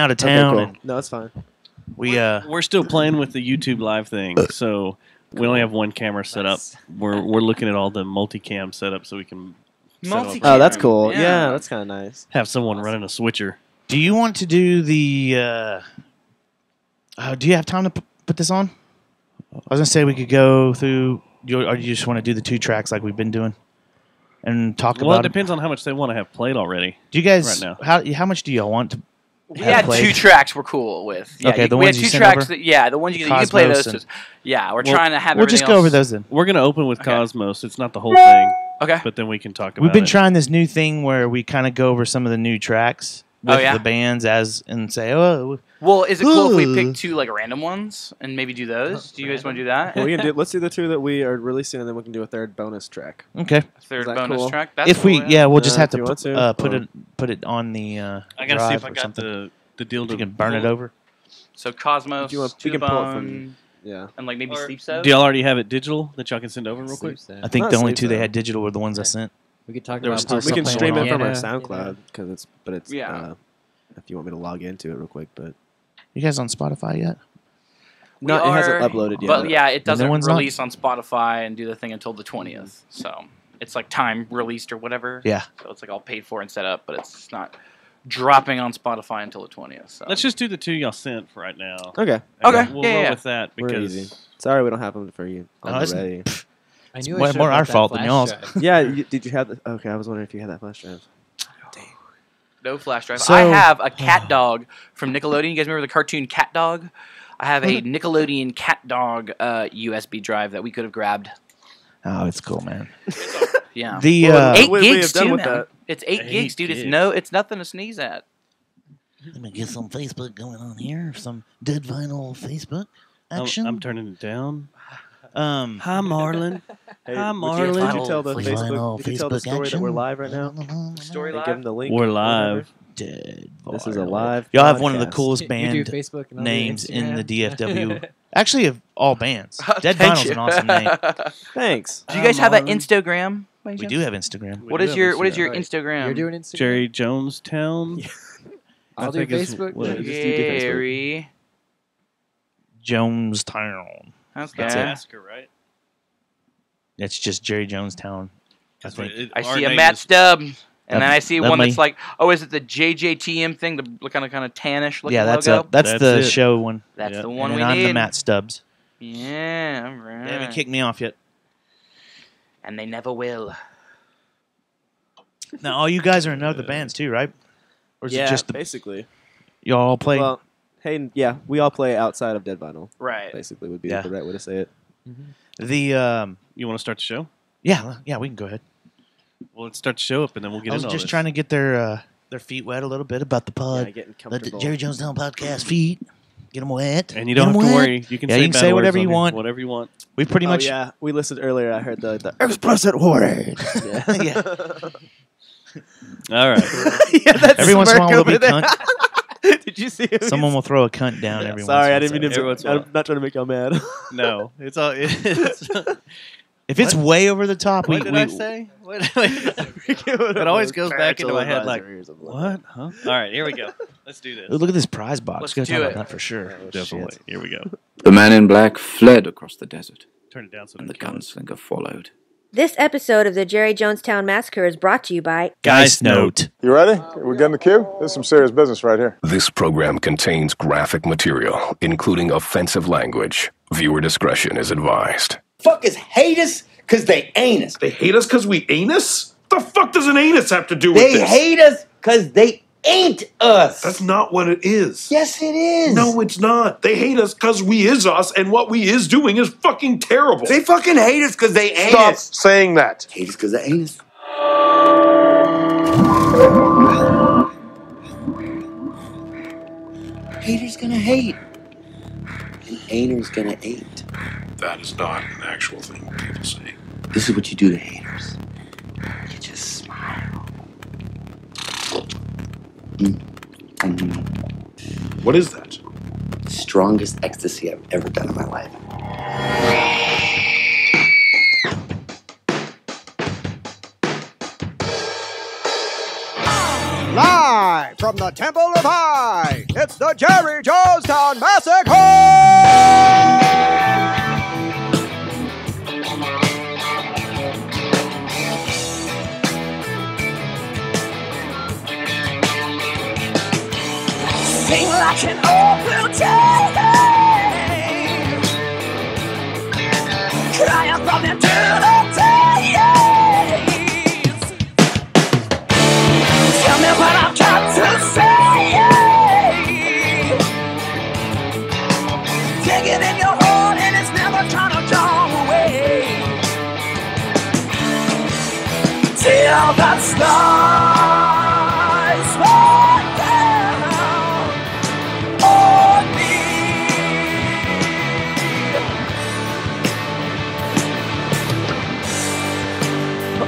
out of town. Okay, cool. No, that's fine. We're still playing with the YouTube live thing, so we only have one camera set up. We're looking at all the multicam setup so we can Oh, that's cool. Yeah, that's kind of nice. Have someone running a switcher. Do you want to do the? Do you have time to put this on? I was gonna say we could go through. Or do you just want to do the 2 tracks like we've been doing, and talk about? Well, it depends on how much they want to have played already. Do you guys? Right now. How much do y'all want to? We had played? 2 tracks we're cool with. Yeah, Okay, the we ones had you 2 sent tracks. over? The ones you can play those. And, we're trying to have. We'll just go over those then. We're gonna open with Cosmos. It's not the whole thing. Okay. But then we can talk about. We've been trying this new thing where we kind of go over some of the new tracks with yeah? the bands and say, oh. Well, is it cool if we pick 2 like random ones and maybe do those? Do you guys want to do that? Well, let's do the 2 that we are releasing, and then we can do a 3rd bonus track. Okay. Third that bonus cool? track. That's If we, cool, yeah, we'll just have do you want to to? put it on the. I gotta see if I got something. the deal to You can burn it over. So Cosmos, Do you want- we can pull it from- Bone, Yeah. and like maybe Sleep Set. Do y'all already have it digital that y'all can send over real quick? I think Not the only sleep 2 they though. had digital were the ones I sent. We could talk There was about still We can something stream it going from on. our SoundCloud because it's if you want me to log into it real quick, but You guys on Spotify yet? no, it hasn't uploaded yet. But yeah, it doesn't one's not? release on Spotify and do the thing until the 20th. So it's like time released or whatever. Yeah. So it's like all paid for and set up, but it's not dropping on Spotify until the 20th. So Let's just do the 2 y'all sent for right now. Okay. Okay. We'll Yeah, roll yeah. with that We're because easy. Sorry, we don't have them for you No, it's- already. I knew More- I should've more brought our that fault than flash y'all's. drive. Yeah, did you have the? Okay, I was wondering if you had that flash drive. no flash drive. So- I have a cat dog from Nickelodeon. You guys remember the cartoon Cat Dog? I have a Nickelodeon Cat Dog USB drive that we could have grabbed. Oh, it's cool, man. Yeah. The 8 we have gigs done too, with man. that. It's 8 gigs, dude. gigs. It's nothing to sneeze at. let me get some Facebook going on here. Some dead vinyl Facebook I'm action. turning it down. Hi, Hi, Marlon. Hey, Hi, Did Marlon. you tell the Dead Facebook? vinyl Did you tell the Facebook story action. that we're live right now? Story And live? give them the link. We're or whatever? live. Dead This is a vinyl. live. Y'all have one of the podcast. coolest You band do Facebook and I'll do names in the Instagram. DFW. Actually, of all bands. Dead Thank Vinyl's you. an awesome name. Thanks. Do you guys have an Marlon. Instagram? by We chance? do have Instagram. What is your Right. Instagram? You're doing Instagram. Jerry Jonestown. I'll I do think it's- Facebook. what then. is it? Just do Facebook. Jerry. Jonestown. Okay. That's it. Massacre, right? It's just Jerry Jonestown. I think. I see a Matt Stubb, and then I see that one might- that's like, oh, is it the JJTM thing, the kind of tannish looking Yeah, that's logo? that's the That's it. show one. That's Yeah. the one And we then I'm need. the Matt Stubbs. Yeah, all right. They haven't kicked me off yet. And they never will. Now, all you guys are in other bands too, right? Or is Yeah, it just basically. y'all all play? Well, hey, yeah, we all play outside of Dead Vinyl. Right. Basically, would be Yeah. the right way to say it. the You want to start the show? yeah, we can go ahead. Well, let's start the show up, and then we'll get I was into just all trying to get their feet wet a little bit about the pod. Yeah, getting Let the comfortable. Jerry Jonestown podcast feet get them wet. this. And you don't Get have 'em to wet. worry. You can Yeah, say you can bad say words whatever on you here. want. Whatever you want. We pretty much yeah, we listened earlier. I heard the explicit word. yeah. All right. yeah, that's Every once in a while smirk we'll be over there. cunt. Did you see him? Someone will throw a cunt down every Sorry, I once didn't in a mean while. Everyone's to. I'm not trying to make y'all mad. No, it's all. If it's way over the top, What did I say? It always goes back into my head like, what? Huh? All right, here we go. Let's do this. Ooh, look at this prize box. Let's Gotta do talk it. about that for sure. Definitely. Here we go. The man in black fled across the desert, Turn it down so and the they can. gunslinger followed. This episode of the Jerry Jonestown Massacre is brought to you by Geist Note. You ready? We're getting the cue? This is some serious business right here. This program contains graphic material, including offensive language. Viewer discretion is advised. Fuckers hate us because they ain't us. They hate us because we anus? The fuck does an anus have to do with They this? hate us because they ain't us. That's not what it is. Yes, it is. No, it's not. They hate us because we is us, and what we is doing is fucking terrible. They fucking hate us because they ain't Stop us. saying that. Hate us because they ain't us. Haters gonna hate. And ain'ters gonna ain't. That is not an actual thing people say. This is what you do to haters. You just smile. What is that? Strongest ecstasy I've ever done in my life. Live from from the Temple of High, it's the Jerry Jonestown Massacre! Sing like an old blue jay, crying from the dirty days. Tell me what I've got to say. Take it in your heart and it's never gonna go away. Till the stars fall down on me.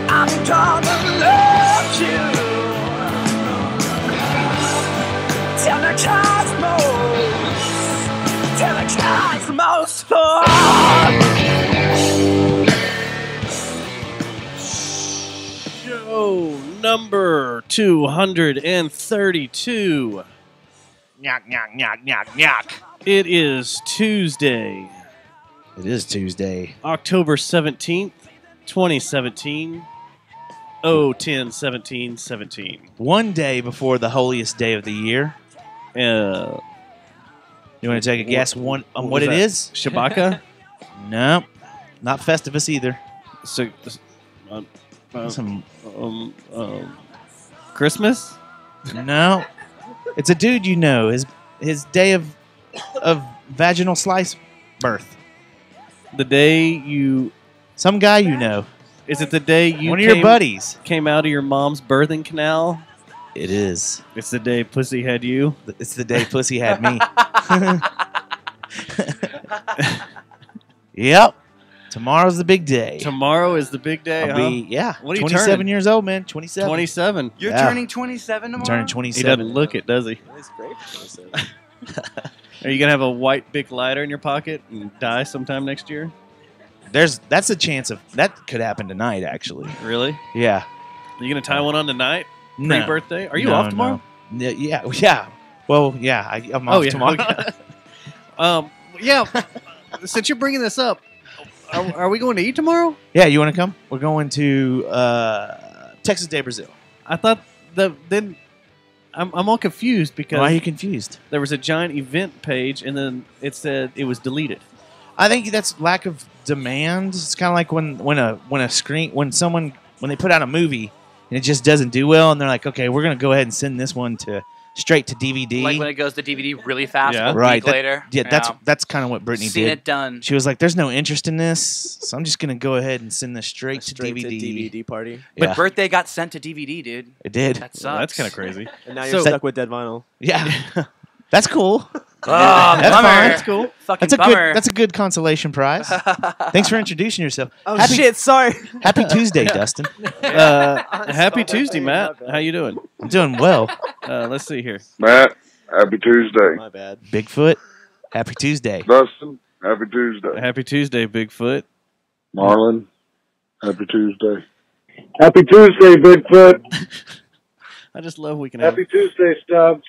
I'm gonna love you till the cosmos Show number 232. Knock, knock, knock, knock, knock. It is Tuesday, It is Tuesday. October 17th, 2017. 10/17/17. One day before the holiest day of the year. Uh, You want to take a guess on what was it that? is? Shabaka? No, not Festivus either. So, Some Christmas? No, it's a dude you know. His day of vaginal slice birth. The day you... Some guy you know. Is it the day you One of your buddies came out of your mom's birthing canal? It is. It's the day pussy had you? It's the day pussy had me. Yep. Tomorrow's the big day. Tomorrow is the big day, I'll huh? be, yeah. What are you 27 turning? years old, man. 27. 27. You're Yeah. turning 27 tomorrow? I'm turning He 27. doesn't look it, does he? That's great. For Are you going to have a white Bic lighter in your pocket and die sometime next year? That's a chance of that could happen tonight, actually. Really? Yeah. Are you going to tie one on tonight? No. Pre-birthday? Are you No, off tomorrow? no. Yeah. Well, yeah. I'm off tomorrow. Okay. Yeah. Since you're bringing this up, are we going to eat tomorrow? Yeah, you want to come? We're going to Texas Day Brazil. I thought then I'm all confused because Why are you confused? there was a giant event page and then it said it was deleted. I think that's lack of demand. It's kind of like when they put out a movie and it just doesn't do well, and they're like, okay, we're gonna go ahead and send this one straight to DVD. Like when it goes to DVD really fast, Yeah. a right. week later. That's kind of what Brittany Seen did. it done. She was like, "There's no interest in this, so I'm just gonna go ahead and send this straight to Straight DVD." to DVD party. But Yeah. Birthday got sent to DVD, dude. It did. That sucks. Well, that's kind of crazy. And now So- you're stuck with dead vinyl. Yeah, that's cool. Oh, That's bummer. fine. That's cool. Fucking That's a bummer. good consolation prize. Thanks for introducing yourself. Oh Happy, shit! Sorry. Happy Tuesday, Dustin. Happy Tuesday, Matt. How you doing? I'm doing well. Let's see here. Matt, happy Tuesday. My bad. Bigfoot. Happy Tuesday. Dustin, happy Tuesday. Happy Tuesday, Bigfoot. Marlon, happy Tuesday. Happy Tuesday, Bigfoot. I just love we can have. Happy Tuesday, Stubbs.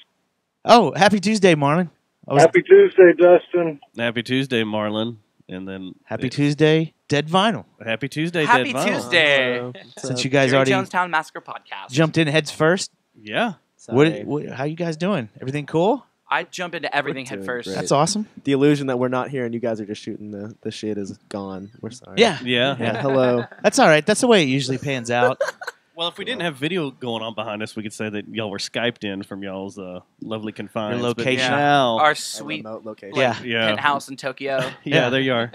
Oh, happy Tuesday, Marlon. Happy Tuesday, Dustin. Happy Tuesday, Marlon. And then Happy Tuesday, Dead Vinyl. Happy Tuesday, Happy Dead Vinyl. Tuesday. Since you guys Jerry already Jonestown Massacre Podcast. jumped in heads first, Yeah. how you guys doing? Everything cool? I jump into everything We're head doing first. great. That's awesome. The illusion that we're not here and you guys are just shooting the shit is gone. We're sorry. Yeah. Yeah. Yeah. Hello. That's all right. That's the way it usually pans out. Well, if we didn't have video going on behind us, we could say that y'all were Skyped in from y'all's lovely confines. Your location. But now, Our A sweet remote location. Yeah. yeah, penthouse in Tokyo. yeah, there you are.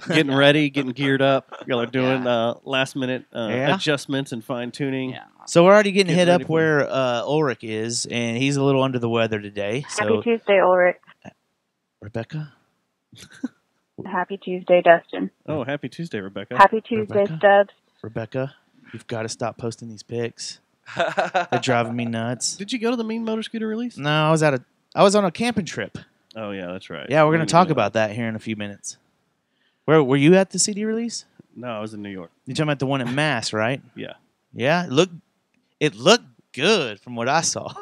Getting ready, getting geared up. Y'all are doing last minute Yeah. adjustments and fine tuning. Yeah. So we're already getting Getting hit ready up for where Ulrich is, and he's a little under the weather today. Happy So Tuesday, Ulrich. Rebecca, Happy Tuesday, Dustin. Oh, happy Tuesday, Rebecca. Happy Tuesday, Rebecca? Stubbs. Rebecca, you've got to stop posting these pics. They're driving me nuts. Did you go to the Mean Motor Scooter release? No, I was on a camping trip. Oh yeah, that's right. Yeah, we're gonna You talk know. about that here in a few minutes. Where were you at the CD release? No, I was in New York. You're talking about the one at Mass, right? Yeah. Yeah, it looked good from what I saw.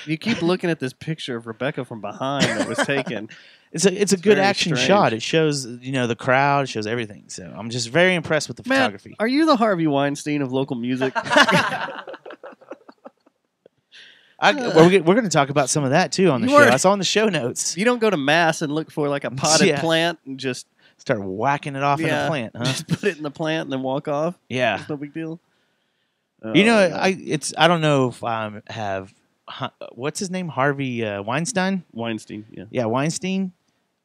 You keep looking at this picture of Rebecca from behind that was taken. It's a good very action strange. shot. It shows the crowd, it shows everything. So I'm just very impressed with the Matt, photography. are you the Harvey Weinstein of local music? We're going to talk about some of that too on the You show. are- I saw in the show notes. You don't go to mass and look for like a potted Yeah. plant and just Start whacking it off in the plant, huh? Just put it in the plant and then walk off. Yeah. It's no big deal. I don't know if I have what's his name, Harvey Weinstein. Weinstein, yeah. Yeah, Weinstein.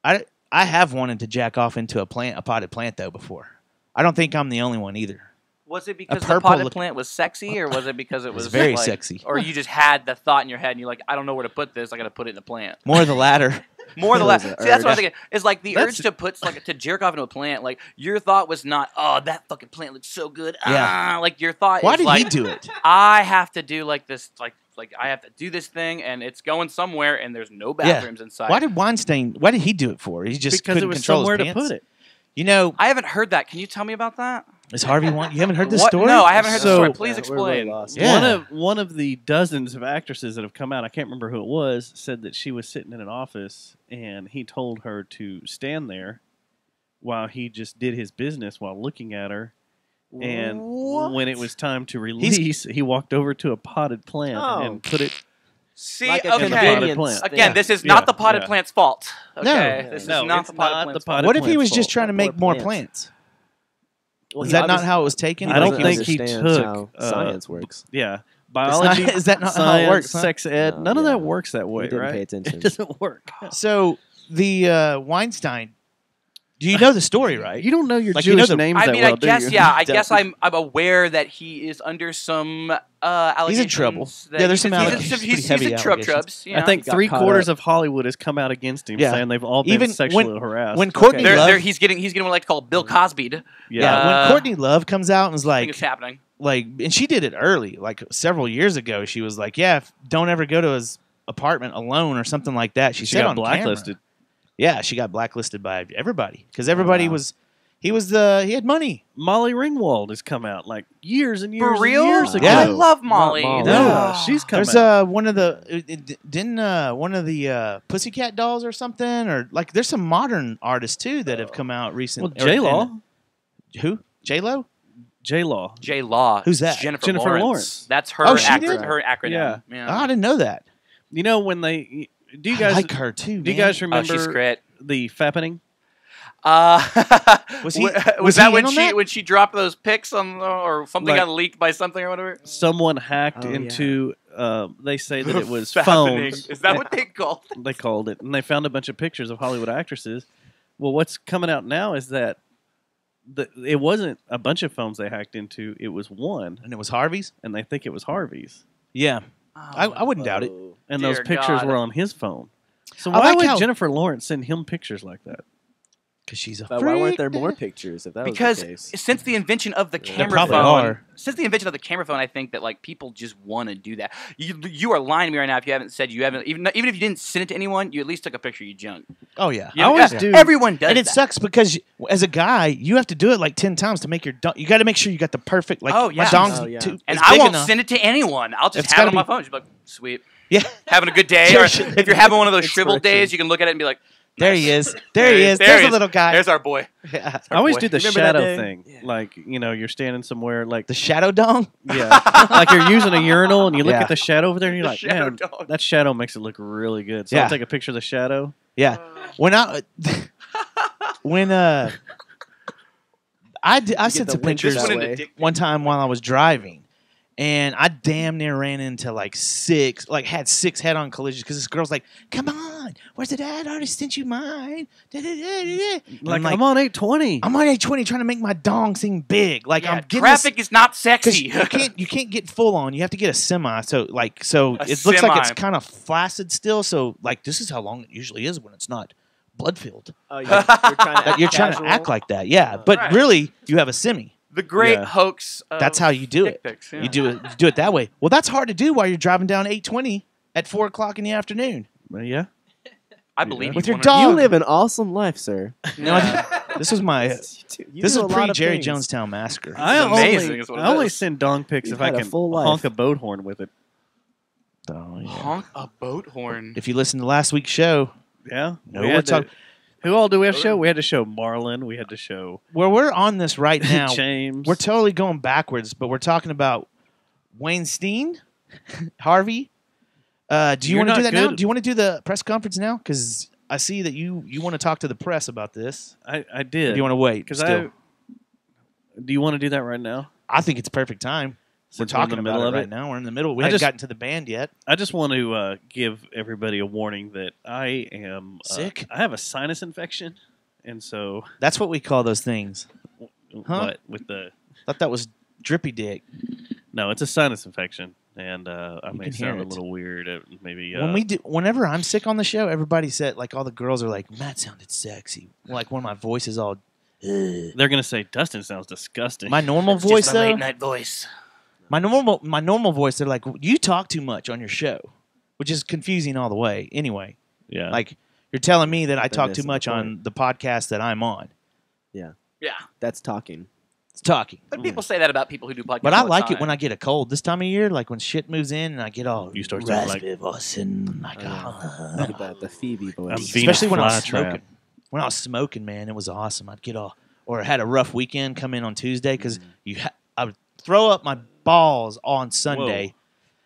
I have wanted to jack off into a potted plant though before. I don't think I'm the only one either. Was it because the purple potted look- plant was sexy, or was it because it was very like- sexy. Or you just had the thought in your head and you're like, I don't know where to put this. I got to put it in the plant. More the latter. More the latter. It was See, an that's what I'm urge. thinking. It's like the urge to put to jerk off into a plant. Like your thought was not, oh, that fucking plant looks so good. Yeah. Like your thought. Why is did like, he do it? I have to do like this, like I have to do this thing, and it's going somewhere, and there's no bathrooms inside. Why did he do it for? He just Because couldn't it was control somewhere his to pants? put it. You know, I haven't heard that. Can you tell me about that? is Harvey You haven't heard this What? story? No, I haven't heard the So- story. Please we're really explain. lost. Yeah. One of the dozens of actresses that have come out, I can't remember who it was, said that she was sitting in an office and he told her to stand there while he just did his business while looking at her. And when it was time to release, he walked over to a potted plant and put it. See, Like a okay. convenience plant. thing. Again, this is Yeah, not the potted yeah. plant's fault. Okay, No. this is No, not it's the potted not plant's the fault. potted What if he plant's was just fault. trying to make Poor more plants. plants? Well, Is he that not obviously- how it was taken? I don't Doesn't think he understand took how uh, science works. Yeah. Biology, is that not how it science, works, huh? sex ed, No, none of yeah. that works that way, He didn't right? pay attention. It doesn't work. So the Weinstein. Do you know the story, right? You don't know your Like, you know Jewish the- names I that mean, well, I guess, do you? yeah. I guess I'm aware that he is under some allegations. He's in trouble. that Yeah, there's some he's in- allegations, He's, pretty heavy in allegations. trubs. You I know? think Got three caught quarters up. of Hollywood has come out against him, Yeah. saying they've all been Even sexually harassed. when Courtney Okay. Love, he's getting what I like to call Bill Cosby'd. yeah, when Courtney Love comes out and is I think like, it's happening. and she did it early, like several years ago. She was like, "Yeah, don't ever go to his apartment alone or something like that." She said got on blacklisted. camera. Yeah, she got blacklisted by everybody because everybody was. He had money. Molly Ringwald has come out like years and years For real? and years ago. Yeah. I love Molly. Molly. No, Ugh. she's come There's out. one of the didn't one of the Pussycat Dolls or something, or like there's some modern artists too that have come out recently. Well, J Law. Who? J Lo? J Law. J Law. Who's that? Jennifer Jennifer Lawrence. Lawrence. That's her. Oh, she did? Her acronym. Yeah. Oh, I didn't know that. You know when they do you guys I like her too. do you man. guys remember she's great. the fappening? Was he- was was that he when in on she that? when she dropped those pics on or something Like- got leaked by something or whatever? Someone hacked Oh, yeah. into they say that it was Fappening. phones. Is that what they called it? They called it, and they found a bunch of pictures of Hollywood actresses. Well, what's coming out now is that it wasn't a bunch of phones they hacked into; it was one, And it was Harvey's. and they think it was Harvey's. Yeah, I wouldn't doubt it. And Dear those pictures God. were on his phone. So I why like would how- Jennifer Lawrence send him pictures like that? Because she's a But freak. why weren't there more pictures if that Because was the case? since the invention of the camera probably phone, are. I think that like people just want to do that. You are lying to me right now if you haven't said you haven't even if you didn't send it to anyone, you at least took a picture of your junk. Oh yeah. You know, everyone does. And it that. sucks because as a guy, you have to do it like 10 times to make your dong. You got to make sure you got the perfect like. Oh, My yeah. dong's Oh, yeah. too, And is I big won't enough. send it to anyone. I'll just It's have it on gotta my phone. Just be like, sweet. Yeah. Having a good day. Sure, Or sure. if you're having one of those shriveled Inspiration. days, you can look at it and be like, There he is. There he is. There There's he a is. little guy. There's our boy. Yeah. I always boy. do the Remember that shadow day? thing. Yeah. Like, you're standing somewhere like The shadow dong. yeah, like you're using a urinal and you look Yeah. at the shadow over there and you're The like, shadow man, dog. that shadow makes it look really good. So Yeah. I'll take a picture of the shadow. Yeah. When I when I sent the some winter pictures that Went into way. dick- one time while I was driving, and I damn near ran into like had six head-on collisions because this girl's like, "Come on, where's it at? I already sent you mine." And Like, I'm on 820. I'm on 820 trying to make my dong seem big. Like Yeah, I'm getting traffic is not 'cause sexy. you can't get full on. You have to get a semi. So A it looks like it's semi. kind of flaccid still. So like this is how long it usually is when it's not blood filled. Oh, you're trying to act You're trying to casual? act like that, yeah. But Right. really, you have a semi. The great Yeah. hoax. That's how you do dick it. pics, yeah. You do it that way. Well, that's hard to do while you're driving down 820 at 4:00 in the afternoon. Yeah. I believe With you your 100%. dog. You live an awesome life, sir. No, this was my. You This do is a lot pre of Jerry things. Jonestown massacre. I It's amazing only, is what it I only is. send dong pics You've if I had a can full life. honk a boat horn with it. Oh, yeah. Honk a boat horn. If you listen to last week's show, Yeah. we're talking. Who all do we have to show? We had to show Marlon. We had to show Well, we're on this right now. James. We're totally going backwards, but we're talking about Wayne Steen, Harvey. Do you want to do that now? Do you want to do the press conference now? Because I see that you want to talk to the press about this. I did. Or do you want to wait? Do you want to do that right now? I think it's perfect time. We're talking about it right now. We're in the middle. We haven't gotten to the band yet. I just want to give everybody a warning that I am sick. I have a sinus infection, and so that's what we call those things. What with the? I thought that was drippy dick. No, it's a sinus infection, and I may can sound hear a it. little weird. Maybe whenever I'm sick on the show, everybody said all the girls are like, Matt sounded sexy. Like when my voice is all. Ugh. They're gonna say Dustin sounds disgusting. My normal voice, just my though. late night voice. My normal voice, they're like, you talk too much on your show, which is confusing all the way. Anyway, yeah, like you're telling me that I talk too much on the podcast that I'm on. Yeah, yeah, that's talking. It's talking. But people say that about people who do podcasts. But I all the like it time. when I get a cold this time of year, like when shit moves in and I get all you start sounding raspy voice and like the Phoebe voice. especially when I was smoking. When I was smoking, man, it was awesome. I'd get all or had a rough weekend come in on Tuesday because I would throw up my balls on Sunday,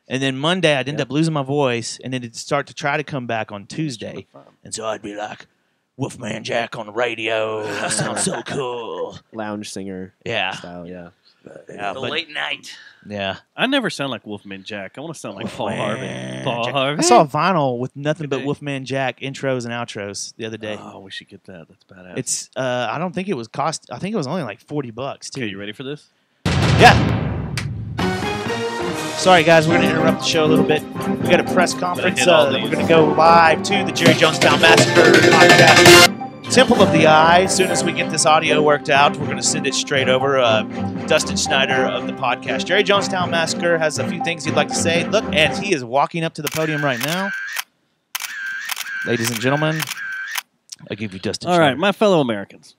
and then Monday I'd end up losing my voice, and then it'd start to try to come back on Tuesday, and so I'd be like, Wolfman Jack on the radio, that sounds so cool. Lounge singer style, the late night. Yeah. I never sound like Wolfman Jack. I want to sound like Paul Harvey. Paul Harvey. I saw a vinyl with nothing but Wolfman Jack intros and outros the other day. Oh, we should get that. That's badass. It's I don't think it was cost. I think it was only like $40 too. Okay, you ready for this? Yeah. Sorry, guys, we're going to interrupt the show a little bit. We got a press conference. We're going to go live to the Jerry Jonestown Massacre podcast. Temple of the Eye. As soon as we get this audio worked out, we're going to send it straight over. Dustin Schneider of the podcast. Jerry Jonestown Massacre has a few things he'd like to say. Look, and he is walking up to the podium right now. Ladies and gentlemen, I give you Dustin Schneider. All right, my fellow Americans.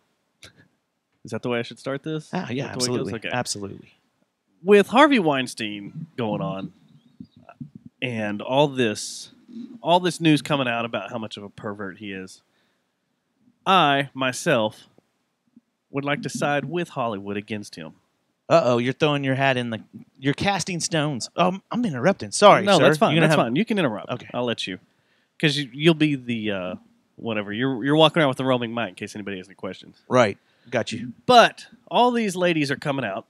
Is that the way I should start this? Ah, yeah, absolutely. Okay. Absolutely. With Harvey Weinstein going on and all this news coming out about how much of a pervert he is, I, myself, would like to side with Hollywood against him. Uh-oh, you're throwing your hat in you're casting stones. I'm interrupting. Sorry, no, sir. that's fine. That's fine. You can interrupt. Okay. I'll let you. Because you'll be the, whatever. You're walking around with the roaming mic in case anybody has any questions. Right. Got you. But all these ladies are coming out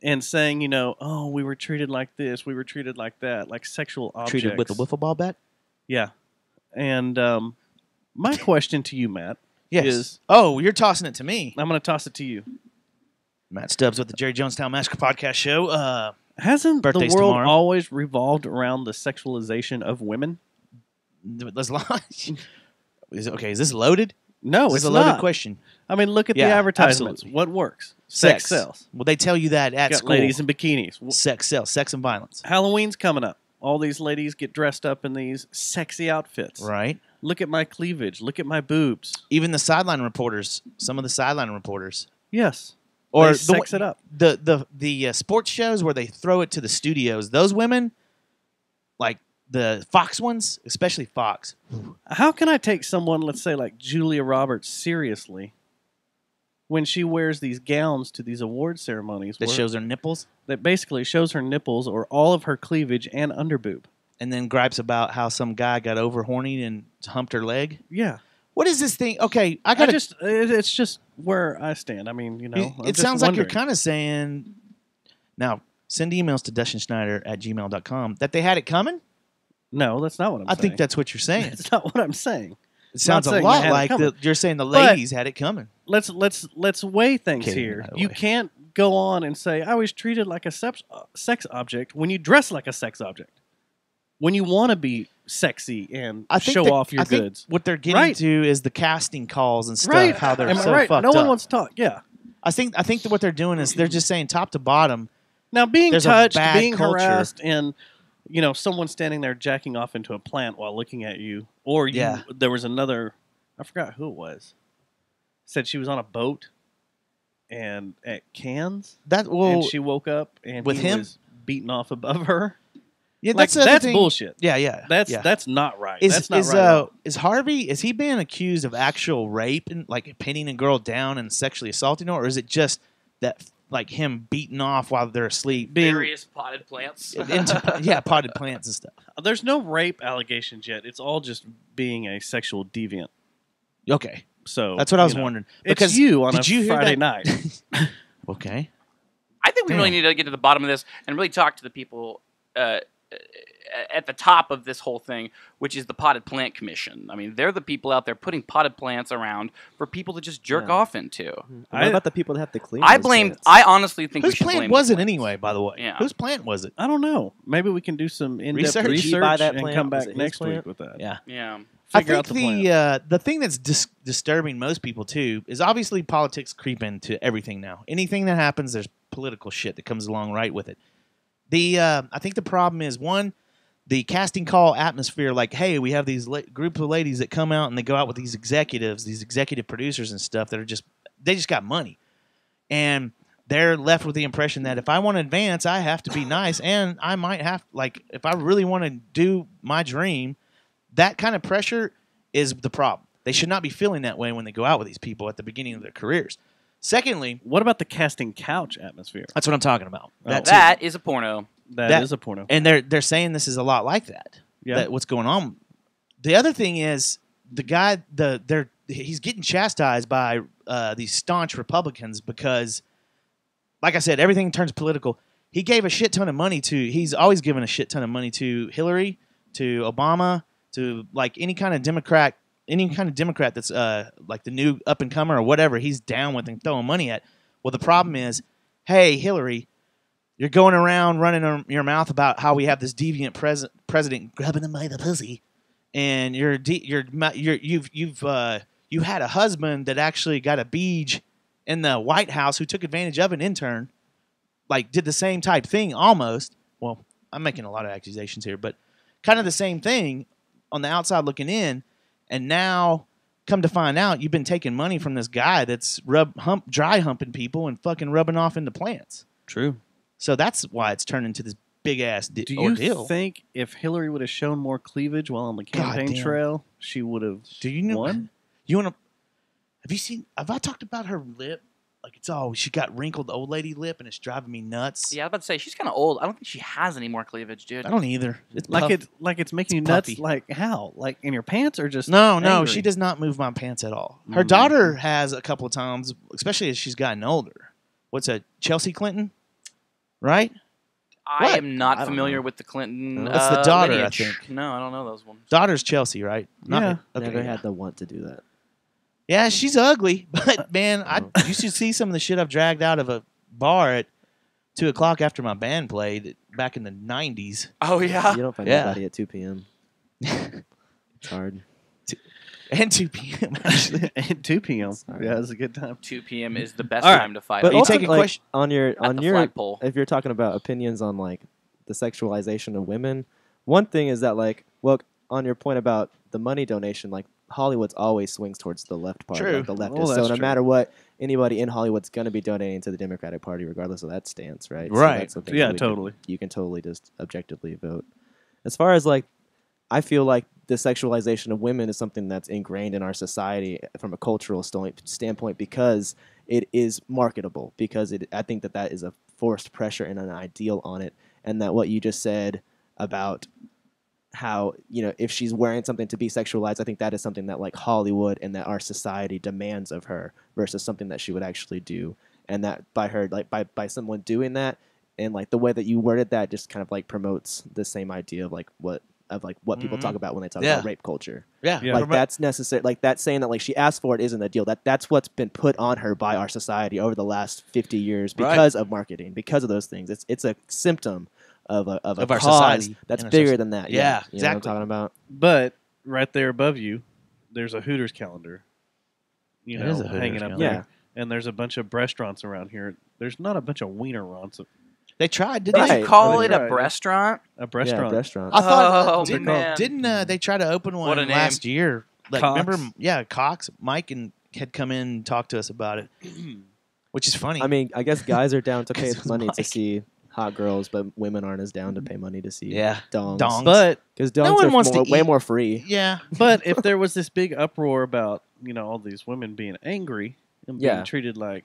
and saying, oh, we were treated like this, we were treated like that, like sexual objects. Treated with a wiffle ball bat? Yeah. And my question to you, Matt, is... Oh, you're tossing it to me. I'm going to toss it to you. Matt Stubbs with the Jerry Jonestown Massacre podcast show. Hasn't the birthday's world tomorrow. always revolved around the sexualization of women? Is this loaded? No, it's it's a loaded not. question. I mean, look at Yeah, the advertisements. absolutely. What works? Sex sells. Well, they tell you that at Got school. ladies in bikinis. Sex sells. Sex and violence. Halloween's coming up. All these ladies get dressed up in these sexy outfits. Right. Look at my cleavage. Look at my boobs. Even the sideline reporters. Some of the sideline reporters. Yes. Or they sex it up. The sports shows where they throw it to the studios. Those women, like the Fox ones, especially Fox. How can I take someone, let's say like Julia Roberts, seriously when she wears these gowns to these award ceremonies? That shows her nipples? That basically shows her nipples or all of her cleavage and underboob. And then gripes about how some guy got over horny and humped her leg? Yeah. What is this thing? Okay, it's just where I stand. I mean, It sounds like you're kind of saying, now, send emails to DustinSchneider@gmail.com that they had it coming? No, that's not what I'm saying. I think that's what you're saying. That's not what I'm saying. It sounds a lot like you're saying the ladies had it coming. Let's weigh things Okay, here. by the You way. can't go on and say I was treated like a sex object when you dress like a sex object. When you want to be sexy and show off your goods. What they're getting to is the casting calls and stuff. How they're Am I so right? fucked No up. one wants to talk. Yeah. I think that what they're doing is they're just saying top to bottom. Now being there's a touched, bad being culture. harassed, and someone standing there jacking off into a plant while looking at you, or there was another. I forgot who it was. Said she was on a boat and at Cannes. And she woke up and with he him? was beaten off above her. Yeah, Like, that's the other that's thing. bullshit. Yeah. That's not right. Is that's not is right at all. is Harvey? Is he being accused of actual rape and like pinning a girl down and sexually assaulting her, or is it just that like him beating off while they're asleep? Various potted plants. Potted plants and stuff. There's no rape allegations yet. It's all just being a sexual deviant. Okay, So that's what I was wondering. Because It's you on did a you hear Friday that? night. Okay. I think we really need to get to the bottom of this and really talk to the people at the top of this whole thing, which is the Potted Plant Commission. I mean, they're the people out there putting potted plants around for people to just jerk off into. What about the people that have to clean? I those blame. plants? I honestly think Whose we should plant blame was the it plants. anyway? By the way, Yeah. whose plant was it? I don't know. Maybe we can do some in-depth Research? research, Did you buy that and plant? come Was back it his next plant? week with that. Yeah. Yeah. I Figure out think the plan. the thing that's disturbing most people too is obviously politics creep into everything now. Anything that happens, there's political shit that comes along right with it. I think the problem is one, the casting call atmosphere. Like, hey, we have these group of ladies that come out and they go out with these executives, these executive producers and stuff that are they just got money, and they're left with the impression that if I want to advance, I have to be nice, and I might have if I really want to do my dream. That kind of pressure is the problem. They should not be feeling that way when they go out with these people at the beginning of their careers. Secondly, what about the casting couch atmosphere? That's what I'm talking about. That is a porno. That is a porno. And they're saying this is a lot like that. Yeah. That what's going on. The other thing is the guy he's getting chastised by these staunch Republicans because, like I said, everything turns political. He gave a shit ton of money he's always given a shit ton of money to Hillary, to Obama, to like any kind of Democrat that's like the new up and comer or whatever he's down with and throwing money at. Well, the problem is, hey, Hillary, you're going around running your mouth about how we have this deviant president grabbing him by the pussy, and you had a husband that actually got a beej in the White House who took advantage of an intern, like did the same type thing almost. Well, I'm making a lot of accusations here, but kind of the same thing on the outside looking in, and now come to find out you've been taking money from this guy that's dry humping people and fucking rubbing off into plants. True. So that's why it's turned into this big ass Do you ordeal. think if Hillary would have shown more cleavage while on the campaign Goddamn. trail, she would have won? You want to? Have I talked about her lip? Like she got wrinkled old lady lip, and it's driving me nuts. Yeah, I was about to say she's kind of old. I don't think she has any more cleavage, dude. I don't either. It's It's making you puffy. nuts. Like how? Like in your pants or just No, angry? she does not move my pants at all. Her daughter has a couple of times, especially as she's gotten older. What's that? Chelsea Clinton, right? I am not familiar with the Clinton. That's the daughter, lineage. I think. No, I don't know those ones. Daughter's Chelsea, right? Never had the want to do that. Yeah, she's ugly, but man, you should see some of the shit I've dragged out of a bar at 2:00 after my band played back in the '90s. Oh yeah, You don't find anybody at 2 p.m. It's hard. And 2 p.m. actually. And 2 p.m. Yeah, it's a good time. 2 p.m. is the best All right. time to fight. But you also, taking like, question on your the flagpole? if you're talking about opinions on like the sexualization of women, one thing is that like, well, on your point about the money donation, like Hollywood's always swings towards the left part, True. like the leftist. Well, so that's no true. matter what, anybody in Hollywood's going to be donating to the Democratic Party regardless of that stance, right? Right. So that's something Yeah, that totally. you can totally just objectively vote. As far as like, I feel like the sexualization of women is something that's ingrained in our society from a cultural standpoint because it is marketable. Because I think that is a forced pressure and an ideal on it, and that what you just said about how if she's wearing something to be sexualized, I think that is something that like Hollywood and that our society demands of her versus something that she would actually do, and that by her like by someone doing that and like the way that you worded that just kind of like promotes the same idea of like what people talk about when they talk about rape culture. Yeah. Like that's necessary. Like that's saying that like she asked for it isn't the deal. That's what's been put on her by our society over the last 50 years because of marketing, because of those things. It's a symptom of a our cause society that's and our bigger society. than that. Yeah, You know what I'm exactly. talking about? But right there above you, there's a Hooters calendar. You There know, is a Hooters hanging up calendar. there. And there's a bunch of restaurants around here. There's not a bunch of wiener-rants. They tried, Did didn't you they? call it Right. a restaurant? A restaurant. Yeah, restaurant. I thought Oh, didn't man. they try to open What a one name. last year? Like Cox. remember, Cox, Mike, and had come in and talked to us about it, which is funny. I mean, I guess guys are down to pay 'Cause it was money to Mike. see hot girls, but women aren't as down to pay money to see Yeah. dongs. Dongs. But because No dongs one are wants to way eat- more free. Yeah. but if there was this big uproar about all these women being angry and being Yeah. treated like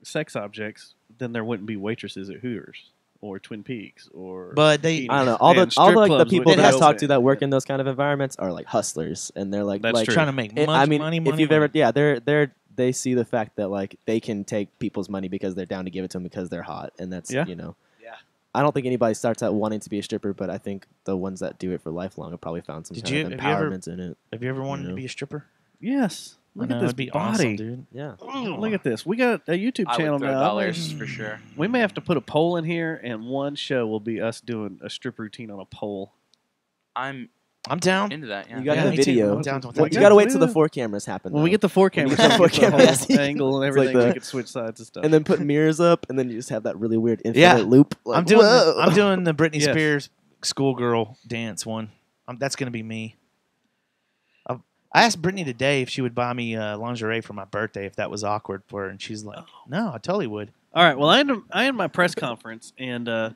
sex objects, then there wouldn't be waitresses at Hooters or Twin Peaks or. But they- I don't know. All the and strip like the clubs people wouldn't that be I've talked open. to that work in those kind of environments are like hustlers, and they're like That's like true. Trying to make I mean, money, if you've ever, they see the fact that like they can take people's money because they're down to give it to them because they're hot, and that's Yeah. Yeah. I don't think anybody starts out wanting to be a stripper, but I think the ones that do it for lifelong have probably found some Did kind you- of have you ever- empowerment in it. Have you ever wanted You to know? be a stripper? Yes. Look I at know, this it'd be body, awesome, dude. Yeah. Look at this. We got a YouTube I channel would throw now. dollars for sure. We may have to put a poll in here, and one show will be us doing a strip routine on a pole. I'm down. into that. Yeah. You got Yeah, the me too. video. I'm down with Well, that you too. got to wait till Yeah. the 4 cameras happen. When we though. get the 4 When you cameras, get the 4 the whole cameras, angle and it's like everything, we the- could switch sides and stuff. and then put mirrors up, and then you just have that really weird infinite Yeah. loop. Like, I'm doing whoa. I'm doing the Britney Yes. Spears schoolgirl dance one. That's gonna be me. I asked Brittany today if she would buy me lingerie for my birthday if that was awkward for her, and she's like, "No, I totally would." All right. Well, I had my press conference, and I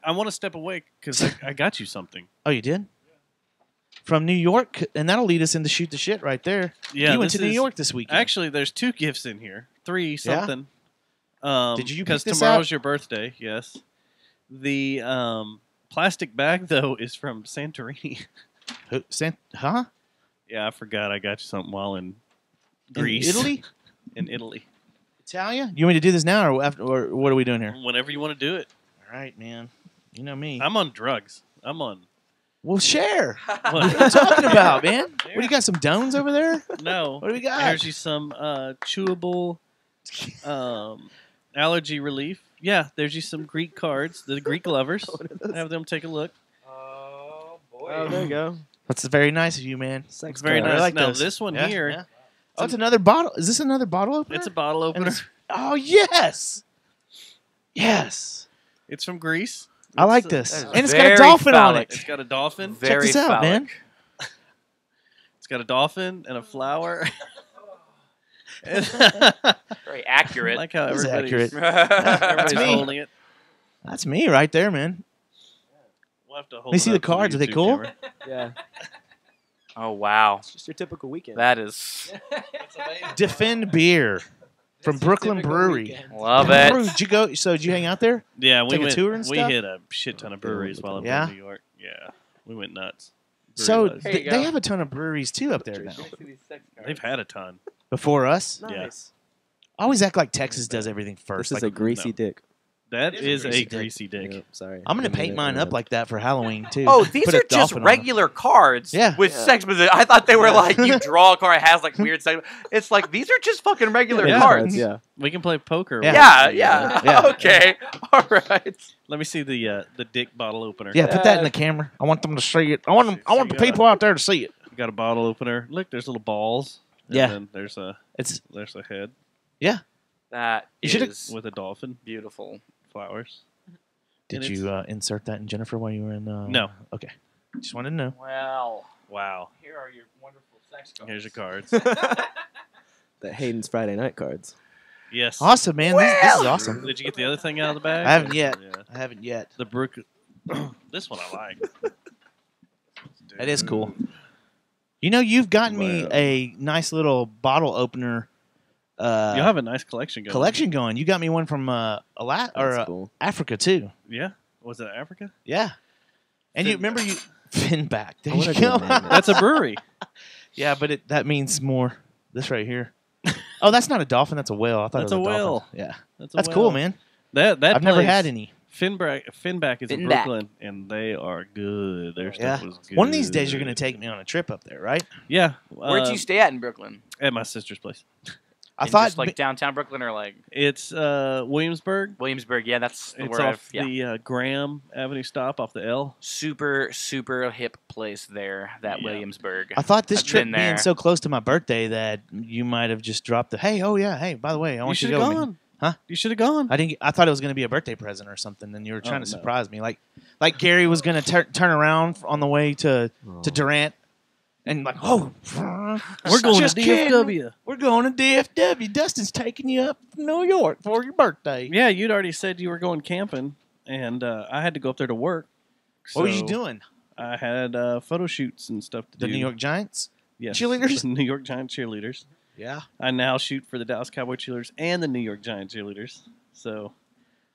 want to step away because I got you something. Oh, you did? From New York, and that'll lead us into shoot the shit right there. Yeah, you went this to New is- York this weekend. Actually, there's 2 gifts in here. 3 Yeah? something. Did you pick Because this tomorrow's out? your birthday. Yes. The plastic bag though is from Santorini. Huh? Yeah, I forgot. I got you something while in In Greece, Italy? In Italy. Italia? You want me to do this now, or after, or what are we doing here? Whenever you want to do it. All right, man. You know me. I'm on drugs. I'm on. Well, share. What? What are you talking about, man? What do you got? Some dones over there? No. What do we got? There's you some chewable allergy relief. Yeah, there's you some Greek cards. The Greek lovers. Have them take a look. Oh, there you go. That's very nice of you, man. It's very I nice. like Now those. this one Yeah, here. yeah. Oh, it's another bottle. Is this another bottle opener? It's a bottle opener. Oh, yes. Yes. It's from Greece. I like It's, this. That is And it's got a very dolphin on phallic. it. It's got a dolphin. Check Very this out, phallic. man. It's got a dolphin and a flower. Very accurate. I like how This is everybody's, accurate. everybody's me. holding it. That's me right there, man. We'll have to hold You it see up the to cards? Are they YouTube cool? camera. Yeah. Oh wow, It's just your typical weekend. that is Defend Beer from Brooklyn Brewery. love Brew, it. Did you go? So did you hang out there? Yeah, we Take a went. tour and we stuff? hit a shit ton of breweries while I was Yeah? in New York. Yeah, we went nuts. So Brewery-wise. Here you they go. have a ton of breweries too up there now. They've had a ton. Before us, Nice. I always act like Texas does everything This first. is Like, a greasy no. dick. That It is is a a greasy dick. greasy dick. Yep, sorry. I'm gonna I mean paint it, mine I up mean like that for Halloween too. Oh, these Put a are just dolphin on it. regular cards Yeah. with Yeah. sex position. I thought they were like you draw a card, it has like weird sex. It's like these are just fucking regular Yeah. cards. Yeah. We can play poker. Yeah. with Yeah, it. yeah. Okay. All right. Let me see the dick bottle opener. Yeah, put that in the camera. I want them to see it. I want them. I want the people out there to see it. We got a bottle opener. Look, there's little balls. And Yeah. then there's a head Yeah. That You should've- is with a dolphin, beautiful. flowers. Did And you insert that in Jennifer while you were in? No. Okay. Just wanted to know. Well, Wow. here are your wonderful sex cards. Here's your cards. The Hayden's Friday Night cards. Yes. Awesome, man. This is awesome. Did you get the other thing out of the bag? I haven't yet. Yeah. I haven't yet. The Brook. This one I like. That is cool. You know, you've gotten me Wow. a nice little bottle opener. You have a nice collection going. You got me one from That's cool. Africa too. Yeah. Was it Africa? Yeah. And you remember you Finback. There I wanna you do go. a name. That's a brewery. Yeah, but that means more. This right here. Oh, that's not a dolphin. That's a whale. I thought That's it was a a dolphin. whale. Yeah, That's, a that's whale. cool, man. That I've never place, had any. Finback is in Finback. Brooklyn, and they are good. Their Yeah. stuff was good. One of these days, you're going to take me on a trip up there, right? Yeah. Where'd you stay at in Brooklyn? At my sister's place. I In thought just like downtown Brooklyn or like It's Williamsburg. Williamsburg. Yeah, that's It's where off I've, the Graham Avenue stop off the L. super hip place there. That Yeah. Williamsburg. I thought this I've trip been being there. so close to my birthday that you might have just dropped the hey, oh yeah, hey, by the way, I You want you should to have go with me. gone. Huh? You should have gone. I didn't. I thought it was going to be a birthday present or something, and you were trying to no. surprise me, like Gary was going to turn around on the way to Durant, And like, oh, We're going just to kidding. DFW. We're going to DFW. Dustin's taking you up to New York for your birthday. Yeah, you'd already said you were going camping, and I had to go up there to work. What was you So doing? I had photo shoots and stuff to The do. New York Giants? Yes, cheerleaders? the New York Giant cheerleaders. Yeah. I now shoot for the Dallas Cowboy cheerleaders and the New York Giant cheerleaders. So,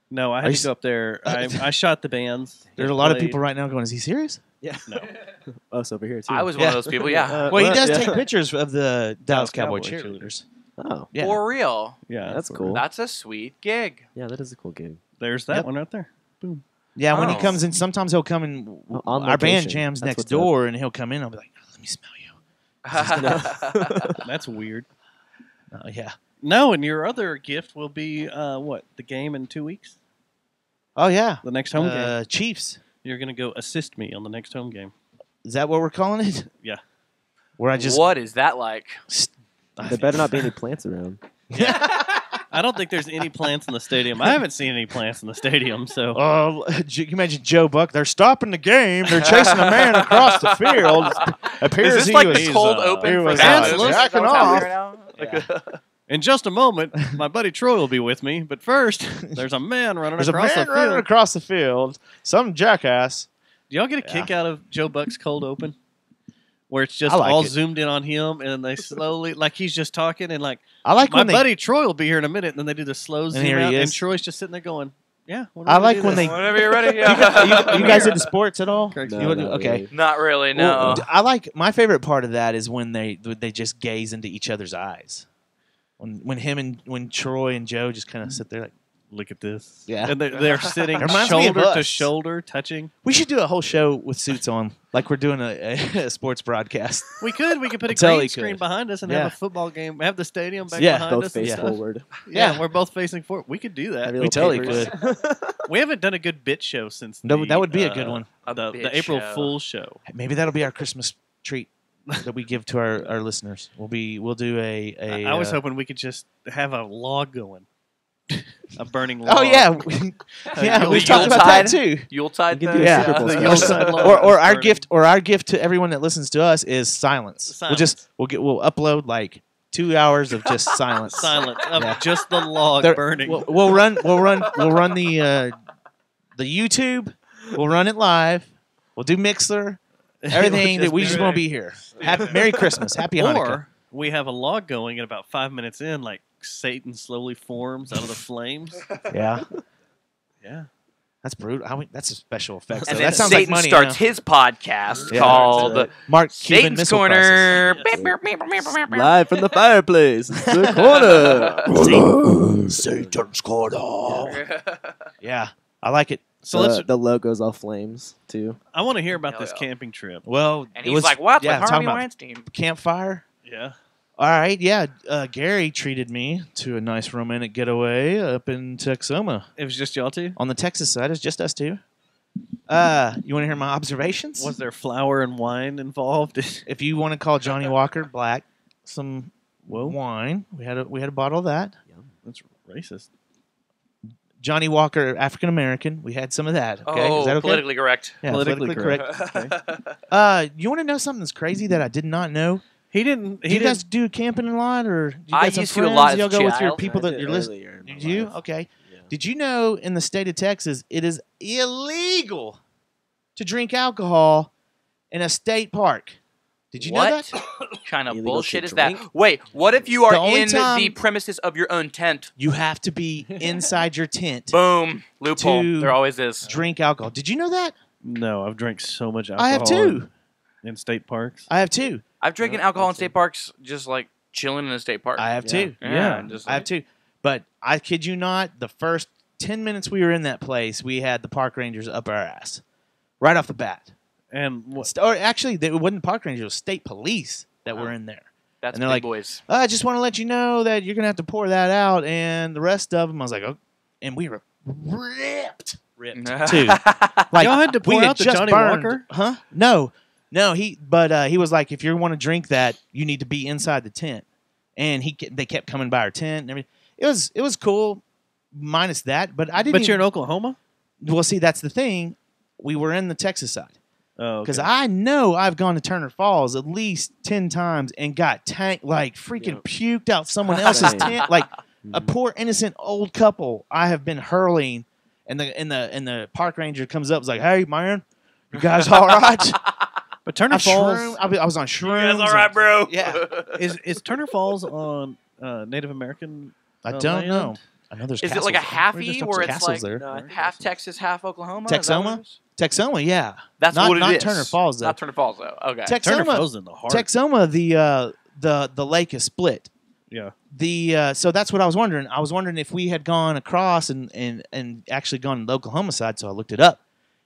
no, I had to go up there. I shot the bands. There's a lot of people right now going, is he serious? Yeah. No. Us over here, too. I was one of those people, yeah. Well, he what? does Yeah. take pictures of the Dallas Cowboy Cowboy cheerleaders. Oh. Yeah. For real. Yeah, That's cool. That's a sweet gig. Yeah, that is a cool gig. There's that Yep. one right there. Boom. Yeah, when he Oh. comes in, sometimes he'll come in. On Our band location. jams That's next what's door, and he'll come in. I'll be like, let me smell you. That's weird. Oh, yeah. No, and your other gift will be what? The game in 2 weeks? Oh, yeah. The next home game. Chiefs. You're going to go assist me on the next home game. Is that what we're calling it? Yeah. Where I just. What is that like? There better not be any plants around. I don't think there's any plants in the stadium. I haven't seen any plants in the stadium, so. Oh, can you imagine Joe Buck? They're stopping the game. They're chasing a man across the field. Appears Is this he like was, the cold he open for was that? jacking off. In just a moment, my buddy Troy will be with me, but first, there's a man running There's a across man the running field. across the field. Some jackass. Do y'all get a kick out of Joe Buck's cold open? Where it's just I like all it. zoomed in on him, and they slowly, like he's just talking, and like, I like my when they. buddy Troy will be here in a minute, and then they do the slow zoom here he out, and is. Troy's just sitting there going, yeah. I like when they. Whenever you're ready. You Yeah. guys into sports at all? Correct. No, You wanna- not okay. really. Not really, no. Well, I like my favorite part of that is when they just gaze into each other's eyes. When Troy and Joe just kind of sit there like, Look at this. Yeah. And they're sitting It reminds me of shoulder to us. shoulder, touching. we should do a whole show with suits on, like we're doing a sports broadcast. We could put a Totally green screen could. behind us and Yeah. have a football game. Have the stadium back Yeah. behind Both us. face Yeah. forward. Yeah, Yeah. we're both facing forward. We could do that. Every We little totally papers. could. We haven't done a good bit show since No, that would be a good one. The bit April show. Fool's show. Maybe that'll be our Christmas treat that we give to our listeners. We'll do a. I was uh, hoping we could just have a log going. A burning log. Oh yeah, yeah. We've talked about that too. Yuletide. You can do thing? a Yeah. Super Bowl The special. Yuletide log Or is our burning. gift to everyone that listens to us is silence. We'll upload like 2 hours of just silence. Silence of Yeah. just the log There- burning. We'll run the YouTube. We'll run it live. We'll do Mixler. Everything that we just want to be here. Merry Christmas. Happy Hanukkah. Or we have a log going, and about 5 minutes in, like Satan slowly forms out of the flames. Yeah, Yeah. that's brutal. That's a special effect. And So then that sounds Satan like money. starts huh? his podcast Yeah. called Mark Cuban Satan's Missile Corner. Live from the fireplace. The corner. Satan's Corner. Yeah, I like it. So let's. The logo's all flames, too. I want to hear about Hell this yeah. camping trip. Well, And it he's was, like, what? Yeah, Like talking Harvey about Weinstein. campfire. Yeah. All right, yeah. Gary treated me to a nice romantic getaway up in Texoma. It was just y'all two? On the Texas side, it's just us two. You want to hear my observations? Was there flour and wine involved? If you want to call Johnny Walker Black some wine, we had a bottle of that. That's racist. Johnny Walker African American, we had some of that. Okay, Oh, is that okay? politically correct. Yeah, Politically correct. Okay. You want to know something that's crazy that I did not know? He didn't. Do you guys do camping a lot, or do you I guys have used to a friends? lot as Y'all a go with your child. people I that did you're listening. earlier in my Did you? life. Okay. Yeah. Did you know in the state of Texas it is illegal to drink alcohol in a state park? Did you know What that? kind of Illegal bullshit to is that? drink? Wait, what if you are The only in time- the premises of your own tent? You have to be inside your tent Boom. Loophole. To There always is. drink alcohol. Did you know that? No, I've drank so much alcohol. I have too. In state parks. I have too. I've drinking alcohol in state parks just like chilling in a state park. I have too. Yeah. Just I have too. But I kid you not, the first 10 minutes we were in that place, we had the park rangers up our ass. Right off the bat. And what? Or actually, it wasn't park rangers, it was state police that were in there. That's and they're big like, boys. I just want to let you know that you're going to have to pour that out. And the rest of them, I was like, oh. And we were ripped too. Like, Y'all had to pour we had out the just Johnny burned. Walker? Huh? No. He was like, if you want to drink that, you need to be inside the tent. And they kept coming by our tent and everything. It was cool, minus that. But I didn't. But you're in Oklahoma? Well, see, that's the thing. We were in the Texas side. Oh, because okay. I know I've gone to Turner Falls at least 10 times and got freaking puked out someone else's tent, like a poor innocent old couple. I have been hurling, and the park ranger comes up, and is like, "Hey man, you guys all right?" But Turner Falls, I was on shrooms. You guys all right, bro? Yeah. is Turner Falls on Native American? I don't land? know. I know there's. Is it like a halfy where it's like there. half Texas, half Oklahoma? Is that what it Texoma? is? Texoma, yeah. That's not, what it not is. Turner Falls though. Not Turner Falls though. Okay. Turner Falls in the heart. Texoma, the lake is split. Yeah. So that's what I was wondering. I was wondering if we had gone across and actually gone to the Oklahoma side. So I looked it up,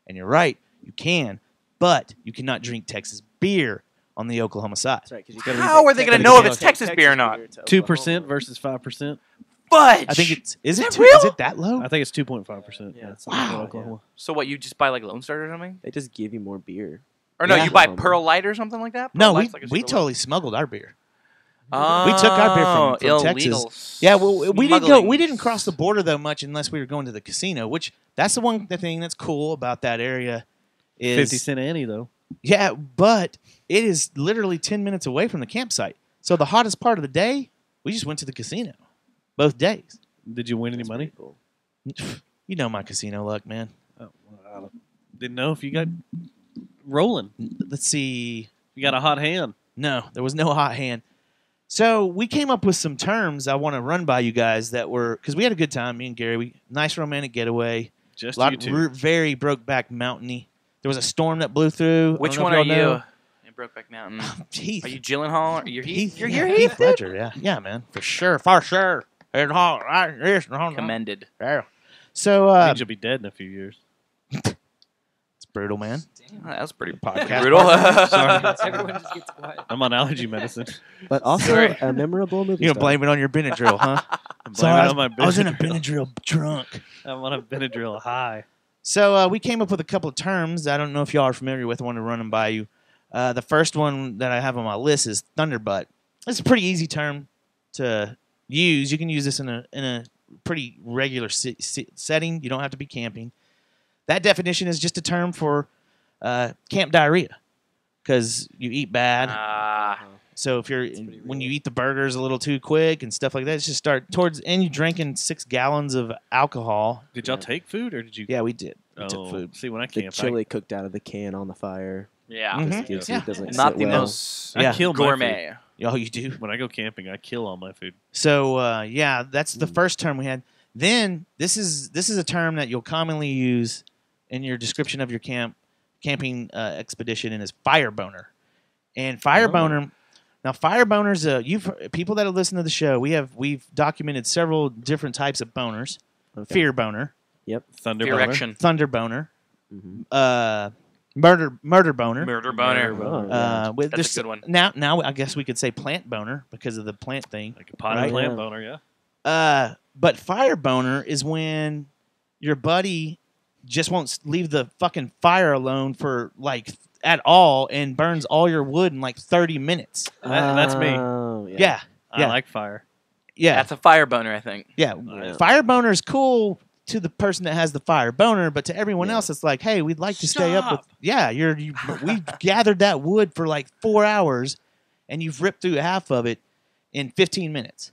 and you're right, you can, but you cannot drink Texas beer on the Oklahoma side. That's right, 'cause How are they going to know if it's Texas beer or not? 2% versus 5%. Fudge. I think it's is it that low? I think it's 2.5%. Yeah, it's Wow. Oklahoma. So what? You just buy like Lone Star or something? They just give you more beer. Or no, Yeah. you buy Pearl Light or something like that? No, Pearl we Light's like a we super totally smuggled our beer. low. We took our beer from illegal Texas. Yeah, well, we didn't go. We smuggling. didn't cross the border though much unless we were going to the casino. Which that's the thing that's cool about that area is 50-cent Annie though. Yeah, but it is literally 10 minutes away from the campsite. So the hottest part of the day, we just went to the casino, both days. Did you win any money? Cool. You know my casino luck, man. Oh, well, I didn't know if you got rolling. Let's see. You got a hot hand. No, there was no hot hand. So we came up with some terms I want to run by you guys that were because we had a good time. Me and Gary, nice romantic getaway. Just lot you two. very Brokeback Mountainy. There was a storm that blew through. Which I don't one know are if y'all you know. in Brokeback Mountain? Heath. Are you Gyllenhaal? Or you're Heath? You're yeah, Heath, dude? Ledger, yeah, man, for sure. Commended. Yeah. So Means you'll be dead in a few years. it's brutal, man. That was pretty Podcast brutal. Sorry. Everyone just gets quiet. I'm on allergy medicine. But also Sorry. a memorable movie. You're gonna star. blame it on your Benadryl, huh? I'm So blaming it on my I was in a Benadryl. Benadryl drunk. I'm on a Benadryl high. So we came up with a couple of terms. I don't know if y'all are familiar with. I want to run them by you. The first one that I have on my list is thunderbutt. It's a pretty easy term to use. You can use this in a pretty regular setting. You don't have to be camping. That definition is just a term for camp diarrhea because you eat bad. So if you're when you eat the burgers a little too quick and stuff like that, it's just start towards and you drinking 6 gallons of alcohol. Did y'all take food or did you? Yeah, we did. We Oh, took food. See, when I The camped, chili cooked out of the can on the fire. Yeah. Mhm. Gives Yeah. you, doesn't Not sit the well. most Yeah. I kill gourmet. my food. Oh, you do? When I go camping, I kill all my food. So yeah, that's the first term we had. Then this is a term that you'll commonly use in your description of your camping expedition, and is fire boner. And fire boner. Now, fire boners. People that have listened to the show, we've documented several different types of boners. Okay. Fear boner, Yep. Thunder Erection. thunder boner, Mm-hmm. murder boner. Murder boner. Oh, yeah. With That's a good one. Now I guess we could say plant boner because of the plant thing. Like a potted Right. plant Yeah. boner, yeah. But fire boner is when your buddy just won't leave the fucking fire alone for like at all and burns all your wood in like 30 minutes. That's me. Oh, yeah. Yeah. I like fire. Yeah. That's a fire boner, I think. Yeah. Yeah. Fire boner is cool to the person that has the fire boner, but to everyone else, it's like, hey, we'd like to stay up with. Stop. Yeah, we gathered that wood for like 4 hours, and you've ripped through half of it in 15 minutes.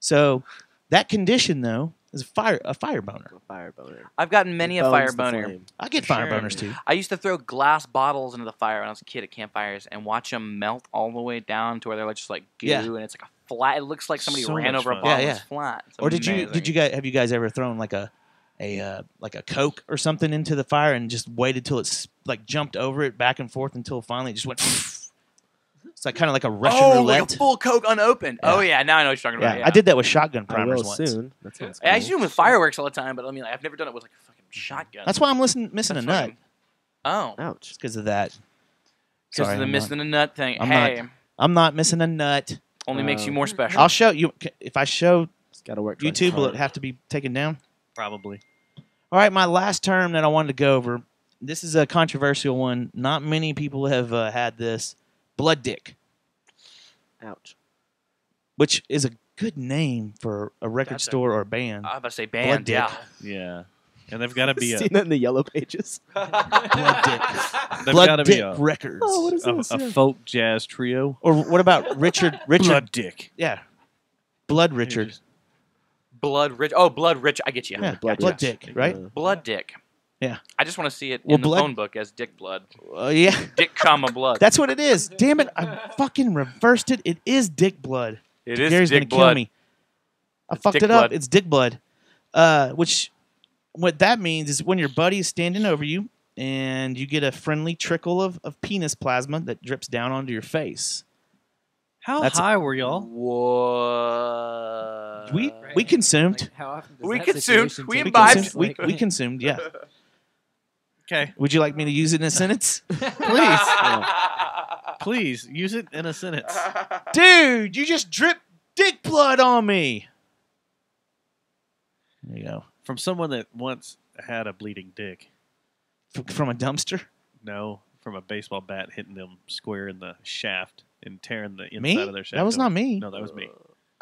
So that condition though is a fire boner. A fire boner. I've gotten many a Bones fire the boner. flame. I get For fire sure. boners too. I used to throw glass bottles into the fire when I was a kid at campfires and watch them melt all the way down to where they're like just like goo, Yeah. and it's like a flat. It looks like somebody So ran much over a fun. bottle. Yeah, It's flat. It's Or did amazing. you guys have you guys ever thrown like a Coke or something into the fire and just waited till it's like jumped over it back and forth until finally it just went. It's like kind of like a Russian roulette. like a full Coke unopened. Yeah. Oh yeah, now I know what you're talking Yeah, about. Yeah. I did that with shotgun I primers will once. soon. That sounds I cool. used to do them with fireworks all the time, but I mean, like, I've never done it with like a fucking shotgun. That's why I'm missing a nut. fucking- Oh, Ouch. Because of that. because Sorry, of the I'm missing a nut thing. I'm hey, I'm not missing a nut. only makes you Oh. more special. I'll show you. If I show It's got to work. twice as YouTube, will hard. it have to be taken down? Probably. All right, my last term that I wanted to go over. This is a controversial one. Not many people have had this. Blood dick, Ouch. which is a good name for a record That's a- store or a band. I was about to say Blood band. dick. Yeah. Yeah. And they've got to be Seen that in the yellow pages. Blood Dick. they've Blood gotta be Dick Records. Oh, what is this? a folk jazz trio. Or what about Richard? Blood Dick. Yeah. Blood Richard. Blood Rich. Oh, Blood Rich. I get you. Yeah, Blood Blood Dick. Dick, right? Blood Dick. Yeah. I just want to see it Well, in the blood- phone book as Dick Blood. Yeah. Dick, comma blood. That's what it is. Damn it! I fucking reversed it. It is Dick Blood. It is Gary's Dick gonna Blood. kill me. I It's fucked Dick it up. Blood. It's Dick Blood. What that means is when your buddy is standing over you and you get a friendly trickle of penis plasma that drips down onto your face. How That's- high were y'all? What? We consumed. Like, how often does We that consumed. situation We take imbibed. place? We consumed. Yeah. Okay. Would you like me to use it in a sentence? Please. Please, use it in a sentence. Dude, you just dripped dick blood on me. There you go. From someone that once had a bleeding dick. From a dumpster? No, from a baseball bat hitting them square in the shaft and tearing the inside Me? of their shaft. That was not me. No, that was me.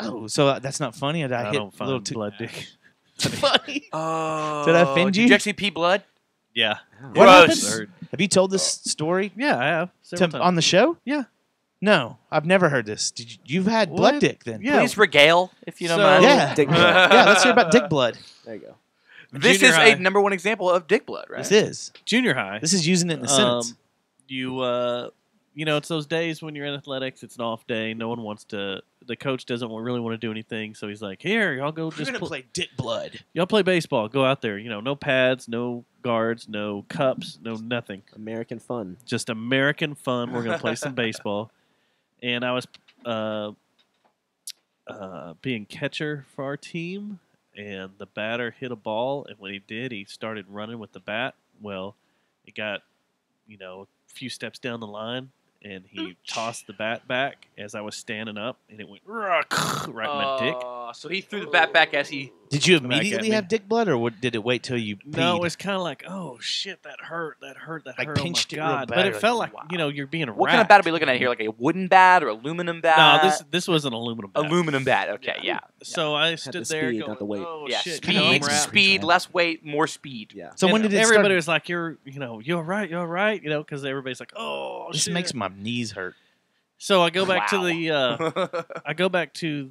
Oh, so that's not funny? Did I hit don't a little find too blood dick. funny? Oh. Did I offend you? Did you actually pee blood? Yeah. What Gross. happened? Have you told this story Yeah, I have. Several times. on the show? Yeah. No, I've never heard this. You've had blood What? dick then? Yeah. Please regale, if you don't So- mind. Yeah. Dick blood. Yeah, let's hear about dick blood. There you go. This Junior is high. a number one example of dick blood, right? This is. Junior high. This is using it in a sentence. You know, it's those days when you're in athletics. It's an off day. No one wants to. The coach doesn't really want to do anything, so he's like, "Here, y'all go. We're Just gonna play dick blood. y'all play baseball. Go out there. You know, no pads, no guards, no cups, no nothing. American fun. Just American fun. We're gonna play some baseball." And I was being catcher for our team, and the batter hit a ball, and when he did, he started running with the bat. Well, it got, a few steps down the line, and he tossed the bat back as I was standing up, and it went right in my dick. So he threw the bat back as he. Did you Back at immediately me. have dick blood, or did it wait till you peed? No, it was kind of like, oh shit, that hurt, that Like hurt. pinched oh it my real god! bad. But it You're felt like, like, wow. you're being What kind of bat are we looking at here? Like a wooden bat or aluminum bat? No, this was an aluminum bat. Aluminum bat. Okay, yeah. So I Had stood the there speed, going, not the weight. oh Yeah, shit, speed, I'm wrapped. speed, less weight, more speed. Yeah. So when And did it everybody start? was like, you're right, because everybody's like, oh, This shit. makes my knees hurt. So I go back to Wow.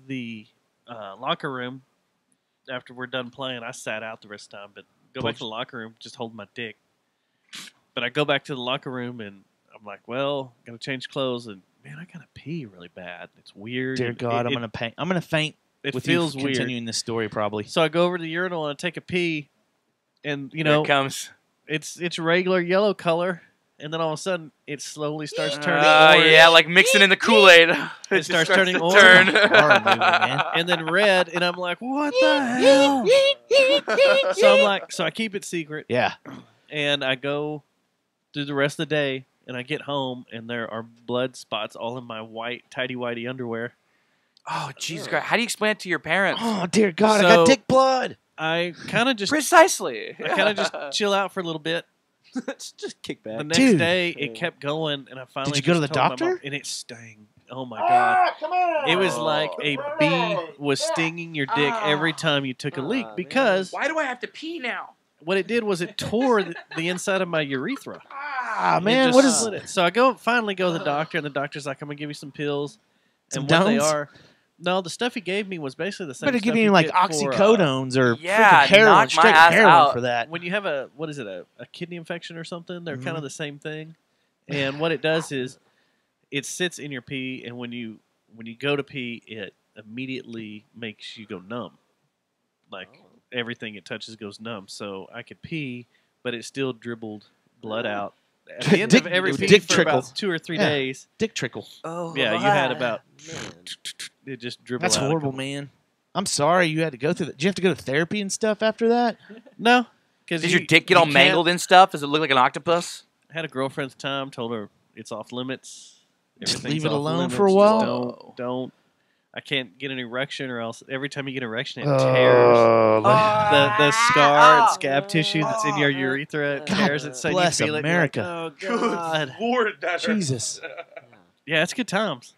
the locker room after we're done playing. I sat out the rest of the time, but go back to the locker room, just holding my dick. But I go back to the locker room and I'm like, well, gotta change clothes, and man, I gotta pee really bad. It's weird. Dear and God, I'm gonna faint. It with feels you weird. continuing this story, probably. So I go over to the urinal and I take a pee, and Here it comes. it's regular yellow color, and then all of a sudden it slowly starts turning orange. Yeah, like mixing in the Kool-Aid. It starts turning to orange. turn. Horror movie, man. And then red, and I'm like, what the hell? So I keep it secret, Yeah. and I go through the rest of the day, and I get home, and there are blood spots all in my white tighty-whitey underwear. Oh, Jesus Christ. How do you explain it to your parents? Oh dear God, I So- got dick blood. I kind of just Precisely. just chill out for a little bit. Just kick back. The next Dude. day, it kept going, and I finally Did you go to just the told my mom, doctor? and it stung. Oh my God! It was like a bee was stinging your dick every time you took a leak, because Why do I have to pee now? what it did was it tore the inside of my urethra. Ah It man, just what is? split it. So I finally go to the doctor, and the doctor's like, "I'm gonna give you some pills." Some And what they Dones? are? No, the stuff he gave me was basically the same. Better stuff give you like get for, oxycodones or yeah, freaking heroin, knock my straight ass heroin out. for that. when you have a kidney infection or something, they're Mm-hmm. kind of the same thing. And what it does is it sits in your pee, and when you go to pee, it immediately makes you go numb. Like everything it touches goes numb. So I could pee, but it still dribbled blood out. At the end Dick- of every it was pee dick for trickle. about 2 or 3 Yeah. days. Dick trickle. Oh, Yeah, you had about it just dribbled. That's out a horrible, couple- man. I'm sorry you had to go through that. Did you have to go to therapy and stuff after that? No, because Did your dick get all mangled and stuff? Does it look like an octopus? I had a girlfriend's time. Told her it's off limits. Just Everything's leave it off alone limits, for a just while? Don't. I can't get an erection, or else every time you get an erection, it tears. Oh, The scar and scab tissue that's in your urethra, it God tears it, so you bless feel America. it. You're like, oh God! Lord, that hurts. Jesus. Yeah, it's good times.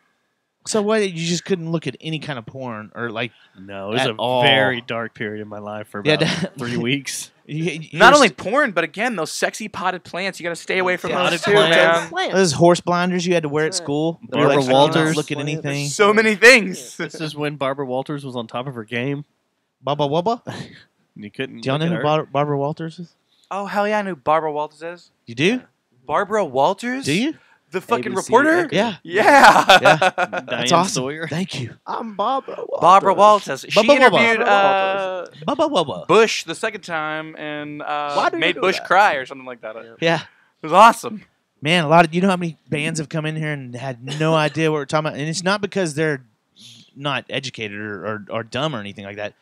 So what? You just couldn't look at any kind of porn or like No, it was at a all. very dark period in my life for Yeah, about 3 weeks. Not only porn, but again, those sexy potted plants. You got to stay away from those too, man. Those horse blinders you had to wear at school. You're Barbara like, I cannot Walters. look at anything. So many things. This is when Barbara Walters was on top of her game. Bubba Wubba? You couldn't. Do y'all know look who at her. Barbara Walters is? Oh, hell yeah, I know who Barbara Walters is. You do? Barbara Walters? Do you? The fucking ABC, reporter? okay. Yeah. Yeah. Yeah. Diane That's awesome. Sawyer. Thank you. I'm Barbara Walters. Barbara Walters. She Bubba Wubba. interviewed Bubba Wubba. Bush the second time and Why do you made do Bush that? cry or something like that. Yeah. It was awesome. Man, a lot of you know how many bands have come in here and had no idea what we're talking about, and it's not because they're not educated or dumb or anything like that.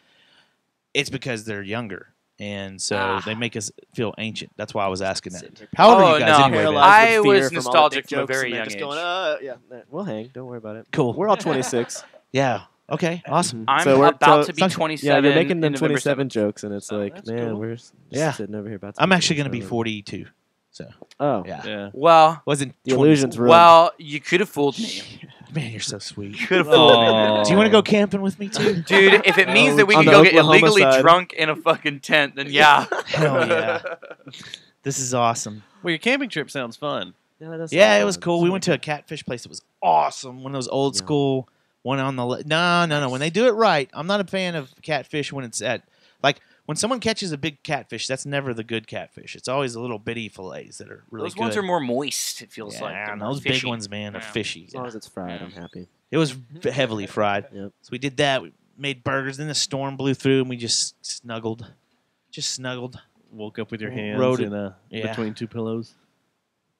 It's because they're younger, and so they make us feel ancient. That's why I was asking that. How old are you guys anyway? man? I was nostalgic from a very young age. We'll hang. Don't worry about it. Cool. We're all 26. Yeah. Okay. Awesome. I'm So we're- about so- to be 27. Yeah, you're making them in November 27 7th. jokes, and it's like, that's man, cool. we're just Yeah. sitting over here about to I'm be actually going to be 27. 42. So Oh. yeah. Yeah. Well, Wasn't The 20 illusion's ruined. well, you could have fooled me. Man, you're so sweet. Could have fooled me. Do you want to go camping with me too? Dude, if it means that we On can the go get Oklahoma illegally side. drunk in a fucking tent, then yeah. Hell yeah. This is awesome. Well, your camping trip sounds fun. Yeah, that does Yeah, sound it was fun. cool. We went to a catfish place. It was awesome. One of those old school, one on the no. When they do it right, I'm not a fan of catfish when it's at like when someone catches a big catfish. That's never the good catfish. It's always the little bitty fillets that are really Those good. ones are more moist, it feels yeah, like. They're and more those big fishy. ones, man, are Yeah. fishy. As long as it's fried, I'm happy. It was heavily fried. Yep. So we did that. We made burgers. Then the storm blew through, and we just snuggled. Woke up with your hands Rode it. in Yeah. between two pillows.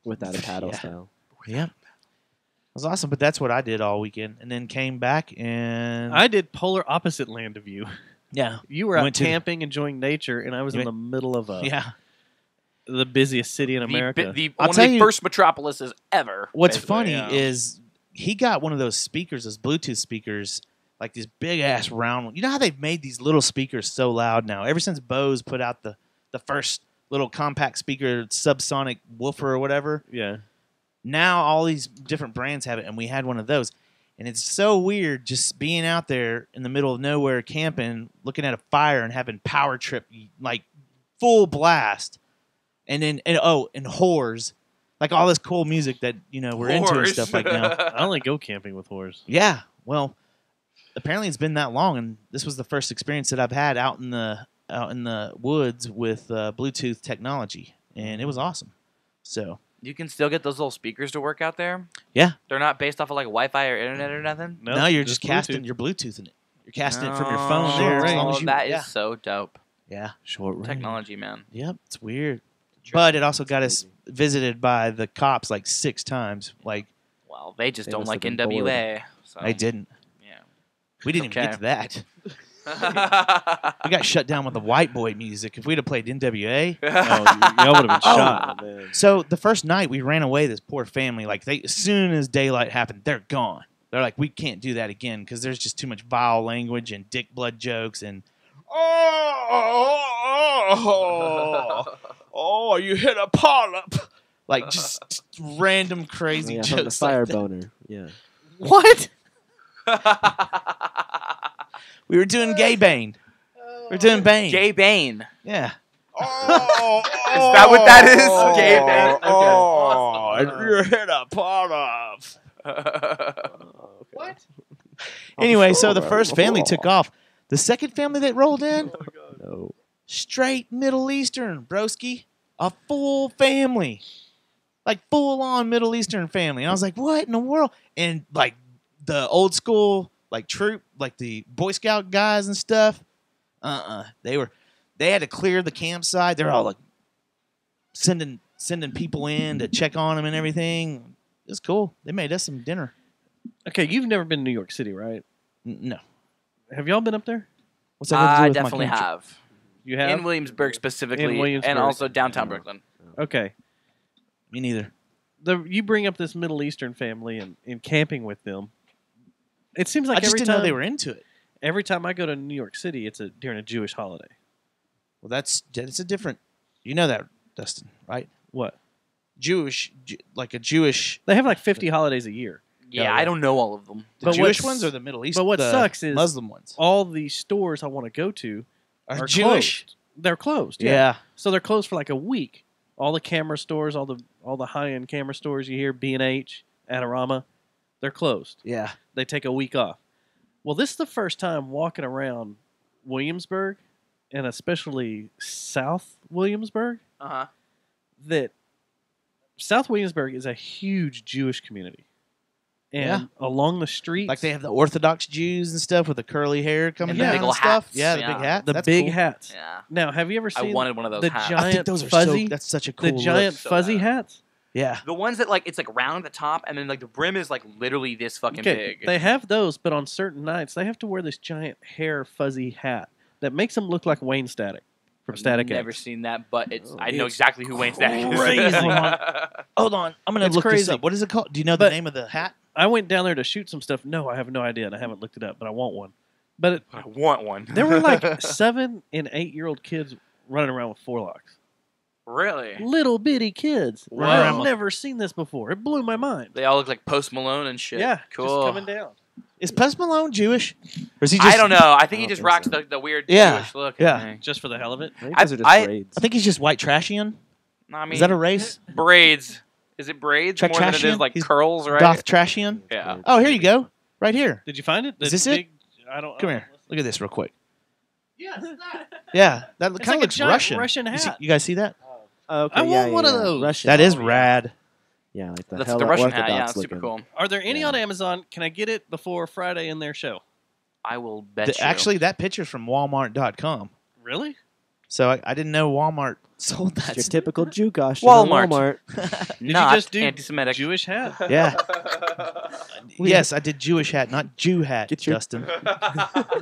Without a paddle Yeah. style. Yep. It was awesome, but that's what I did all weekend, and then came back and I did polar opposite land of you. yeah, You were We out went to- camping, enjoying nature, and I was You in the middle of yeah. the busiest city in America. I'll One of tell the you- first metropolises ever. What's basically, funny yeah. is he got one of those speakers, those Bluetooth speakers, like these big ass round ones. You know how they've made these little speakers so loud now? Ever since Bose put out the first little compact speaker, subsonic woofer or whatever. Yeah. Now all these different brands have it, and we had one of those. And it's so weird just being out there in the middle of nowhere camping, looking at a fire and having Power Trip like full blast. And then and whores. Like all this cool music that, we're into and Whores. stuff like now. I only go camping with whores. Yeah. Well, apparently it's been that long, and this was the first experience that I've had out in the woods with Bluetooth technology, and it was awesome. So You can still get those little speakers to work out there? yeah, They're not based off of like Wi-Fi or internet or nothing? no, you're just casting. You're Bluetoothing it. You're casting it from your phone Oh, there. As long as you, that is yeah. so dope. Yeah. Short range. Technology, man. Yep, it's weird. But it also got us visited by the cops like 6 times. Like Well, they just They don't must like have been bored. NWA. So. I didn't. Yeah. We didn't even Okay. get to that. We got shut down with the white boy music. If we'd have played NWA, y'all would have been shot. So the first night we ran away, this poor family, like as soon as daylight happened, they're gone. They're like, we can't do that again because there's just too much vile language and dick blood jokes and you hit a polyp, like just random crazy Yeah, from the jokes. fire like that. boner. Yeah. What? We were doing gay Bane. We're doing Bane. Gay Bane. Yeah. Is that what that is? Gay Bane. Okay. You hit a polyp. What? Anyway, so the first family took off. The second family that rolled in, No. straight Middle Eastern, broski. A full family. Like full-on Middle Eastern family. And I was like, what in the world? And like the old school, like troop, like the Boy Scout guys and stuff. They had to clear the campsite. They're all like sending people in to check on them and everything. It was cool. They made us some dinner. Okay, you've never been to New York City, right? No. Have y'all been up there? What's that got to do I with my definitely country? have. You have? In Williamsburg specifically, In Williamsburg. and also downtown Brooklyn. Okay. Me neither. You bring up this Middle Eastern family and camping with them. It seems like I just every didn't time know they were into it. Every time I go to New York City, it's during a Jewish holiday. Well, that's a different. You know that, Dustin, right? What? Jewish, like a Jewish. They have like 50 holidays a year. Yeah, I don't know all of them. The Jewish ones or the Middle East? But what the sucks is Muslim ones all the stores I want to go to are Jewish. Closed. They're closed. Yeah. So they're closed for like a week. All the camera stores, all the high end camera stores you hear, B&H, Adorama, they're closed. Yeah. They take a week off. Well, this is the first time walking around Williamsburg, and especially South Williamsburg, that South Williamsburg is a huge Jewish community. And along the streets, Like they have the Orthodox Jews and stuff with the curly hair coming And the down big and ol' stuff. hats. Yeah, the Yeah. big hats. the That's big cool. hats. Yeah. Now, have you ever I seen wanted one of those the hats. giant I think those are fuzzy? that's such a the cool giant look. fuzzy hats. Yeah. The ones that it's like round at the top, and then like the brim is like literally this fucking big. They have those, but on certain nights they have to wear this giant hair fuzzy hat that makes them look like Wayne Static from Static Never X. seen that, but I know It's exactly who Wayne Static is. crazy. Hold on. I'm going to It's look crazy. this up. What is it called? Do you know the But- name of the hat? I went down there to shoot some stuff. No, I have no idea, and I haven't looked it up, but I want one. But I want one. there were like 7 and 8-year-old kids running around with forelocks. Really? Little bitty kids. Wow. I've never seen this before. It blew my mind. They all look like Post Malone and shit. Yeah, cool. just coming down. Is Post Malone Jewish? Or is he just I don't know. I think he don't just think rocks so. the weird Yeah, Jewish look. yeah. I think. Just for the hell of it. I think those are just I- braids. I think he's just white trashian. No, I mean, Is that a race? braids? Is it braids more than it is Trashian? like He's curls, right? Goth trashian? Yeah. Oh, here you go. Right here. Did you find it? Is The this it? big, I don't. Come here. Look at this real quick. Yeah, it's that. Yeah, that It's kind like of a looks giant Russian. Russian You, see, hat. you guys see that? Okay, I want one of those. Russian. That is rad. Yeah, like the That's hella the Russian hat. Orthodox Yeah, it's super looking. cool. Are there any Yeah. on Amazon? Can I get it before Friday in their show? I will bet you. Actually, that picture's from Walmart.com. Really? So I didn't know Walmart sold that. It's your typical Jew costume. Walmart. Walmart. Did Not you just do anti-Semitic. Jewish hat? Yeah. Yes, I did Jewish hat, not Jew hat, Get your- Justin.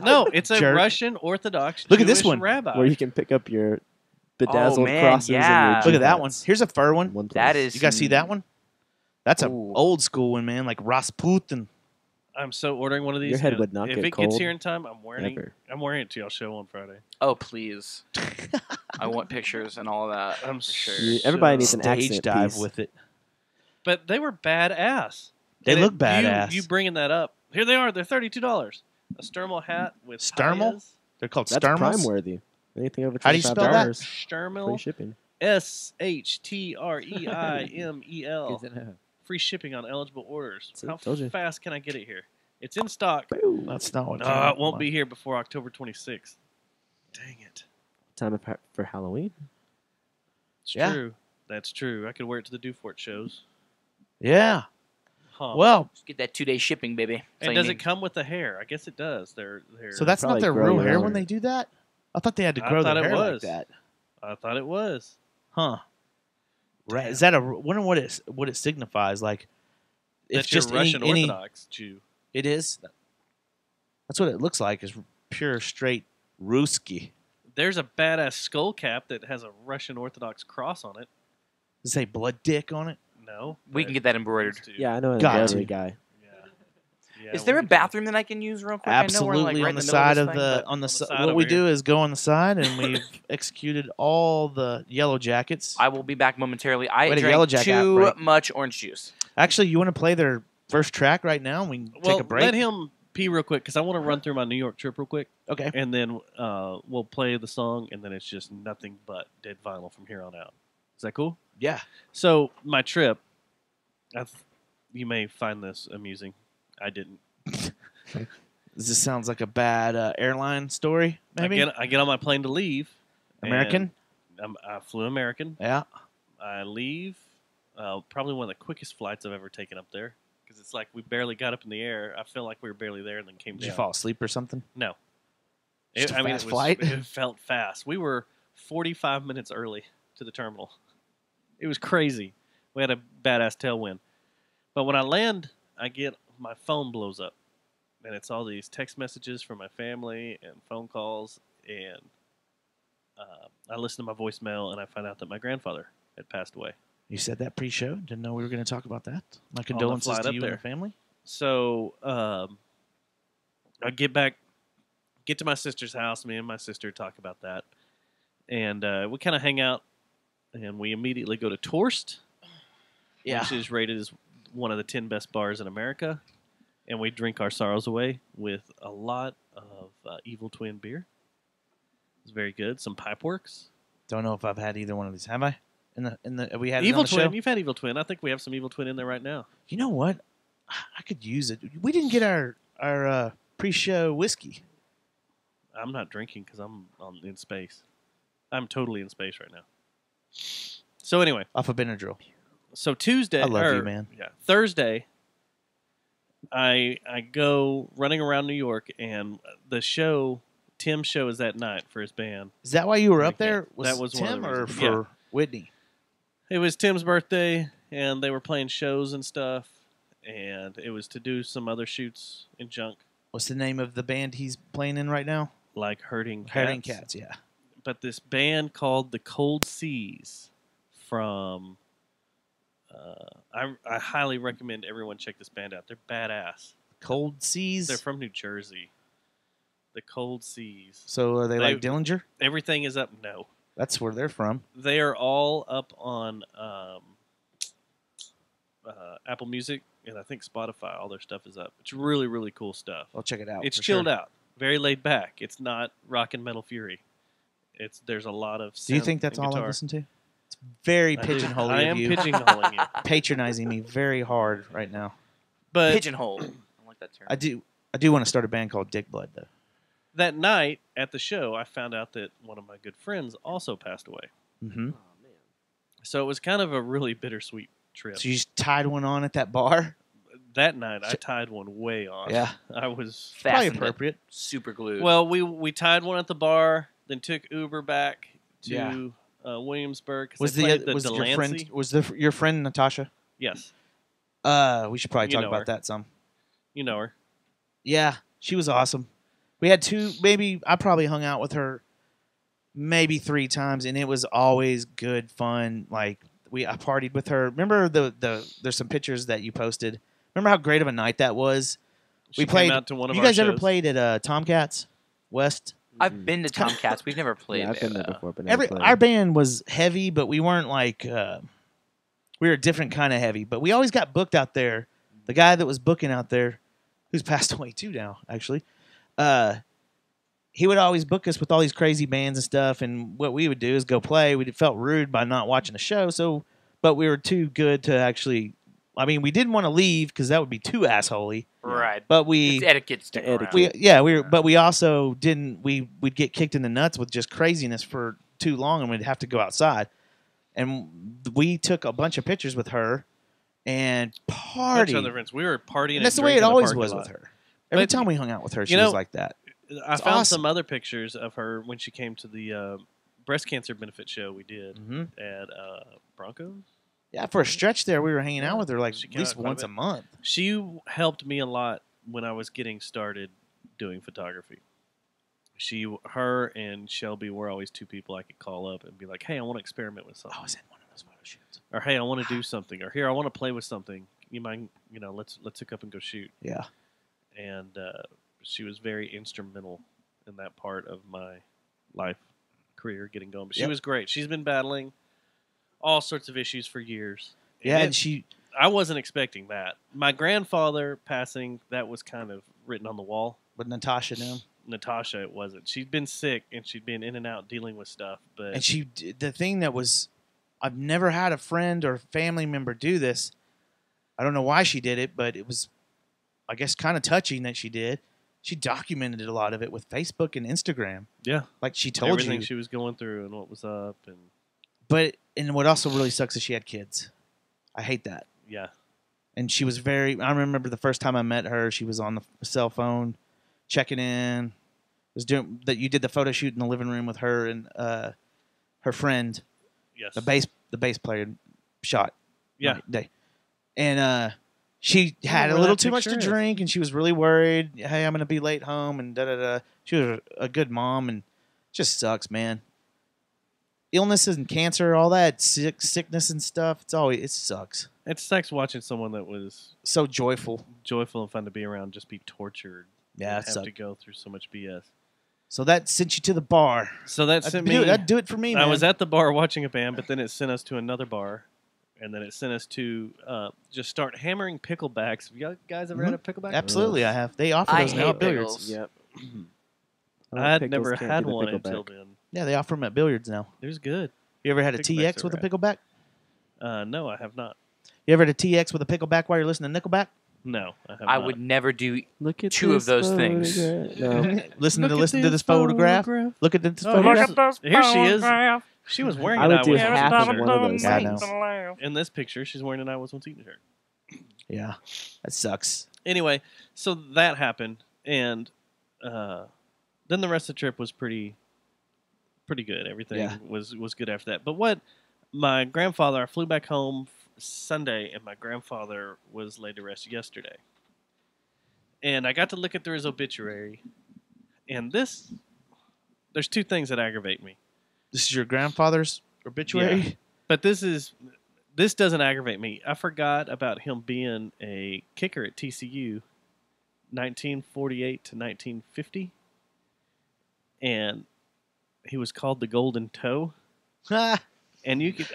No, it's a Jerk. Russian Orthodox Look at this Jewish one. rabbi. Where you can pick up your bedazzled man, crosses yeah. and your Jew Look at that one. hats Here's a fur one. in one That place. is. You guys see that one? That's an Ooh. old school one, man, like Rasputin. I'm so ordering one of these. Your head and would not if get it gets cold here in time, I'm wearing ever. it to y'all show on Friday. Oh please! I want pictures and all of that. I'm for sure. You- everybody needs an Stage accent dive piece. with it. But they were badass. They And look you- badass. You bringing that up? Here they are. They're $32. A Sturmel hat with Sturmel? Hayas. They're called That's Sturmels. prime worthy. Anything over How do you spell that? $25, free Sturmel. shipping. SHTREIMEL. Free shipping on eligible orders. See, How told you. fast can I get it here? It's in stock. That's not what. It won't be here before October 26th. Dang it. Time for Halloween. It's Yeah. true. That's true. I could wear it to the Dufort shows. Yeah. Huh. Well, Just get that 2-day shipping, baby. That's all and you does it need. come with the hair? I guess it does. They're so that's not probably their grow real your hair own. when they do that. I thought they had to I grow thought their it hair was. like that. I thought it was. Huh. Right. Is that a? Wonder what it signifies? Like, it's That's your just Russian any, Orthodox Jew. It is. That's what it looks like. Is pure straight Ruski. There's a badass skull cap that has a Russian Orthodox cross on it. Does it say blood dick on it? No. We can get that embroidered. Yeah, I know an Got embroidery to. guy. Yeah, Is there we a can- bathroom that I can use real quick? I know Absolutely we're, like, right on the in middle side this of thing, the but on the side what over we here. do is go on the side and we've executed all the yellow jackets. I will be back momentarily. I Wait, a Yellow drank Jacket too break. much orange juice. Actually, you want to play their first track right now? And we can Well, take a break. let him pee real quick because I want to run through my New York trip real quick. Okay. And then we'll play the song, and then it's just nothing but dead vinyl from here on out. Is that cool? Yeah. So my trip, you may find this amusing. I didn't. This sounds like a bad airline story. Maybe I get on my plane to leave. American. and I flew American. Yeah. I leave. Probably one of the quickest flights I've ever taken up there because it's like we barely got up in the air. I feel like we were barely there and then came Did down. you fall asleep or something? No. Just a fast it flight? It felt fast. We were 45 minutes early to the terminal. It was crazy. We had a badass tailwind. But when I land, my phone blows up. And it's all these text messages from my family and phone calls. And I listen to my voicemail and I find out that my grandfather had passed away. You said that pre-show. Didn't know we were going to talk about that. My the condolences flight to up you there. and the family. So I get to my sister's house. Me and my sister talk about that. And we kind of hang out. And we immediately go to Torst, which is rated as one of the 10 best bars in America, and we drink our sorrows away with a lot of Evil Twin beer. It's very good. Some Pipeworks. Don't know if I've had either one of these. Have I? Have we had Evil it on the Twin. show? You've had Evil Twin. I think we have some Evil Twin in there right now. You know what? I could use it. We didn't get our pre-show whiskey. I'm not drinking because I'm in space. I'm totally in space right now. So anyway, Off of Benadryl. so Tuesday, I love you, man. Yeah, Thursday, I go running around New York, and the show, Tim's show, is that night for his band. Is that why you were up there? That was one of Tim the or reasons. for Yeah. Whitney? It was Tim's birthday, and they were playing shows and stuff, and it was to do some other shoots and junk, What's the name of the band he's playing in right now? like Hurting Cats. Herding Cats, yeah. But this band called the Cold Seas from... I highly recommend everyone check this band out. They're badass. Cold Seas? They're from New Jersey. The Cold Seas. So are they like Dillinger? Everything is up. No. That's where they're from. They are all up on Apple Music and I think Spotify. All their stuff is up. It's really, really cool stuff. I'll check it out. It's for chilled sure. out. Very laid back. It's not rock and metal fury. There's a lot of Do you synth think that's and all I guitar. listen to? It's very I do. pigeonholing I of am you. pigeonholing you. Patronizing me very hard right now. But Pigeonhole. I like that term. I do want to start a band called Dick Blood, though. that night at the show, I found out that one of my good friends also passed away. Mm-hmm. So it was kind of a really bittersweet trip. So you just tied one on at that bar? That night, I tied one way on. Yeah. I was Probably Fastened it. appropriate. Super glued. Well, we tied one at the bar, then took Uber back to Yeah. Williamsburg. 'cause Was they played was your Delancey. friend your friend Natasha? Yes, We should probably You talk know about her. that some. you know her. Yeah, she was awesome. We had I probably hung out with her maybe 3 times, and it was always good fun. Like I partied with her. Remember there's some pictures that you posted. Remember how great of a night that was? She We came played. out to one of you our guys ever shows. played at Tomcats West? I've been to Tomcats. We've never played Yeah, I've been there though. before, but never played. Our band was heavy, but we weren't like we were a different kind of heavy. But we always got booked out there. The guy that was booking out there, who's passed away too now, actually, he would always book us with all these crazy bands and stuff. And what we would do is go play. We felt rude by not watching the show, but we were too good to actually. I mean, we didn't want to leave because that would be too assholey. Right. But we It's etiquette to stick around. but we also didn't. We'd get kicked in the nuts with just craziness for too long, and we'd have to go outside. And we took a bunch of pictures with her and Bunch of other party. friends. We were partying. And that's the and way it drinking in the always parking was lot. with her. Every But, time we hung out with her, she you know, was like that. I It's found awesome. some other pictures of her when she came to the breast cancer benefit show we did Mhm. at Broncos. Yeah, for a stretch there, we were hanging out with her like She at came least out quite a once a bit. month. She helped me a lot when I was getting started doing photography. Her and Shelby were always 2 people I could call up and be like, "Hey, I want to experiment with something." I was in one of those photo shoots. Or, "Hey, I want to do something." Or, "Here, I want to play with something. You mind? Let's hook up and go shoot." Yeah. And she was very instrumental in that part of my life career getting going. But she Yep. was great. She's been battling all sorts of issues for years. Yeah, it- and she I wasn't expecting that. My grandfather passing, that was kind of written on the wall. with Natasha now. Natasha, it wasn't. She'd been sick and she'd been in and out dealing with stuff. But And the thing that was, I've never had a friend or family member do this. I don't know why she did it, but it was, I guess, kind of touching that she did. She documented a lot of it with Facebook and Instagram. yeah, Like she told everything you. she was going through and what was up, and And what also really sucks is she had kids. I hate that. yeah, And she was I remember the first time I met her, she was on the cell phone, checking in. Was doing that. You did the photo shoot in the living room with her and her friend, yes, the bass player, shot. yeah. Day. And she had where a little that too much to picture is. drink, and she was really worried. Hey, I'm going to be late home, and da-da-da. She was a good mom, and it just sucks, man. Illnesses and cancer, all that sickness and stuff, it sucks. It sucks watching someone that was So joyful. joyful and fun to be around just be tortured. Yeah, and it have sucked. to go through so much BS. So that sent you to the bar. So that sent me. That'd do it for me, man. I was at the bar watching a band, but then it sent us to another bar, and then it sent us to just start hammering picklebacks. Have you guys ever had a pickleback? Absolutely, I have. They offer those now at billiards. Yep. I had never had one until then. Yeah, they offer them at billiards now. It was good. You ever had a Picklebacks TX with a are rad. pickleback? No, I have not. You ever had a TX with a pickleback while you're listening to Nickelback? No, I have I not. would never do Look at two of this those things. photograph. No. Listen to this photograph. Look at this Oh, photograph. Here she is. She was wearing I an would I do Was half Once of shirt. one of those Yeah, I things. know. In this picture, she's wearing an I Was Once Eaten shirt. Yeah, that sucks. Anyway, so that happened, and then the rest of the trip was pretty good. Everything was good after that. But what my grandfather, I flew back home Sunday, and my grandfather was laid to rest yesterday. And I got to look through his obituary, and there's two things that aggravate me. This is your grandfather's obituary? Yeah. But this doesn't aggravate me. I forgot about him being a kicker at TCU, 1948 to 1950, and he was called the Golden Toe. And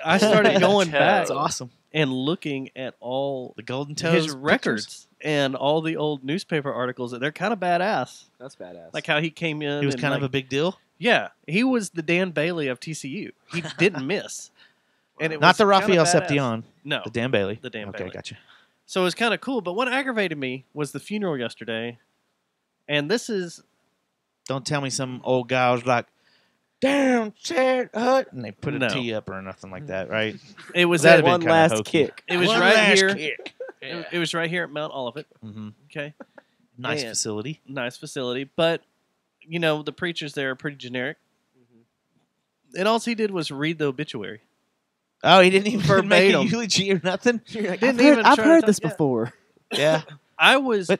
I started going back. That's awesome. And looking at all the Golden Toe his records and all the old newspaper articles. They're kind of badass. That's badass. Like how he came in. He was and kind of a big deal. Yeah, he was the Dan Bailey of TCU. He didn't miss. And it Not was the kinda Raphael badass. Seption. No, The Dan Bailey. The Dan Okay, Bailey. gotcha. So it was kind of cool. But what aggravated me was the funeral yesterday. And this is... Don't tell me some old guy was like, "Damn, Chad Hut," and they put a No. T up or nothing like that, right? It was That'd at have been kinda hokey. It was One right last here. kick. It was right here at Mount Olivet. Mm-hmm. Okay. Nice And- facility. Nice facility. But, the preachers there are pretty generic. And all he did was read the obituary. Oh, he didn't even make a Verbatim. eulogy or nothing? I've heard this before. Yeah. I was...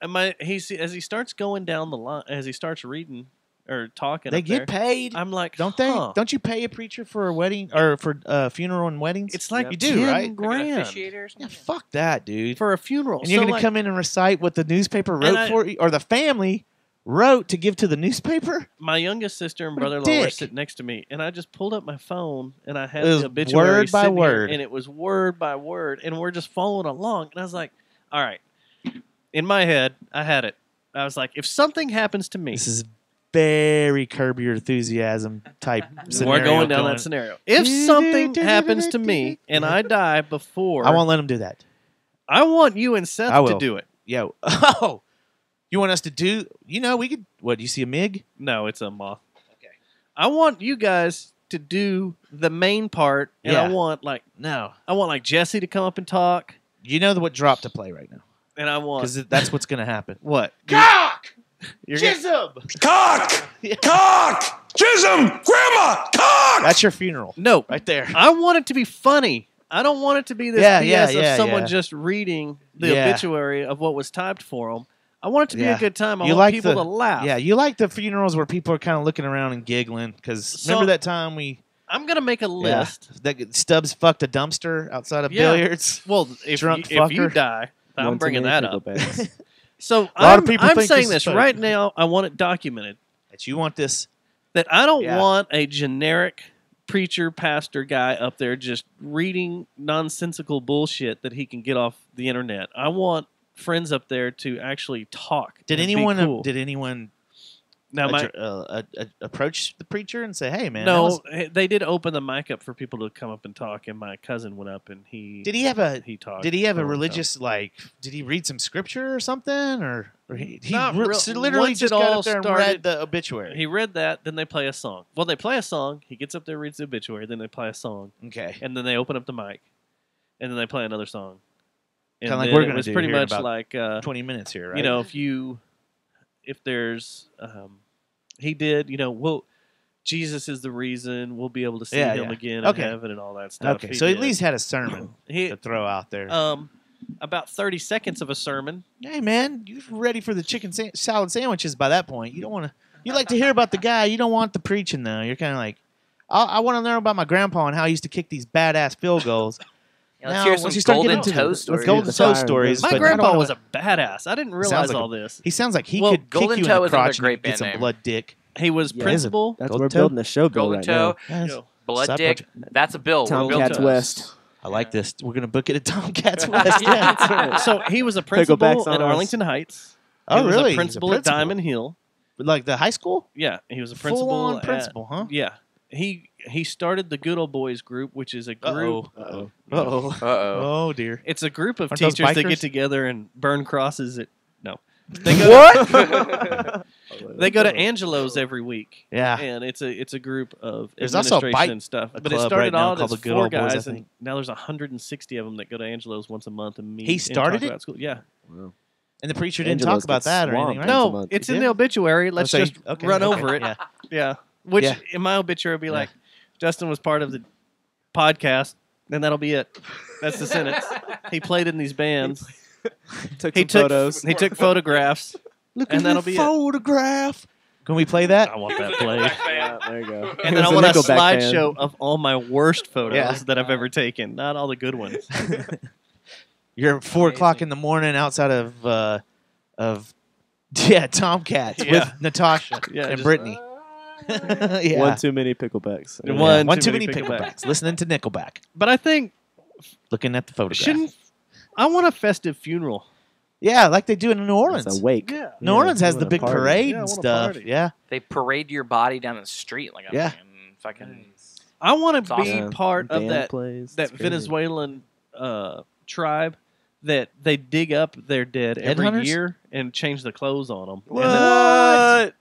as he starts going down the line, as he starts reading or talking, They up get there, paid. I'm like, Don't they? huh. Don't you pay a preacher for a wedding or for funeral and weddings? It's like you do, 10 right? grand Yeah, fuck that, dude. for a funeral. And you're So, going like, to come in and recite what the newspaper wrote for you, or the family wrote to give to the newspaper? my youngest sister and What a brother-in-law were dick. sitting next to me, and I just pulled up my phone and I had It was the obituary word by sitting here, word. and it was word by word, and we're just following along. And I was like, all right. In my head, I had it. I was like, if something happens to me, This is very Curb Your Enthusiasm type scenario. we're going down that scenario. If something happens to me and I die before, I won't let him do that. I want you and Seth I will. to do it. Yo. Oh. You want us to do, we could, what, do you see a MiG? No, it's a moth. Okay. I want you guys to do the main part, and Yeah. I want like Jesse to come up and talk, You know what drop to play right now. and I want Because that's what's going to happen. what? Cock! You're gonna- Jism! Cock! Cock! Jism! Grandma! Cock! That's your funeral. No, Right there. I want it to be funny. I don't want it to be this Yeah, BS yeah, of someone yeah. just reading the Yeah. obituary of what was typed for them. I want it to be Yeah. a good time. I You want like people the- to laugh. Yeah, you like the funerals where people are kind of looking around and giggling. Because So- remember that time I'm gonna make a list. that Stubbs fucked a dumpster outside of Yeah. billiards? Well, if Drunk you fucker. die, I'm One too bringing many that up. picklebacks. So A lot of people I'm think saying this is this fake. right now. I want it documented That you want this. that I don't Yeah. want a generic preacher, pastor guy up there just reading nonsensical bullshit that he can get off the internet. I want friends up there to actually talk. Did and be anyone cool. Now, approach the preacher and say, "Hey, man"? no, they did open the mic up for people to come up and talk, and my cousin went up and he Did he have a talked. Did he have a for himself. religious Did he read some scripture or something, or he Not literally once just it got all up there and started- read the obituary? He read that, then they play a song. Well, they play a song. He gets up there, reads the obituary, then they play a song, Okay, and then they open up the mic, and then they play another song. And Kinda like then we're it gonna was do pretty here in much about like 20 minutes here, right? you know, if there's he did, well, Jesus is the reason we'll be able to see Yeah, him yeah. again Okay. in heaven and all that stuff. Okay, He so he at did. least had a sermon He- to throw out there. About 30 seconds of a sermon. Hey, man, you're ready for the chicken salad sandwiches by that point. You don't want to. You like to hear about the guy. You don't want the preaching though. You're kind of like, I want to learn about my grandpa and how he used to kick these badass field goals. Let's Now, hear once some you start golden getting into toe the stories. golden toe stories. My but I grandpa don't was know- a badass. I didn't Sounds realize like all this. He sounds like he Well, could Golden kick you Toe in the is another crotch and great get some band name. blood dick. He was Yeah. principal. That's Golden we're toe? building a show bill Golden right Toe, now. You know, Blood Stop Dick. watching- That's a bill. We're Town building Cats to- West. I like this. We're gonna book it at Tomcats West. Yeah, that's right. So he was a principal Picklebacks on at us. Arlington Heights. Oh, He was really? a He's a principal at principal. Diamond Hill. Like the high school? Yeah, he was a principal. Full-on at- principal, huh? Yeah. He started the Good Old Boys group, which is a group. Uh-oh. Uh-oh. Oh, dear. It's a group of Aren't those teachers that bikers? get together and burn crosses at. No. They go to, they go to Angelo's every week. Yeah. And it's a group of There's also a administration bike and stuff. a But it club started right now out called as the Good 4 Old Boys, I guys, and think. now there's 160 of them that go to Angelo's once a month and meet. He and started talk it? about school. Yeah. Wow. And the preacher didn't Angelo's talk about gets that or anything, swamped right? once a No, month. it's He in did? the obituary. Let's so just okay, run okay, over it. yeah. Yeah. Which Yeah. in my obituary would be like, Justin was part of the podcast, and that'll be it. That's the sentence. He played in these bands. Took He some took photos. He took photographs. Look And at that'll the be it. photograph. Can we play that? I want that played. Yeah, there you go. And He then I was want a Nickelback fan. slideshow of all my worst photos Yeah. that I've ever taken, not all the good ones. You're at 4 o'clock in the morning outside of Tomcats Yeah. with Natasha Yeah, and just- Brittany. Yeah. One too many picklebacks. One too many picklebacks. Listening to Nickelback. But I think Looking at the photograph. I want a festive funeral. Yeah, like they do in New Orleans. It's a wake. Yeah. New Orleans has you the want a big party. parade Yeah, I and want a stuff. party. Yeah. They parade your body down the street like a Yeah. fucking. I want to It's be awesome. part of Band that plays. that It's crazy. Venezuelan tribe that they dig up their dead every Headhunters? year and change the clothes on them. What?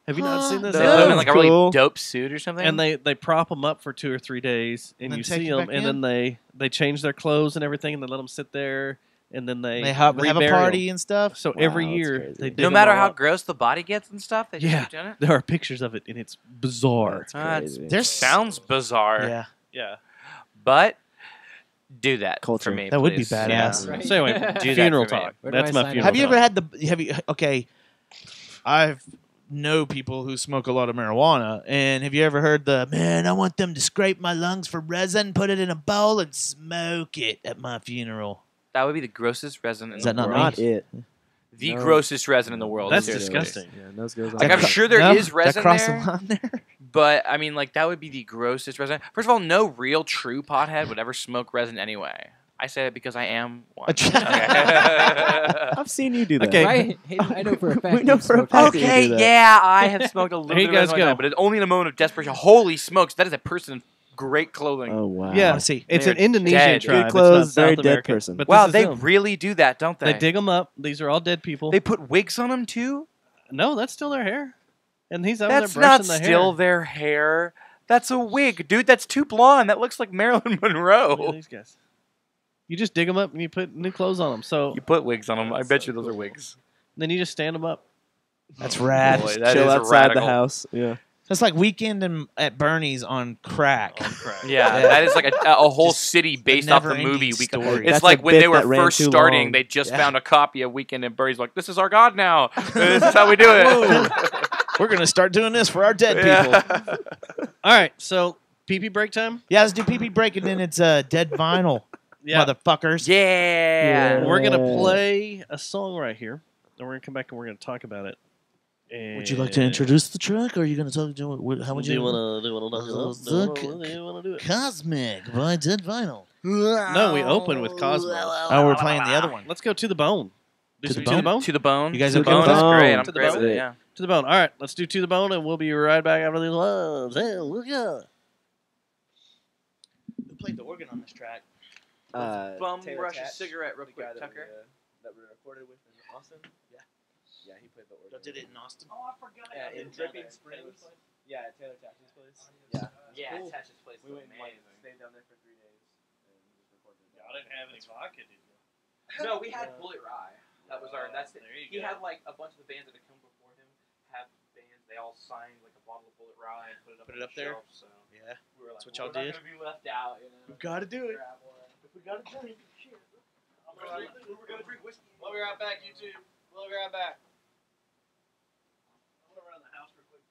Have you not seen this? They No. put them in like a really Cool. dope suit or something. And they prop them up for 2 or 3 days, and And you then take see it them, back and in? then they change their clothes and everything, and they let them sit there, and then they Have a rebury party 'em. and stuff. So Wow, every that's year crazy. they dig no 'em matter all how up. gross the body gets and stuff, they just Yeah. keep doing it. There are pictures of it, and it's bizarre. That's It's- crazy. There's Sounds bizarre. Yeah. Yeah. But do that Culture. for me. That would be please. badass. Yeah. So anyway, Do that funeral for me. talk. Where do That's I my sign funeral. up? Have you talk. ever had the okay, I've know people who smoke a lot of marijuana, and have you ever heard man, I want them to scrape my lungs for resin, put it in a bowl, and smoke it at my funeral? That would be the grossest resin in Is the that not world. me? Not it. The No. grossest resin in the world. That's seriously. disgusting. Yeah, nose goes Like, on. I'm sure there No? is That resin cross there. the line there? But I mean, like that would be the grossest resin. First of all, no real true pothead would ever smoke resin anyway. I say it because I am one. Okay. I've seen you do that. Okay. Right? Hayden, I know for a fact. We know you've for a smoked fact it. you Okay, do that. yeah, I have smoked a little Here bit you of guys resin, go. but it's only in a moment of desperation. Holy smokes, that is a person in great clothing. Oh wow. Yeah, wanna see. it's They're an Indonesian dead. tribe. Good It's clothes, not very South dead American. person. But Wow, this is they them. really do that, don't they? They dig them up. These are all dead people. They put wigs on them too. No, that's still their hair. And he's over That's there brushing not the still hair. their hair. That's a wig, dude. That's too blonde. That looks like Marilyn Look at Monroe. these guys. You just dig them up and you put new clothes on them. So You put wigs on them. I bet you those are wigs. then you just stand them up. That's rad. Boy, that Chill is outside radical. the house. Yeah. That's like Weekend at Bernie's on crack. Yeah, Yeah. that is like a whole Just city a based off the never-ending movie. story. It's That's like a when bit they were that ran first too starting, long. they just Yeah. found a copy of Weekend at Bernie's. Like, this is our god now. This is how we do it. We're gonna start doing this for our dead Yeah. people. All right, so pee-pee break time? Yeah, let's do pee break, and then it's dead vinyl, Yeah. motherfuckers. Yeah. We're going to play a song right here. Then we're going to come back and we're going to talk about it. Would you like to introduce the track, or are you gonna talk? How would Do you you? want to do it? Cosmic by Dead Vinyl. No, we open with Cosmo. Oh, we're playing the other one. Let's go to the bone. Do To some the to the bone? bone? To the bone. You guys to okay the with bone is that? great. I'm To the great bone? with it. Yeah. To the bone. All right, let's do to the bone, and we'll be right back after these loves. Hallelujah. Who played the organ on this track? Bum Taylor rush a Tatch, cigarette real the quick, guy that Tucker. that we recorded with in Austin. Yeah. Yeah, he played the organ. Did it in Austin? Oh, I forgot. In Dripping Springs. Yeah, at Taylor Tatch's place. Yeah. Yeah, Cool. Tatch's place We was went and amazing. stayed down there for 3 days and just recorded. Y'all didn't have any vodka, did you? No, we had Bullet Rye. That was our. That's it. There you He go. had like a bunch of the bands that had come before him have bands. They all signed like a bottle of Bullet Rye and put it up, Put on it up the there? shelf, so Yeah. we were like, That's what y'all we're did? not gonna be left out. You know, We've got to do it. Grab one. If we got to drink, shit. We're gonna drink whiskey. We'll be right back, YouTube. We'll be right back. I'm going around the house real quick.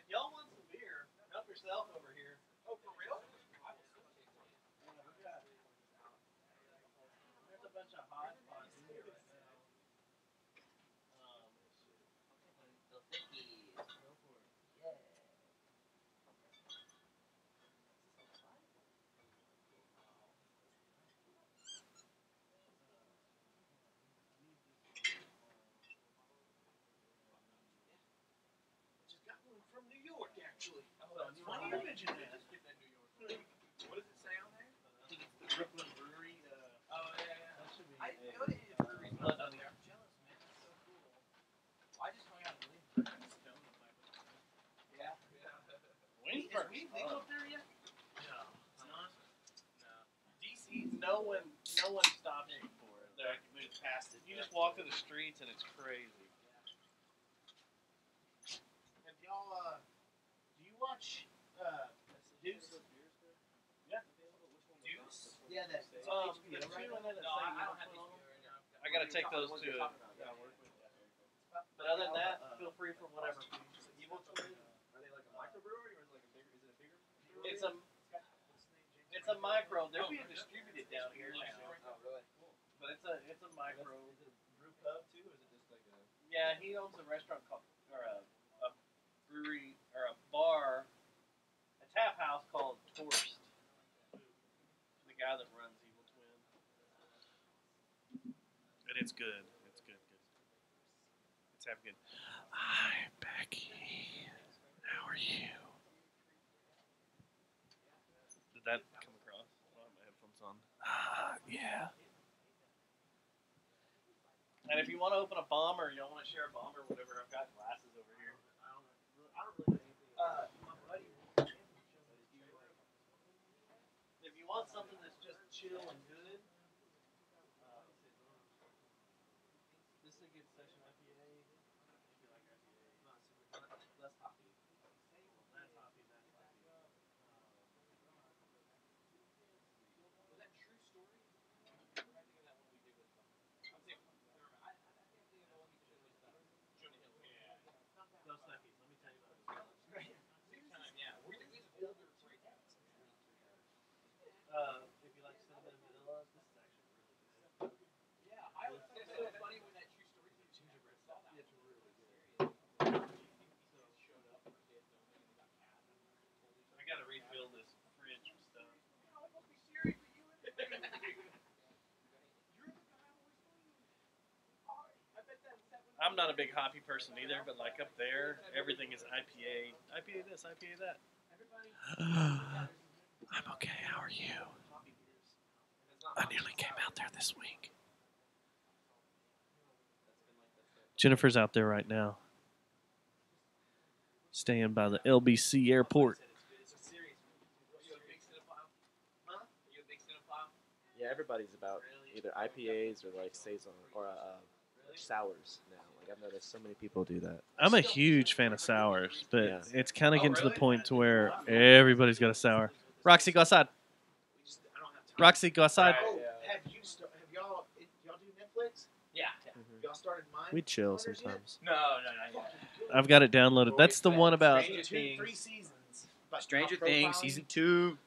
Y'all want some beer? Help yourself over here. Oh, for real? There's a bunch of hot spots in here right now. Just got one from New York, actually. Funny you mention that. What does it say on there? I think it's the Brooklyn Brewery. Oh, yeah. That should be. I know they have breweries blood on there. I'm jealous, man. That's so cool. I just hung out in Williamsburg. Yeah. Williamsburg. Is weed legal up there yet? No, it's not. No. DC, no one stops you for it. They're like moved past it. You just walk through the streets and it's crazy. Have y'all, do you watch Deuce? Yeah. Deuce? Yeah, that's The two and then I gotta take those to but other than that, feel free for whatever. Evil Twin? Are they like a microbrewery or is it like a bigger? Is it a bigger? It's a micro. They're being distributed down here now. Oh, really? Cool. But it's a micro. Is it a brew pub too, or is it just like a? Yeah, he owns a restaurant called or a brewery or a bar, a tap house called Torst. The guy that runs Evil Twin. And it's good. It's good. It's half good. Hi, Becky. How are you? Did that come across? I have my headphones on. Yeah. And if you want to open a bomb or you don't want to share a bomb or whatever, I've got glasses over here. I don't really know anything. My buddy. If you want something that's just chill and good, this is a good session IPA. If you like IPA, less hoppy. That's hoppy. Was that true story? Those suckies. Let me tell you about it. If you like cinnamon and vanilla, this is actually really good. Yeah, I was so funny when that true story thing gingerbread stuff. It's really good. I gotta refill this fridge with stuff. I'm not a big hoppy person either, but like up there, everything is IPA. IPA this, IPA that. I'm okay. How are you? I nearly came out there this week. Jennifer's out there right now, staying by the LBC airport. Yeah, everybody's about either IPAs or like saison or sours now. Like I've noticed so many people do that. I'm a huge fan of sours, but Yeah. it's kind of getting to the point to where everybody's got a sour. Roxy, go outside. Roxy, go outside. Oh, have y'all do Netflix? Yeah. Y'all started mine? We chill sometimes. No. I've got it downloaded. That's the one about. Three seasons. About Stranger profiling, Things season 2.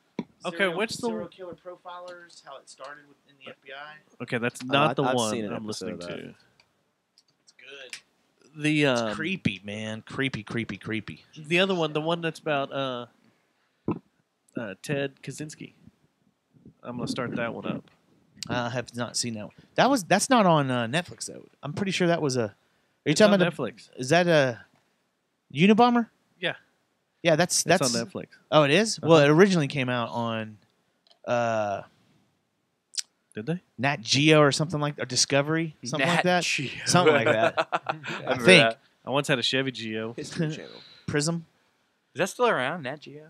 Okay, what's the? serial killer profilers? How it started in the FBI. Okay, that's not the I've one seen an I'm listening episode of to. It's good. The It's creepy, man. Creepy. the other one, the one that's about Ted Kaczynski. I'm gonna start that one up. I have not seen that one. That's not on Netflix though. I'm pretty sure that was a. Are you It's talking on about Netflix? Is that a Unabomber? Yeah. Yeah, that's It's on Netflix. Oh, it is? Well, it originally came out on Did they? Nat Geo or something like, or Discovery, something like Nat that. Geo. Something like that. I Remember think that. I once had a Chevy Geo. History Channel. Prism. Is that still around? Nat Geo?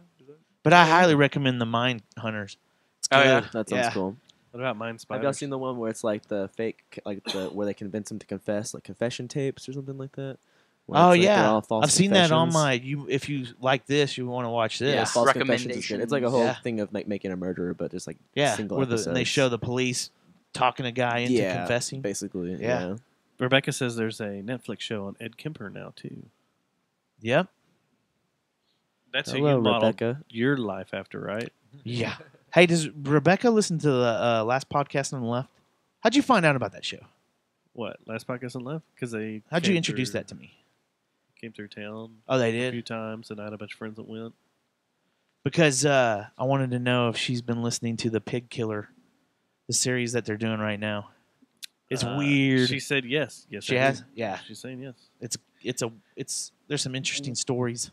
But I highly recommend the Mind Hunters. It's good. Oh, yeah? That sounds cool. What about Mind Have Spiders? y'all seen the one where it's like the fake, like where they convince them to confess, like confession tapes or something like that? Where Oh it's like they're yeah, all false I've seen that on confessions. my. If you like this, you want to watch this. Yeah, false confessions is good. It's like a whole Yeah. thing of making a murderer, but just like Yeah, single where episodes. and they show the police talking a guy into Yeah, confessing. basically. Yeah. Yeah. Rebecca says there's a Netflix show on Ed Kemper now too. Yep. That's Hello, who you modeled Rebecca. your life after, right? Yeah. Hey, does Rebecca listen to the last podcast on the left? How'd you find out about that show? What, last podcast on left? Because they How'd you came introduce through- that to me? Came through town. Oh, they a did? few times, and I had a bunch of friends that went. Because I wanted to know if she's been listening to the Pig Killer, the series that they're doing right now. It's weird. She said yes. Yes, She I has? did. Yeah. She's saying yes. There's some interesting stories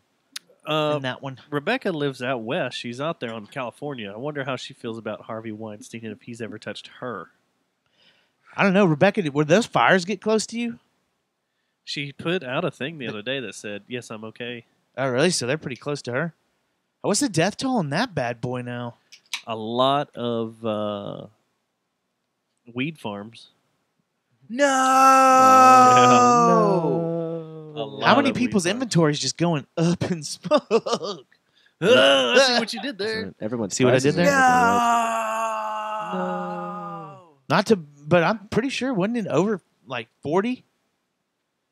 in that one. Rebecca lives out west. She's out there in California. I wonder how she feels about Harvey Weinstein and if he's ever touched her. I don't know, Rebecca. Would those fires get close to you? She put out a thing the other day that said, "Yes, I'm okay." Oh, really? So they're pretty close to her. What's the death toll on that bad boy now? A lot of weed farms. No. No. How many people's inventory is just going up in smoke? I see what you did there. Everyone See what I did there? No. Not to, but I'm pretty sure wasn't it over like 40?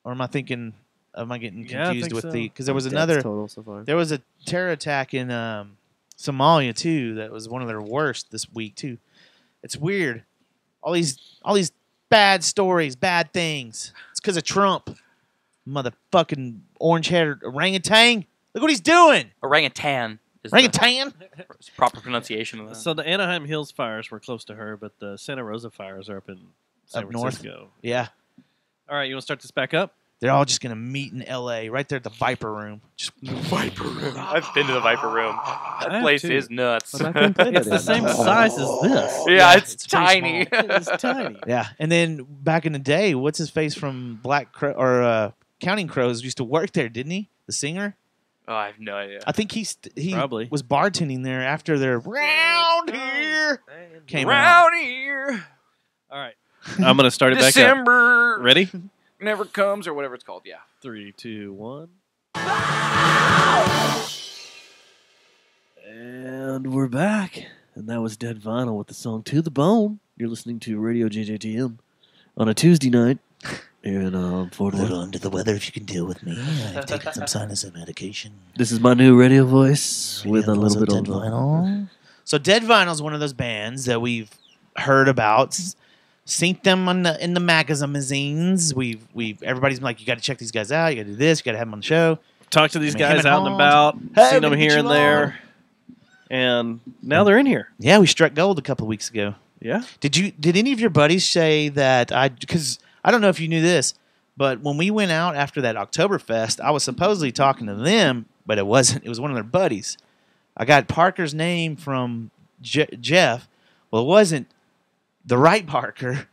Or am I thinking? Am I getting Yeah, I confused think with so. the? Because there was Deaths another. total so far. There was a terror attack in Somalia too. That was one of their worst this week too. It's weird. All these bad stories, bad things. It's because of Trump, motherfucking orange-haired orangutan. Look what he's doing. Orangutan. Orangutan. Is proper pronunciation of that. So the Anaheim Hills fires were close to her, but the Santa Rosa fires are up in San Up north? Francisco. Yeah. All right, you want to start this back up? They're all just gonna meet in L.A. right there at the Viper Room. Just Viper Room. I've been to the Viper Room. That have place too. is nuts. It's the same size as this. Yeah, it's pretty tiny. small. It's tiny. Yeah, and then back in the day, what's his face from Black Crow or Counting Crows used to work there, didn't he? The singer. Oh, I have no idea. I think he Probably. was bartending there after their round here came out. Round here. All right. I'm going to start it back up. December Ready? never comes, or whatever it's called. Yeah. 3, 2, 1. And we're back. And that was Dead Vinyl with the song To the Bone. You're listening to Radio JJTM on a Tuesday night here in Fort Worth. Under the weather if you can deal with me. I've taken some sinus medication. This is my new radio voice with a little bit Dead of Vinyl. So Dead Vinyl is one of those bands that we've heard about, seen them in the magazines. We've everybody's been like, you got to check these guys out. You got to do this. You got to have them on the show. Talk to these I mean, him guys and out and Hans. about, Hey, seen them we here get and you there. And now they're in here. Yeah, we struck gold a couple of weeks ago. Yeah. Did any of your buddies say that because I don't know if you knew this, but when we went out after that Oktoberfest, I was supposedly talking to them, but it wasn't. It was one of their buddies. I got Parker's name from Jeff. Well, it wasn't the right Parker.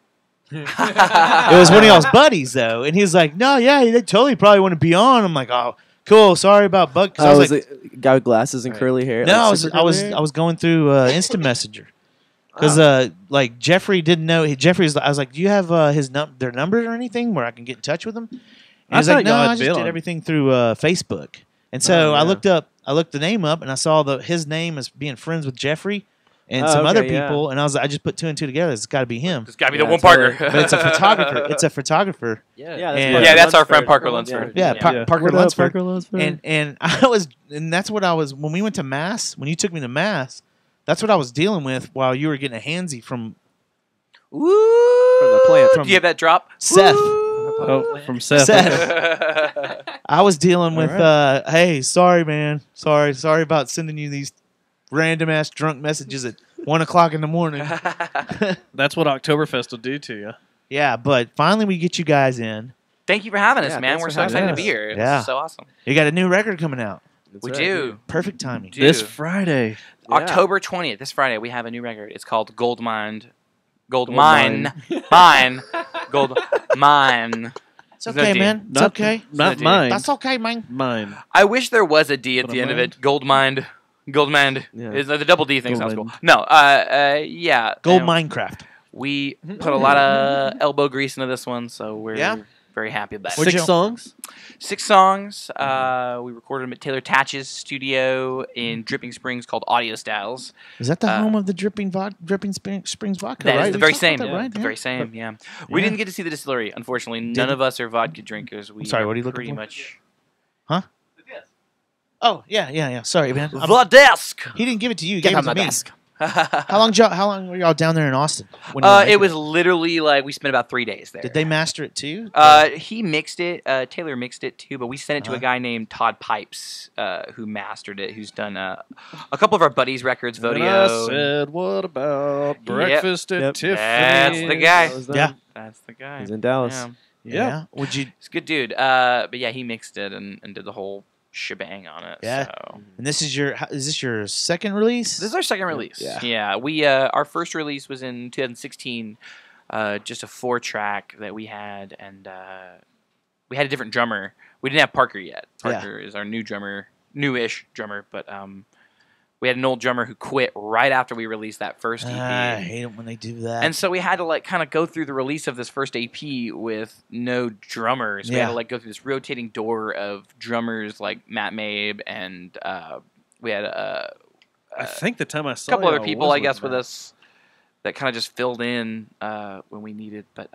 It was one of y'all's buddies though, and he was like, "No, yeah, they totally probably want to be on." I'm like, "Oh, cool. Sorry about Buck." I was like, a guy with glasses and curly hair. No, like I was going through Instant Messenger because like Jeffrey didn't know. Jeffrey's. I was like, "Do you have their numbers or anything where I can get in touch with them?" And he was like, "No, I just did everything through Facebook." And so I looked the name up, and I saw his name as being friends with Jeffrey and some other people, and I just put two and two together. It's got to be him. It's got to be the one Parker. But it's a photographer. It's a photographer. That's our friend Parker Lunsford. Parker What up, Lunsford. Parker Lunsford? And that's what I was when we went to Mass. When you took me to Mass, that's what I was dealing with while you were getting a handsy from Woo! From the plant. Do you have that drop? Seth. Oh, from Seth. I was dealing with, hey, sorry, man. Sorry about sending you these random ass drunk messages at 1 o'clock in the morning. That's what Oktoberfest will do to you. Yeah, but finally we get you guys in. Thank you for having us, Yeah, man. thanks We're for so having excited to us. be here. It's Yeah. so awesome. You got a new record coming out. We do. Perfect timing. Do. This Friday. October 20th, this Friday, we have a new record. It's called Gold Mine. Gold Mine. Mine. Gold Mine. It's okay, man. It's okay. Not mine. That's okay, man. Mine. I wish there was a D at But the a end of mind? it. Gold Mine. Gold Mine. Yeah. Is the double D thing Gold sounds Mine. cool. No, yeah. Gold and Minecraft. We put a lot of elbow grease into this one, so we're very happy about it. 6 songs? 6 songs. We recorded them at Taylor Tatch's studio in Dripping Springs called Audio Styles. Is that the home of the Dripping Springs vodka? That right? is the We very talked same. about that, right? The very same, yeah. We didn't get to see the distillery, unfortunately. None of us are vodka drinkers. We sorry, what are you looking pretty for? much. Huh? Oh, yeah. Sorry, man. The desk. He didn't give it to you. He Get gave on it to the me. desk. How long were y'all down there in Austin? When you were It making was literally like we spent about 3 days there. Did they master it too? He mixed it. Taylor mixed it too, but we sent it to a guy named Todd Pipes, who mastered it. Who's done a couple of our buddies' records, And Vodio. I said, "What about breakfast at Tiffany's?" That's the guy. Yeah, that's the guy. He's in Dallas. Yeah. Would you? He's a good dude. But yeah, he mixed it and did the whole shebang on it. Yeah. So. And is this your second release? This is our second release. Yeah. We our first release was in 2016, just a 4-track that we had, and we had a different drummer. We didn't have Parker yet. Parker is our new drummer, newish drummer, but we had an old drummer who quit right after we released that first EP. I hate it when they do that. And so we had to like kind of go through the release of this first EP with no drummers. We had to like go through this rotating door of drummers like Matt Mabe, and we had I think the time I saw a couple other y'all people, was I guess, with Matt. us that kind of just filled in when we needed. But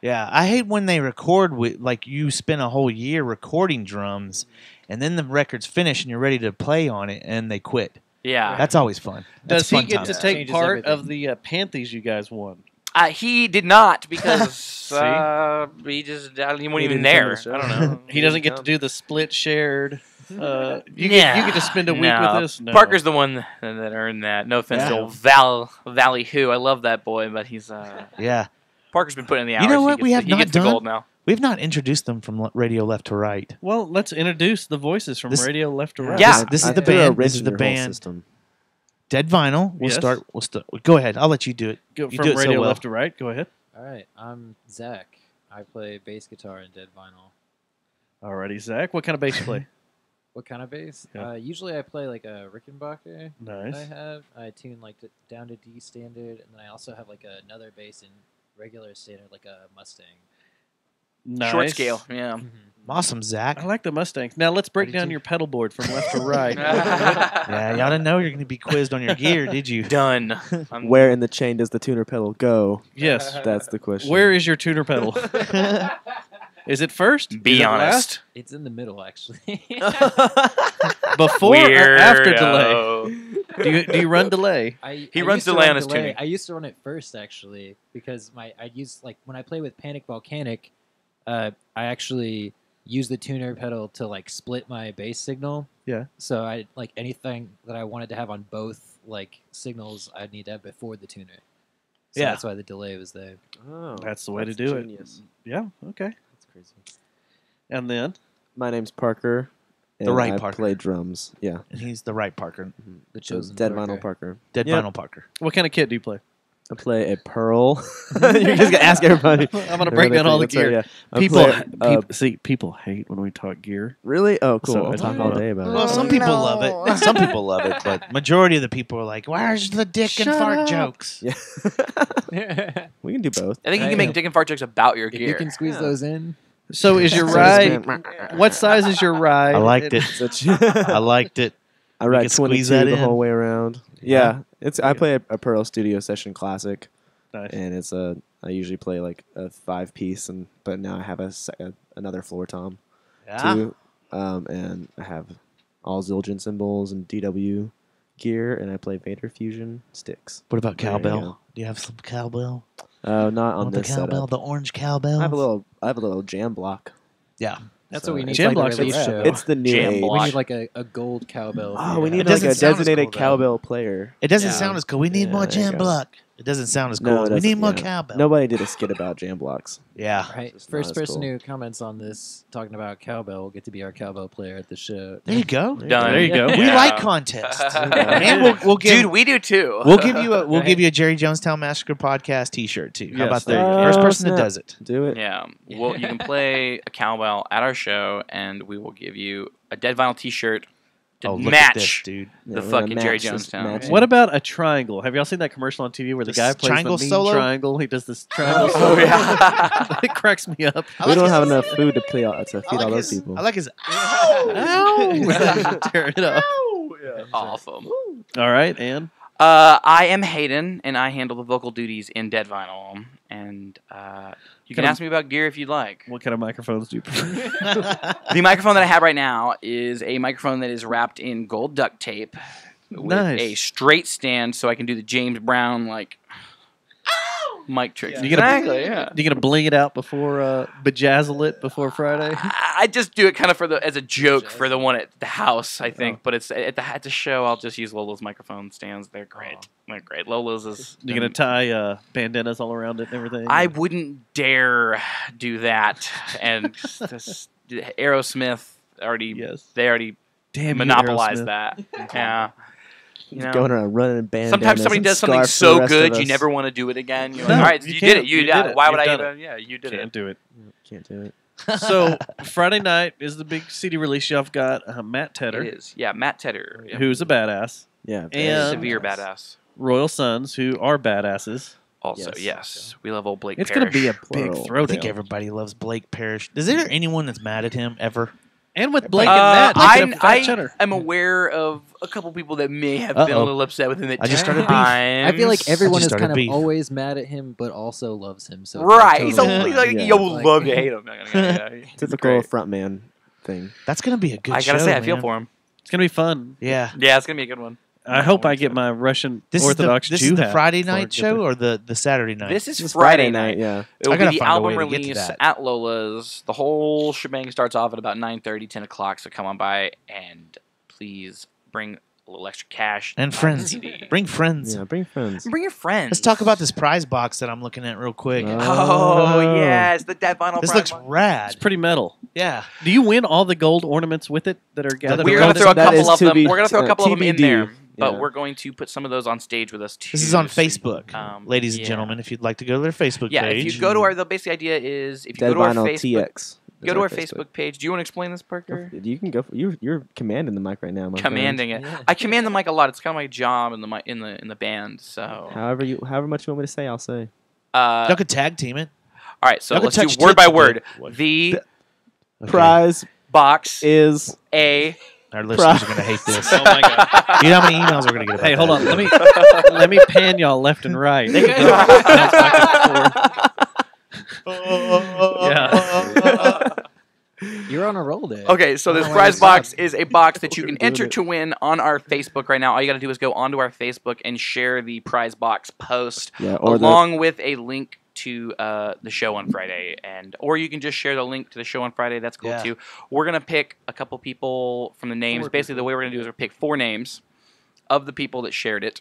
yeah, I hate when they record with like you spend a whole year recording drums, and then the record's finished and you're ready to play on it, and they quit. Yeah, that's always fun. That's Does he fun get times. to take part of the Panthees you guys won? he did not because he just he wasn't even there. I don't know. He doesn't get to do the split shared. You get to spend a week with us. No. Parker's the one that earned that. No offense to old Valley Who. I love that boy, but he's yeah. Parker's been putting in the hours. You know what He gets the gold now. We've not introduced them from radio left to right. Well, let's introduce the voices from radio left to right. Yeah, this is the band. This is the band. System. Dead Vinyl. We'll start. Go ahead. I'll let you do it. Go you from do it radio so well. left to right. Go ahead. All right, I'm Zach. I play bass guitar in Dead Vinyl. Alrighty, Zach. What kind of bass you play? What kind of bass? Yeah. Usually I play like a Rickenbacker. Nice. I tune like down to D standard, and then I also have like another bass in regular standard, like a Mustang. Nice. Short scale, yeah. Awesome, Zach. I like the Mustangs. Now let's break down your pedal board from left to right. Yeah, y'all didn't know you're going to be quizzed on your gear, did you? Done. Where in the chain does the tuner pedal go? Yes. That's the question. Where is your tuner pedal? Is it first? Be Is it honest. last? It's in the middle, actually. Before or after Weirdo. delay? Do you run delay? He runs delay on his tuning. I used to run it first, actually, because I'd use like when I play with Panic Volcanic, I actually use the tuner pedal to like split my bass signal. Yeah. So I like anything that I wanted to have on both like signals, I'd need to have before the tuner. So Yeah. that's why the delay was there. Oh, That's the way to do genius. it. Yeah. Okay. That's crazy. And then My name's Parker. The and right I Parker. play drums. Yeah. And he's the right Parker. The So chosen Dead Parker. Vinyl Parker. Dead Yep. Vinyl Parker. what kind of kit do you play? I play a Pearl. You're just gonna ask everybody. I'm gonna break down all the gear. Yeah. I People, play, people hate when we talk gear. really? Oh, cool. So I'll I talk don't all know. day about Well, it. some people love it. Some people love it, but majority of the people are like, "Where's the dick and fart jokes?" Yeah. We can do both. I think you can make dick and fart jokes about your If gear. you can squeeze those in. So is your So ride? it's What size is your ride? I liked it. Such- I liked it. I We ride could squeeze 22 that the in. whole way around. Yeah, I play a Pearl Studio Session Classic, Nice. and it's I usually play like a 5-piece, but now I have another floor tom Yeah. too, and I have all Zildjian cymbals and DW gear, and I play Vader Fusion sticks. What about There you cowbell? go. Do you have some cowbell? Not on Want the this cowbell, setup. the orange cowbell? I have a little jam block. Yeah. That's So what we need Jam for like blocks the are release rad, show. though. It's the new Jam age. block. We need like a gold cowbell. Oh, for we that. need It like doesn't a sound as designated cool, though. cowbell player. It doesn't Yeah. sound as cool. We need more Yeah, there you jam go. block. It doesn't sound as No, cool. it We need doesn't, more yeah. cowbell. Nobody did a skit about jam blocks. Yeah. Right. It's not First as person cool. who comments on this talking about cowbell will get to be our cowbell player at the show. There you go. Done. There you go. We Yeah. like contests. And we'll give Dude, we do too. we'll give you a Jerry Jonestown Massacre podcast T-shirt too. How Yes. about that? Oh, First person that snap. does it. Do it. Yeah. Well, you can play a cowbell at our show, and we will give you a Dead Vinyl T-shirt to Oh, look at match this, dude. Yeah, the we're gonna fucking Jerry match this- Jonestown. match it. What about a triangle? Have y'all seen that commercial on TV where the This guy plays triangle the mean solo? triangle? He does this triangle Oh, solo. yeah. It cracks me up. We don't have enough food to feed all those people. I like his. Ow! Tear it up. Awesome. All right, and I am Hayden, and I handle the vocal duties in Dead Vinyl. And you can ask me about gear if you'd like. What kind of microphones do you prefer? The microphone that I have right now is a microphone that is wrapped in gold duct tape with a straight stand, so I can do the James Brown mic tricks. You gonna bling it out before bejazzle it before Friday? I just do it kind of as a joke for the one at the house, I think. But it's at the show. I'll just use Lola's microphone stands. They're great. They're great. Lola's is. You gonna tie bandanas all around it and everything? I wouldn't dare do that. And Aerosmith already. Yes. They already Damn monopolized Aerosmith. that. Yeah. Going around running bandanas. Sometimes somebody does something so good you never want to do it again. You're like, all right, you did it. You did it. Why would I even? Yeah, you did it. Can't do it. Can't do it. So Friday night is the big CD release. Y'all got Matt Tedder. It is. Yeah, Matt Tedder. Yep. Who's a badass. Yeah. And severe badass. Royal Sons, who are badasses. Also, yes. We love old Blake It's Parrish. going to be a big throwdown. I think everybody loves Blake Parrish. Is there anyone that's mad at him ever? And with Blake and Matt, I am aware of a couple people that may have been a little upset with him at I just started beef. times. I feel like everyone is kind of beef. always mad at him, but also loves him. So Right. He's totally like, Yeah. you love to hate him. Typical frontman thing. That's going to be a good show, I gotta say, I feel man. for him. It's going to be fun. Yeah. Yeah, it's gonna be a good one. I hope I get my Russian Orthodox This Jew is the hat Friday before I night get show there. or the Saturday night? This is It's Friday Friday night. yeah. It will I gotta be the find a album way to get to release that. at Lola's. The whole shebang starts off at about 9:30, 10 o'clock, so come on by and please bring a little extra cash. And buy the friends. CD. Bring friends. Yeah, bring friends. Bring your friends. Let's talk about this prize box that I'm looking at real quick. Oh, yes, the Dead Vinyl This prize looks box. rad. It's pretty metal. Yeah. Do you win all the gold ornaments with it that are gathered We're around gonna throw a That couple is of to them. be- We're gonna throw a couple of them in TBD. there, but Yeah. we're going to put some of those on stage with us too. This is on so you- Facebook, ladies and yeah. gentlemen. If you'd like to go to their Facebook Yeah, page. if you go to our, the basic idea is if you Dead go to our Vinyl Facebook, TX. go to our Facebook page. Do you want to explain this, Parker? You can go. You're commanding the mic right now, my friend. Commanding it. I command the mic a lot. It's kind of my job in the band. So However much you want me to say, I'll say. Y'all could tag team it. All right, so Y'all let's could do touch word by tips word. a bit. The Prize box is a. Our listeners are going to hate this. Oh my god! You know how many emails we're going to get about Hey, hold that? on. Let me pan y'all left and right. Yeah. You're on a roll day. Okay, so this I don't know why prize this box sucks. is a box that you We're can doing enter it. to win on our Facebook right now. All you got to do is go onto our Facebook and share the prize box post Yeah, or along with a link to the show on Friday, or you can just share the link to the show on Friday. That's cool Yeah. too. We're gonna pick a couple people from the names. Basically, the way we're gonna do is we're pick 4 names of the people that shared it,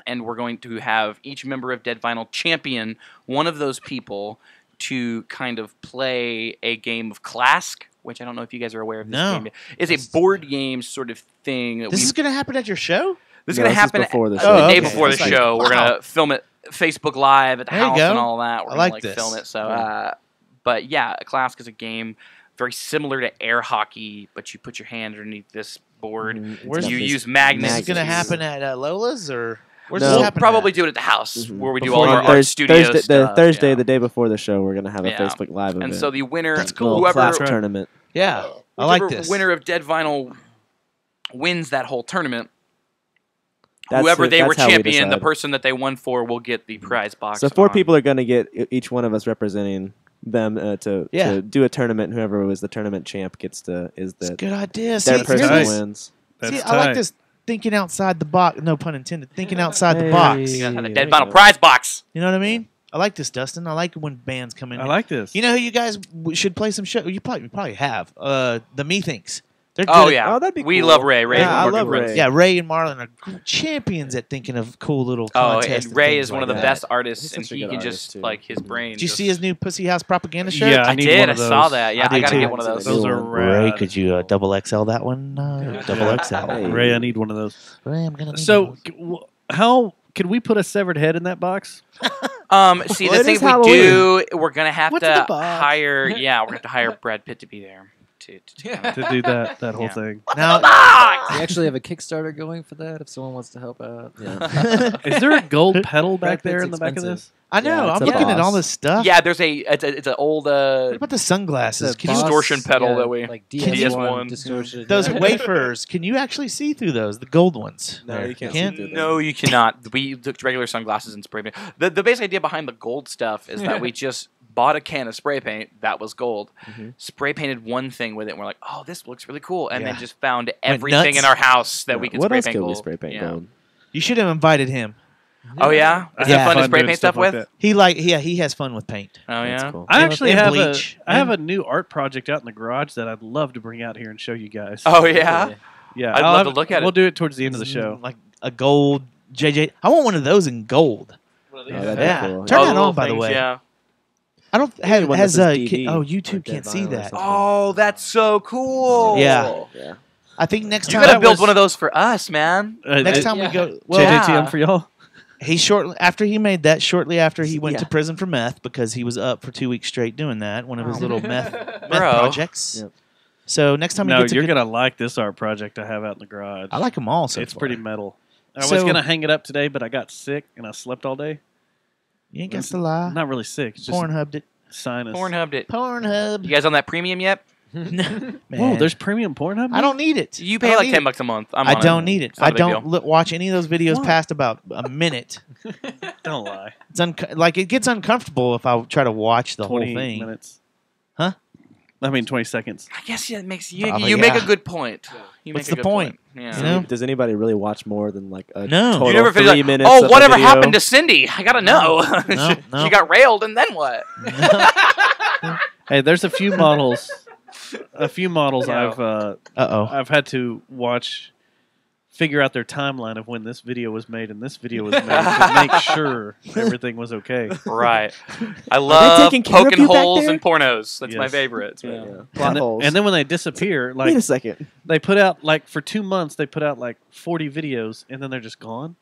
and we're going to have each member of Dead Vinyl champion one of those people to kind of play a game of Clask, which I don't know if you guys are aware of. This No. game is a board game sort of thing. That This is going to happen at your show? this is No, going to this is happen before the the show. day Okay. before the It's like, show. We're wow. going to film it Facebook Live at the There you house go. and all that. We're I going like to this. film it. So, but yeah, Clask is a game very similar to air hockey, but you put your hand underneath this board. Where's you this use magnets. Is this going to happen at Lola's or where's No. this We'll happen? probably do it at the house where we do Before all of our Thurs- art studio Thursday, stuff. Thursday, yeah. the day before the show, we're gonna have a Yeah. Facebook Live event. And so the winner, That's cool. Little whoever class tournament. Yeah. I like whichever this. winner of Dead Vinyl wins that whole tournament. That's Whoever it. they were That's how we champion, the decide. person that they won for will get the prize box. So 4 on- people are gonna get each one of us representing them to do a tournament. And whoever was the tournament champ gets to Good idea. Their See, person here's- wins. See, I like this thinking outside the box. No pun intended. Thinking outside the Hey. box. You gotta have the Dead Vinyl prize box. You know what I mean? I like this, Dustin. I like it when bands come in. I like this. You know who you guys should play some show? You probably have. The Methinks. They're good. Oh at- yeah, that'd be we cool. love Ray. Ray, Yeah, I love Ray. Yeah, Ray and Marlon are champions at thinking of cool little Oh, contests. and Ray things is one like of the that. best artists, He's and such a he good can artist, just too. like his brain. Did you just- see his new Pussy House propaganda shirt? Yeah, I need did. one I of saw those. that. Yeah, I do I gotta too. get one of those. Those are Ray, rad. could you double XL that one? Double XL. Hey. Ray, I need one of those. Ray, I'm gonna need So, one. how could we put a severed head in that box? See, Well, the it thing is we Halloween. do, we're gonna have What's in the to box? hire. Yeah, we're gonna have to hire Brad Pitt to be there to To do that whole Yeah. thing. Now, We actually have a Kickstarter going for that if someone wants to help out. Yeah. Is there a gold pedal back Brad there Pitt's in the back of expensive. this? I know. it's I'm a looking at boss. all this stuff. Yeah, there's it's an old What about the sunglasses? The Can you, boss, distortion pedal yeah, that we like DS1 distortion. those wafers? Can you actually see through those? The gold ones? No, There. you can't see through them. No, you cannot. We took regular sunglasses and spray paint. The basic idea behind the gold stuff is that we just bought a can of spray paint that was gold, spray painted one thing with it, and we're like, oh, this looks really cool, and then just found everything nuts. in our house that we could What spray else paint could we gold. spray paint gold? You should have invited him. Oh yeah, is Yeah. it fun to Fun spray doing paint stuff stuff like with? that. He has fun with paint. Oh yeah. That's cool. I actually and have bleach. I have a new art project out in the garage that I'd love to bring out here and show you guys. Oh yeah. Yeah, I'd love to look at it. We'll do it towards the end of the show. Like a gold JJ. I want one of those in gold. Oh, that'd Yeah. be cool. Turn Oh, that little on, by the things, way. Yeah. I don't Maybe have one that has says can, DV, YouTube like can't Dead see Vinyl or that. something. Oh, that's so cool. Yeah. Yeah. I think next You time gotta build one of those for us, man. next time we go. Well, JJTM for y'all. he shortly after he made that. Shortly after he went Yeah. to prison for meth because he was up for 2 weeks straight doing that. One of his little meth Bro. projects. Yep. So next time he No, gets a you're good, gonna like this art project I have out in the garage. I like them all. So it's far. pretty metal. I So- was gonna hang it up today, but I got sick and I slept all day. You ain't got to lie. Not really sick. It's just Pornhubbed it. sinus. Pornhubbed it. Pornhub. You guys on that premium yet? Man. Whoa, there's premium Pornhub. I don't need it. You I pay don't like need $10 a month. I'm I on don't it. need it. It's not I a big don't deal. watch any of those videos Why? past about a minute. Don't lie. It's like it gets uncomfortable if I try to watch the whole 20 thing. minutes. Huh? I mean, 20 seconds. I guess yeah, it makes you. Probably, You make yeah. a good point. You What's make a the good point? Yeah. You know? Does anybody really watch more than like a No. total You never feel 3 like, minutes? oh, of a whatever video? happened to Cindy? I gotta know. No, she, no. she got railed, and then what? Hey, there's a few models. Uh oh. I've had to figure out their timeline of when this video was made and this video was made to make sure everything was okay. Right. I love taking care of poking you back holes there? in pornos. That's my Yes. favorite. Yeah. And, Plot holes. and then when they disappear, Wait like a second. they put out like for 2 months, they put out like 40 videos and then they're just gone.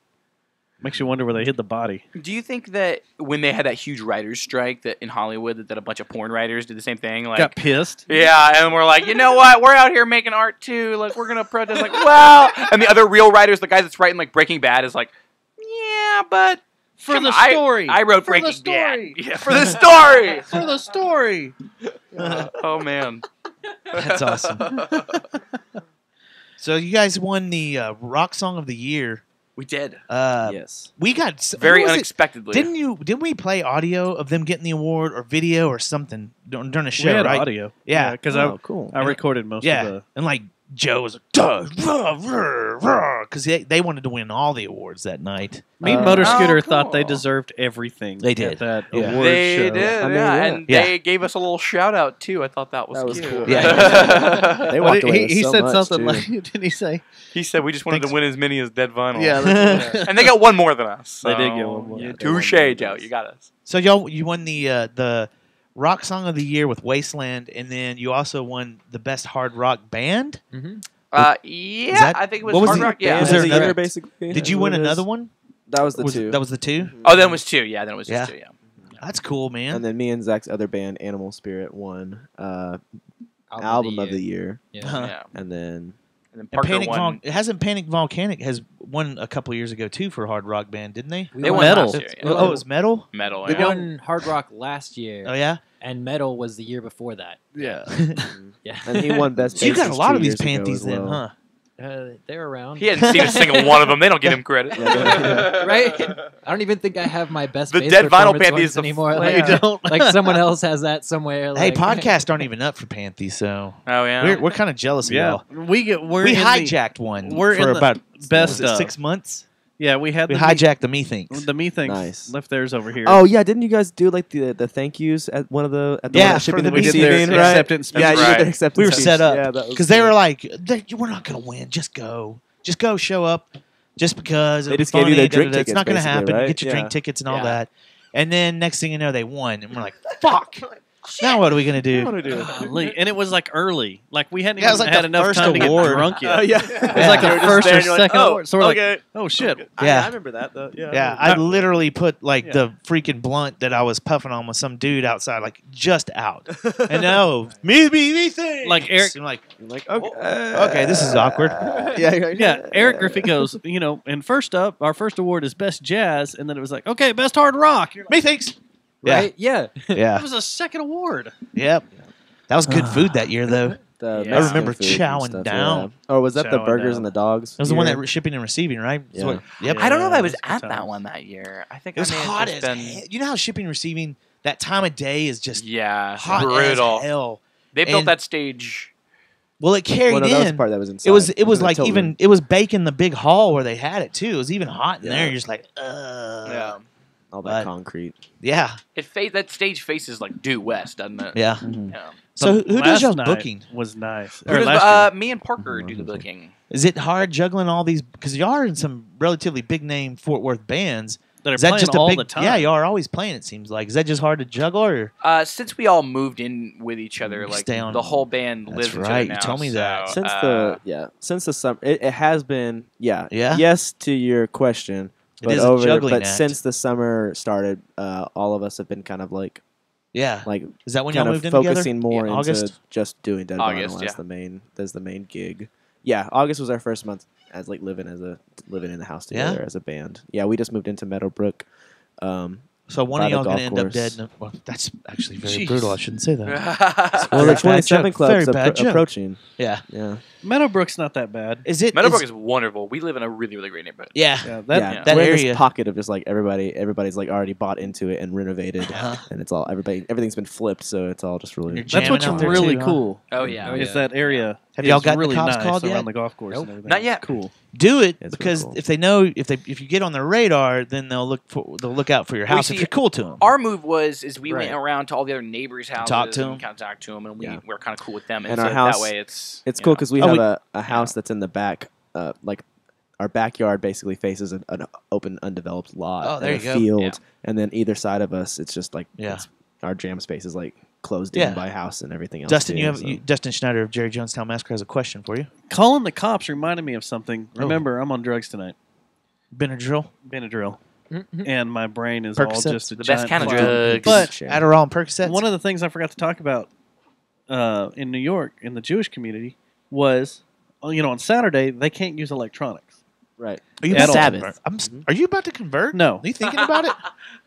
Makes you wonder where they hid the body. Do you think that when they had that huge writers' strike that in Hollywood that a bunch of porn writers did the same thing? Like, Got pissed. yeah, and we're like, you know what? We're out here making art too. Like, we're gonna protest. Like, well, and the other real writers, the guy that's writing like Breaking Bad, is like, yeah, but For come the on, story. I wrote For the Breaking story. Bad. Yeah, for the story. For the story. Oh man, That's awesome. So you guys won the rock song of the year. we did Yes. We got very who was it? unexpectedly. Didn't we play audio of them getting the award or video or something during a show? We had right? audio. Yeah. because Oh, cool. I recorded most Yeah, of the. and like Joe was like, because they wanted to win all the awards that night. Me and Motor Scooter cool. thought they deserved everything. They did. At that Yeah. award They show. did, I mean, yeah, yeah. and Yeah. they gave us a little shout out too. I thought that was That was cute. cool. Yeah. They What walked did- away with he so said much, something too. like, didn't he say? He said we just wanted to win as many as Dead Vinyl. Yeah, that's and they got one more than us. They did so, get one more. yeah, Yeah, they won touche, more than Joe. us. You got us. So you won the rock song of the year with Wasteland, and then you also won the best hard rock band. Yeah, that- I think it was what was Hard the- Rock. Yeah. was Band there of the another- year, basically. Did you win another one? That was the two. That was the two. Oh, then it was two. Yeah, then it was just Yeah. two. Yeah. That's cool, man. And then me and Zach's other band, Animal Spirit, won album of the year. Yeah. Uh-huh. Yeah. And then And then And Parker Panic won. hasn't Panic Volcanic has won a couple years ago too for a hard rock band, didn't they? We They won won Metal. last year. Yeah. Oh, it was metal. Metal. We Yeah. won Hard Rock last year. Oh yeah. And Metal was the year before that. Yeah. Yeah. and he won best. So you got a bassist lot 2 of these years ago panties as then, well. huh? They're around. He hadn't seen a single one of them. They don't give him credit. Right? I don't even think I have my best The bass Dead Vinyl performance Panties ones the anymore. f- Like, You don't. like someone else has that somewhere. Hey, Like, podcasts aren't even up for Panthy, so Oh yeah. we're kind of jealous of Yeah. y'all. We're We in hijacked one we're for in the about best was it of. 6 months. Yeah, we had We the hijacked the Methinks. The Methinks Nice. left theirs over here. Oh yeah, didn't you guys do like the thank yous at one of the Yeah, one at shipping for the and we did their receiving, right? acceptance speech. Yeah, you did Right. the acceptance. We were speech. set up Yeah, that was because they cool. were like, "We're not going to win. Just go, show up, just because." They it'll be just gave you their funny, drink It's tickets, not going to basically, happen. right? Get your Yeah. drink tickets and all Yeah. that. And then next thing you know, they won, and we're like, "Fuck!" Now what are we gonna do? Golly. And it was like early. Like we hadn't Yeah, it even was like had the enough first time to award. get drunk yet. Yeah. It was like You were the just first there or and you're like, second oh, award. So we're okay. like, oh shit. Yeah. I remember that though. Yeah. Yeah, I literally put like the freaking blunt that I was puffing on with some dude outside, like just out. And no, me thing. Like Eric, I'm like okay, this is awkward. yeah. Eric Griffey goes, and first up, our first award is best jazz, and then it was like, okay, best hard rock. You're like, Methinks. Right? Yeah. Yeah. that was a second award. Yep. That was good food that year, though. The I Mexican remember food and chowing stuff, down. yeah. Or was that the Chowing burgers down. and the dogs? It was the one year? that shipping and receiving, right? Yeah. So, yep. I don't know if I Yeah, was that's at good that times. one that year. I think It was I may have hot just as been, hell. You know how shipping and receiving that time of day is just yeah, hot brutal. as hell. They built And- that stage. Well, it carried Well, no, that was in. the part that was inside. It was in like Tilton. even it was baking the big hall where they had it too. It was even hot in Yeah. there. You're just like, Yeah. all that but- concrete. yeah, That stage faces like due west, doesn't it? yeah. Mm-hmm. Yeah. So who does Last y'all's night booking? Was nice. Who Or does- last year. me and Parker do the booking. Is it hard juggling all these? Because y'all are in some relatively big name Fort Worth bands. That are Is that playing just a all big? the time. Yeah, y'all are always playing. It seems like. Is that just hard to juggle? Or Since we all moved in with each other, like stay on- the whole band That's lives with right, each you other now. told me that. so, Since the summer, it has been Yeah? yes to your question, It but is a juggling but act. since the summer started, all of us have been kind of like yeah, like is that when y'all kind moved of in together? focusing more Yeah, into August. just doing Dead August, Vinyl yeah. as the main gig. Yeah, August was our first month as like living in the house Yeah? together as a band. Yeah, we just moved into Meadowbrook. So one by of the y'all gonna golf end up course. dead. Well, that's actually very Jeez. brutal. I shouldn't say that. Well, Very the bad 27 joke. club's Very bad joke. approaching. Yeah. Yeah. Meadowbrook's not that bad. Is it? Meadowbrook is- is wonderful. We live in a really, really great neighborhood. Yeah. Yeah, Yeah, that we're in area- this pocket of just like everybody's like already bought into it and renovated, and it's all everything's been flipped, so it's all just really. You're That's jamming what's out there really too, huh? cool. Oh yeah. Is that area? Have y'all is gotten the really cops nice called around yet? the golf course? Nope. And everything. Not yet. Cool. Do it It's because really cool. if they know if you get on their radar, then they'll look out for your Well, you house if see, you're cool to them. Our move was we Right. went around to all the other neighbors' houses Talk to 'em. and kind of talked to them, and Yeah. we're kind of cool with them. And so our house, that way it's it's you cool know. because we Oh, have we- a house that's in the back, like our backyard basically faces an open, undeveloped lot, Oh, there and you a go. field, Yeah. and then either side of us, it's just like Yeah. our jam space is like closed Yeah. in by house and everything else. Dustin, too, so. Dustin Schneider of Jerry Jonestown Massacre has a question for you. Calling the cops reminded me of something. Oh. Remember, I'm on drugs tonight. Benadryl, Benadryl. And my brain is all Percocets? just a The giant best kind of fog. drugs. But Adderall, and Percocets. one of the things I forgot to talk about in New York in the Jewish community was, on Saturday they can't use electronics. Right. Are you at about to all. convert? Are you about to convert? No. Are you thinking about it?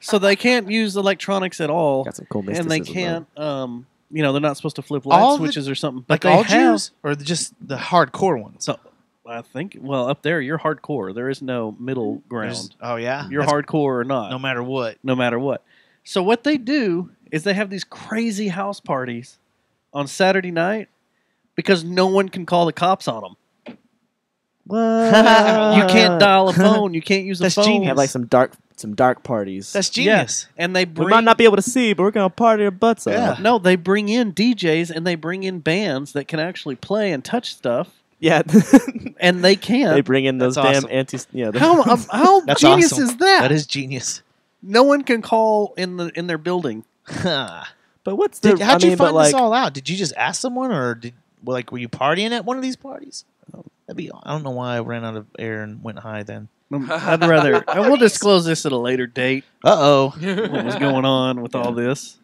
So they can't use electronics at all. Got some cool and they mysticism, can't. They're not supposed to flip light All the- switches or something. But Like they all have. Jews, or just the hardcore ones? So I think. Well, up there you're hardcore. There is no middle ground. Oh yeah, You're That's hardcore or not. no matter what. No matter what. So what they do is they have these crazy house parties on Saturday night because no one can call the cops on them. You can't dial a phone. You can't use a That's phone. genius. Have like some dark parties. That's genius. Yeah. And they we bring. might not be able to see, but we're gonna party our butts Yeah. off. No, they bring in DJs and they bring in bands that can actually play and touch stuff, Yeah, and they can't. they bring in those That's damn awesome. anti. Yeah, How That's genius awesome. is that? That is genius. No one can call in their building. but what's the? How'd you but find like, this all out? Did you just ask someone, or were you partying at one of these parties? That'd be. I don't know why I ran out of air and went high then. I'd rather. I will disclose this at a later date. Oh. What was going on with all this?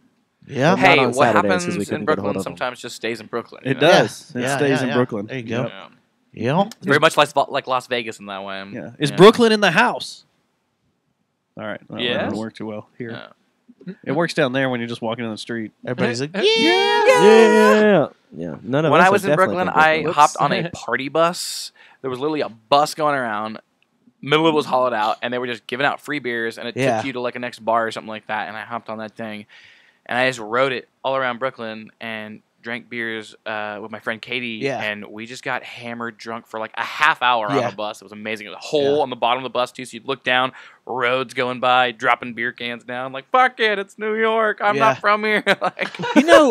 Yeah. Not Hey, on what Saturdays 'cause we happens couldn't in get a hold Brooklyn of 'em. sometimes just stays in Brooklyn. It you know? does. Yeah, It stays yeah, in yeah. Brooklyn. There you go. Yeah. Yeah. It's very much like Las Vegas in that way. Yeah. Is Brooklyn in the house? All right. Well, Yes. That doesn't work too well here. Yeah. It works down there when you're just walking down the street. Everybody's like, yeah. None of When us I are was in definitely Brooklyn, from I Brooklyn. hopped on a party bus. There was literally a bus going around. Middle of it was hollowed out, and they were just giving out free beers, and it Yeah. took you to like a next bar or something like that. And I hopped on that thing, and I just rode it all around Brooklyn and drank beers with my friend Katie. Yeah. And we just got hammered drunk for like a half hour on Yeah. a bus. It was amazing. There was a hole on the bottom of the bus too, so you'd look down, roads going by, dropping beer cans down. Like fuck it, it's New York. I'm Yeah. not from here. Like, You know,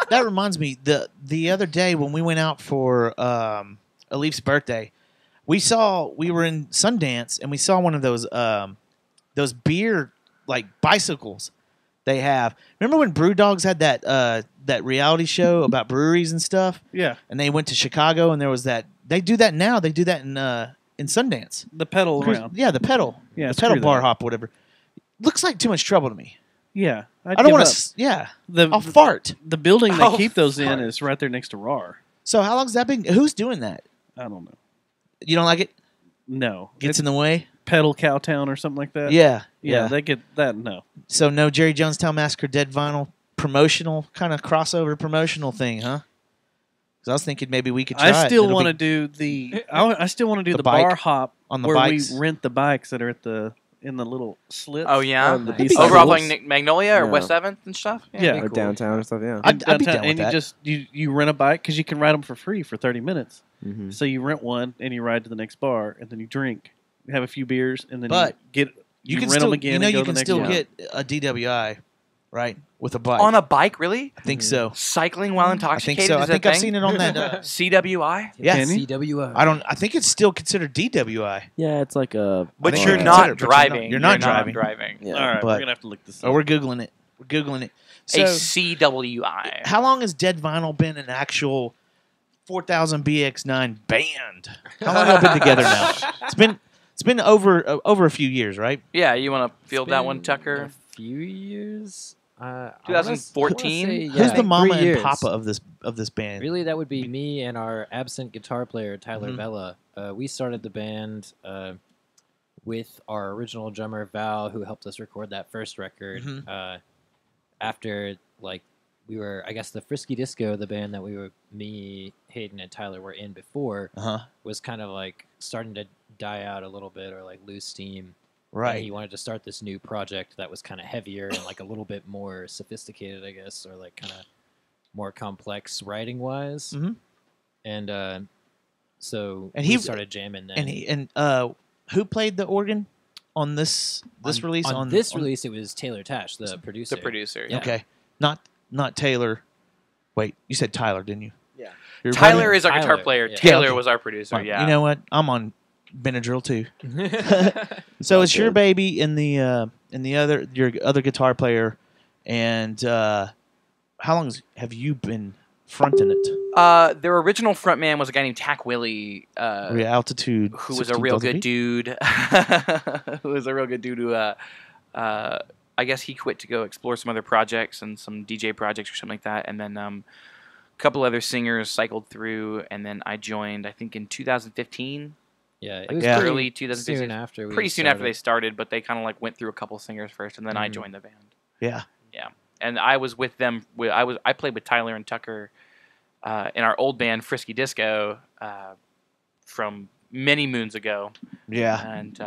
that reminds me. The other day when we went out for Alif's birthday, we were in Sundance and we saw one of those beer like bicycles They have. Remember when Brew Dogs had that reality show about breweries and stuff? Yeah. And they went to Chicago, and there was that. They do that now. They do that in Sundance. The pedal around. Yeah, the pedal. Yeah, the pedal screw bar that. hop, whatever. Looks like too much trouble to me. Yeah. I don't want to. Yeah. I'll fart. The building they I'll keep those fart. in is right there next to RAR. So how long's that been? Who's doing that? I don't know. You don't like it? No. Gets It's in the way? Pedal Cowtown or something like that? Yeah. Yeah, they get that. No. So no Jerry Jonestown Massacre Dead Vinyl promotional kind of crossover promotional thing, huh? Because I was thinking maybe we could try I still want to do the. I still want to do the bike bar hop on the where bikes. we rent the bikes that are at in the little slits. Oh yeah, the over off B-cycles. like Magnolia or Yeah. West Seventh and stuff. Yeah. that'd Or be cool. downtown and stuff. Yeah. I'd be Downtown, down with and that. you just you rent a bike because you can ride them for free for 30 minutes. Mm-hmm. So you rent one and you ride to the next bar and then you drink, you have a few beers, and then But you get You can rent still, them again. you know, and go you to the can next still one. get a DWI, right, with a bike. On a bike, really? I think so. Cycling while I intoxicated. think so. Is I that think a I've thing? seen it on that. CWI. Yeah, Can you? CWI. I think it's still considered DWI. Yeah, it's like a. But think you're it's not considered, but driving. you're not driving. Yeah. All right, But- we're gonna have to look this Oh, up. we're googling it. We're googling it. So, A CWI. how long has Dead Vinyl been an actual 4000 BX9 band? How long have we been together now? It's been over a few years, right? Yeah, you want to field It's that one, been Tucker? A few years. 2014? Who's the mama 3 years. and papa of this band? Really, that would be me and our absent guitar player Tyler Mhm. Vella. We started the band with our original drummer Val, who helped us record that first record. Mhm. After we were, I guess, the Frisky Disco, the band that me, Hayden, and Tyler were in before, was kind of like starting to die out a little bit or like lose steam. Right. And he wanted to start this new project that was kind of heavier and like a little bit more sophisticated, I guess, or like kind of more complex writing wise. Mhm. And so And we he started jamming then. And who played the organ on this release? On this release, it was Taylor Tash, the producer. The producer. Yeah. Okay, not Taylor. Wait, you said Tyler, didn't you? Yeah. Your Tyler brother? is our guitar Tyler, player. yeah. Taylor okay. was our producer. Fine. Yeah. You know what? I'm on Benadryl too. So it's your baby and your other guitar player, and how long have you been fronting it? Their original frontman was a guy named Tack Willie. Altitude, Who was a real 16,000 good feet? dude. Who was a real good dude who, I guess he quit to go explore some other projects and some DJ projects or something like that. And then a couple other singers cycled through, and then I joined, I think, in 2015. Yeah, it Like was early pretty 2015. soon after we Pretty soon after they started. started, but they kind of like went through a couple singers first, and then I Mhm. joined the band. Yeah. Yeah, and I was with them. I played with Tyler and Tucker in our old band Frisky Disco from many moons ago. Yeah. And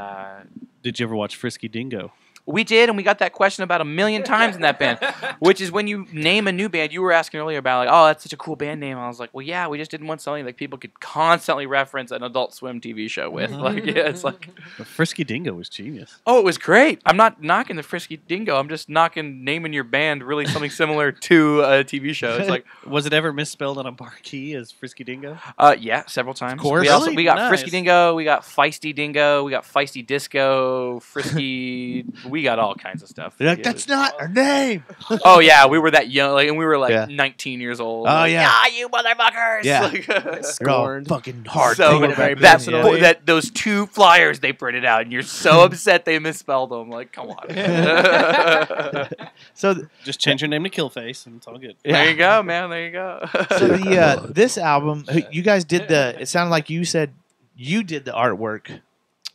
Did you ever watch Frisky Dingo? we did, and we got that question about 1,000,000 times in that band, which is when you name a new band. You were asking earlier about like, oh, that's such a cool band name. I was like, well, yeah, we just didn't want something like people could constantly reference an Adult Swim TV show with. Like, yeah, it's like, But Frisky Dingo was genius. oh, it was great. I'm not knocking the Frisky Dingo. I'm just knocking naming your band really something similar to a TV show. It's like, Was it ever misspelled on a marquee as Frisky Dingo? yeah, several times. course. We got Nice. Frisky Dingo, we got Feisty Dingo, we got Feisty Disco, Frisky. We got all kinds of stuff. They're like, Yeah, that's not our name. oh yeah, we were that young, like, and we were like Yeah. 19 years old. Oh, Like, yeah. you motherfuckers! Yeah. Like, They're all Scorned. fucking hard. so They were very that, personally. those two flyers they printed out, and you're so upset they misspelled them. Like, come on. So Just change your name to Killface, and it's all good. There you go, man. There you go. so the this album, you guys did it sounded like you said you did the artwork,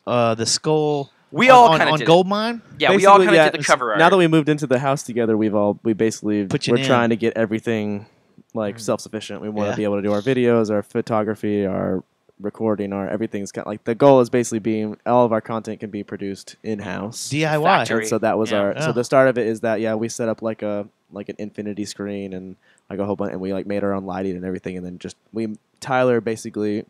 the skull. We all on kinda did it. Goldmine. Yeah, we all Basically, kind of yeah, did the cover art. Now that we moved into the house together, we basically Put you we're in. trying to get everything like self-sufficient. We want to Yeah. be able to do our videos, our photography, our recording, our everything's kind of like the goal is basically being all of our content can be produced in house. DIY. Factory. And so that was Yeah. our Yeah. so the start of it is that we set up like an infinity screen and like a whole bunch, and we like made our own lighting and everything, and then just Tyler basically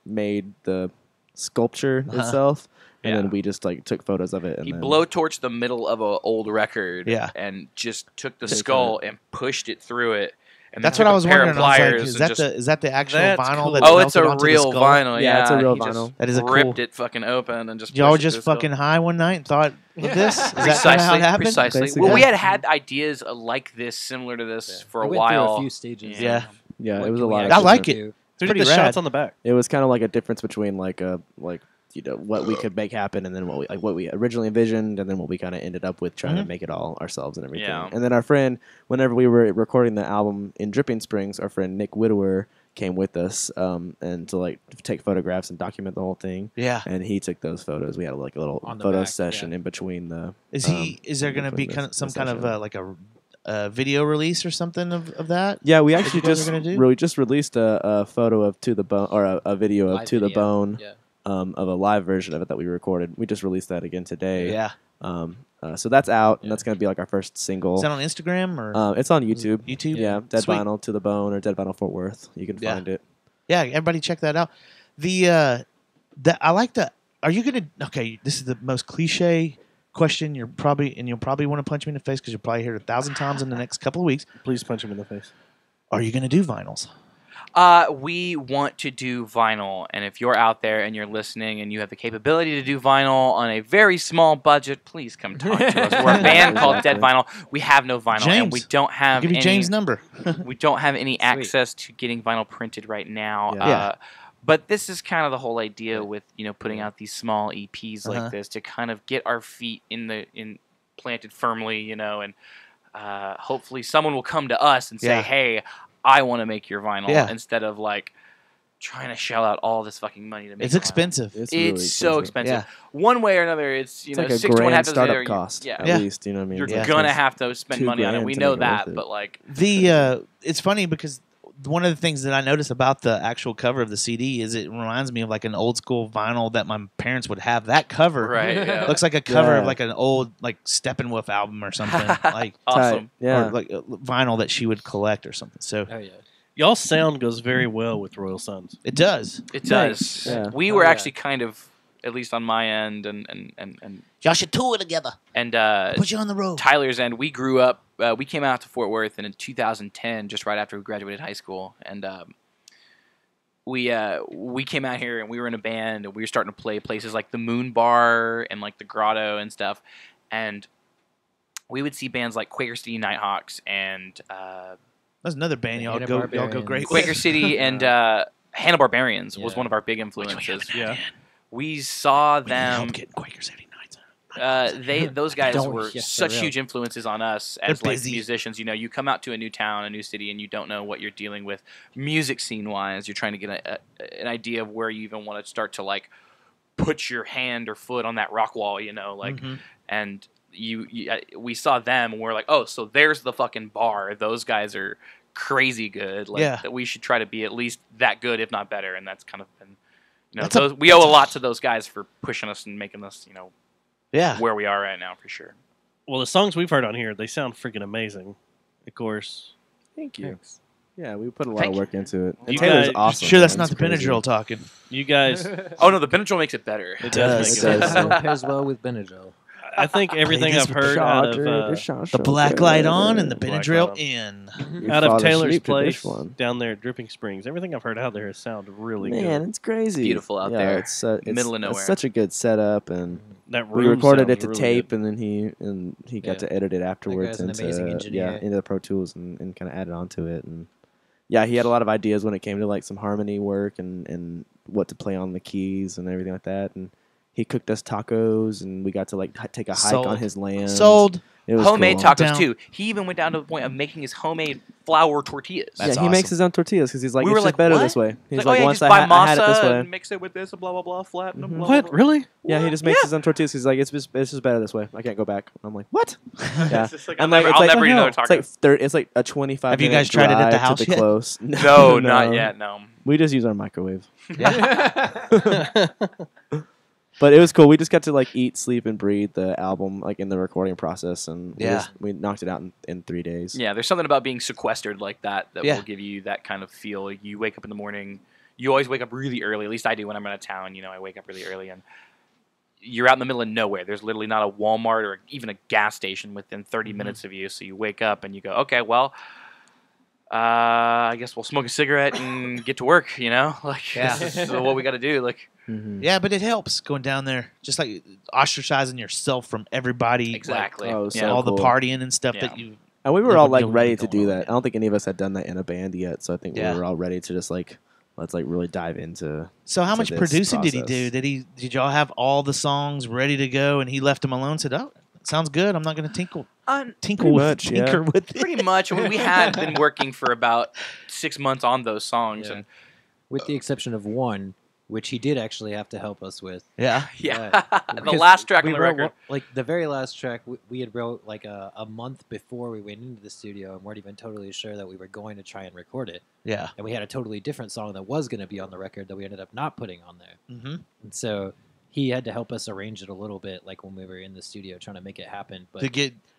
made the sculpture itself. And Yeah. then we just like took photos of it. And He then, blowtorched the middle of an old record, Yeah. and just took the Take skull and pushed it through it, And That's they what I took was a pair wondering. of I was like, pliers and is that the actual That's vinyl cool. that's Oh, it's melted a onto the real skull? vinyl. Yeah, it's a real he just vinyl. That is a ripped cool. it fucking open and just. Y'all pushed it just to the skull. fucking high one night and thought of this? Is that kind of how Precisely. it happened? Precisely. Basically. Well, we Yeah. had ideas like this, similar to this, for a We went while. through a few stages. Yeah. of Yeah, what it was can a we lot of I actually like do. it. Who pretty did the rad. shots on the back? It was kind of like a difference between like what we could make happen and then what we originally envisioned and then what we kind of ended up with trying to make it all ourselves and everything. Yeah. And then our friend, whenever we were recording the album in Dripping Springs, our friend Nick Widower came with us and to like take photographs and document the whole thing. Yeah. And he took those photos. We had like a little On the photo back, session yeah. in between the. Is there going to be kind of some kind of like a video release or something of that? Yeah, we that actually you guys just are gonna do? really just released a photo of To the Bone or a video of Live To the video, Bone. yeah. Of a live version of it that we recorded. We just released that again today. Yeah. So that's out, and that's going to be like our first single. Is that on Instagram or? It's on YouTube. YouTube? Yeah, Dead Sweet. Vinyl To the Bone or Dead Vinyl Fort Worth. You can Yeah. find it. Yeah, everybody check that out. I like the. Are you gonna? Okay, this is the most cliche question. You'll probably want to punch me in the face because you'll probably hear it 1,000 times in the next couple of weeks. Please punch him in the face. Are you gonna do vinyls? We want to do vinyl, and if you're out there and you're listening and you have the capability to do vinyl on a very small budget, please come talk to us. We're a band called Dead Vinyl. We have no vinyl, and we don't have I'll give you any, James' number. we don't have any access to getting vinyl printed right now. Yeah. But this is kind of the whole idea with putting out these small EPs Uh-huh. like this to kind of get our feet planted firmly, and hopefully someone will come to us and say, Yeah. "Hey, I want to make your vinyl," Yeah. instead of like trying to shell out all this fucking money to make. It's vinyl. expensive. It's really So expensive. Yeah. One way or another, it's It's like a 6 to 1 grand half dozen startup there, cost, Yeah, at least. You know what I mean? You're Yeah. gonna have to spend money on it. $2,000 We to know make it worth that, it. but like It's funny because one of the things that I notice about the actual cover of the CD is it reminds me of like an old school vinyl that my parents would have. That cover Right, yeah. looks like a cover Yeah. of like an old like Steppenwolf album or something. Like awesome. Yeah. or like vinyl that she would collect or something. So Oh yeah. Y'all's sound goes very well with Royal Sons. it does. It Nice. does. Yeah. We Oh, were yeah. actually kind of, at least on my end, and Y'all should tour together. Put you on the road. Tyler's end. We grew up. We came out to Fort Worth in 2010, just right after we graduated high school, and we came out here and we were in a band and we were starting to play places like the Moon Bar and like the Grotto and stuff, and we would see bands like Quaker City Nighthawks and That's another band The y'all go Hanna-Barbarians. great Quaker with. City and Hanna-Barbarians was Yeah. one of our big influences. Yeah. We saw We them. helped get Quaker City Nights. Those guys Don't- were yeah, such for real. huge influences on us as They're like busy. musicians. You come out to a new town, a new city, and you don't know what you're dealing with music scene wise. You're trying to get an idea of where you even want to start to like put your hand or foot on that rock wall, and we saw them and we're like, oh, so there's the fucking bar. Those guys are crazy good. Like, Yeah. that we should try to be at least that good, if not better. And that's kind of been, That's we owe a lot to those guys for pushing us and making us, Yeah. where we are right now for sure. Well, the songs we've heard on here, they sound freaking amazing. Of course. Thank you. Yeah, we put a lot Thank of you. work into it. And You Taylor's guys- awesome. Sure, that's man. not It's the crazy. Benadryl talking. You guys, Oh no, the Benadryl makes it better. it does. does make It it does. better. Pairs well with Benadryl. I think everything this I've with the heard out of The black light on and the Black Benadryl light in. Your out of father Taylor's sleep to this place one. down there at Dripping Springs, everything I've heard out there has sounded really Man, good. it's crazy. Beautiful out yeah, there. It's, Middle of nowhere. It's such a good setup, and That we room recorded it sounds to really tape, good. and then he got Yeah. to edit it afterwards an into amazing engineer. into the Pro Tools and kind of added onto it, and yeah, he had a lot of ideas when it came to like some harmony work and what to play on the keys and everything like that, and he cooked us tacos, and we got to like take a hike Sold. on his land. Sold. It was Homemade cool. tacos Down. too. He even went down to the point of making his homemade flour tortillas. That's yeah, he makes awesome. his own tortillas because he's like, We it's were just like, better what? this way. He's Like, like, oh yeah, once just buy I had it this masa way. and mix it with this, and blah blah blah, flatten them. Mhm. Blah, What? blah, blah. Really? Yeah, he just makes Yeah. his own tortillas. He's like, it's just better this way. I can't go back. I'm like, what? Yeah, It's just like, I'm I'll never, it's I'll like, never eat another taco. It's like a 25. Have you minute guys tried it at the drive house to the yet? close? No, not yet. No. We just use our microwave. But it was cool. We just got to like eat, sleep, and breathe the album like in the recording process, and we knocked it out in 3 days. Yeah, there's something about being sequestered like that Yeah. will give you that kind of feel. You wake up in the morning. You always wake up really early. At least I do when I'm out of town. I wake up really early, and you're out in the middle of nowhere. There's literally not a Walmart or even a gas station within 30 minutes of you. So you wake up and you go, okay, well, I guess we'll smoke a cigarette and get to work. You know, like Yeah. this is what we got to do. Like, Yeah, but it helps going down there, just like ostracizing yourself from everybody. Exactly. Like, Oh, so all cool. the partying and stuff Yeah. that you. And we were you all don't- like you don't ready really to don't do know, that. I don't think any of us had done that in a band yet, so I think Yeah. we were all ready to just like let's like really dive into. So how to much this producing did he process. do? Did y'all have all the songs ready to go and he left them alone? Said, "Oh, sounds good. I'm not going to tinker Pretty much, tinker yeah. with it." pretty much. I mean, we had been working for about 6 months on those songs, and with the exception of one, which he did actually have to help us with. Yeah. yeah, the Because last track we on the wrote record. like the very last track, we had wrote like a month before we went into the studio and weren't even totally sure that we were going to try and record it. Yeah. And we had a totally different song that was going to be on the record that we ended up not putting on there. Mm-hmm. And so he had to help us arrange it a little bit, like when we were in the studio trying to make it happen. But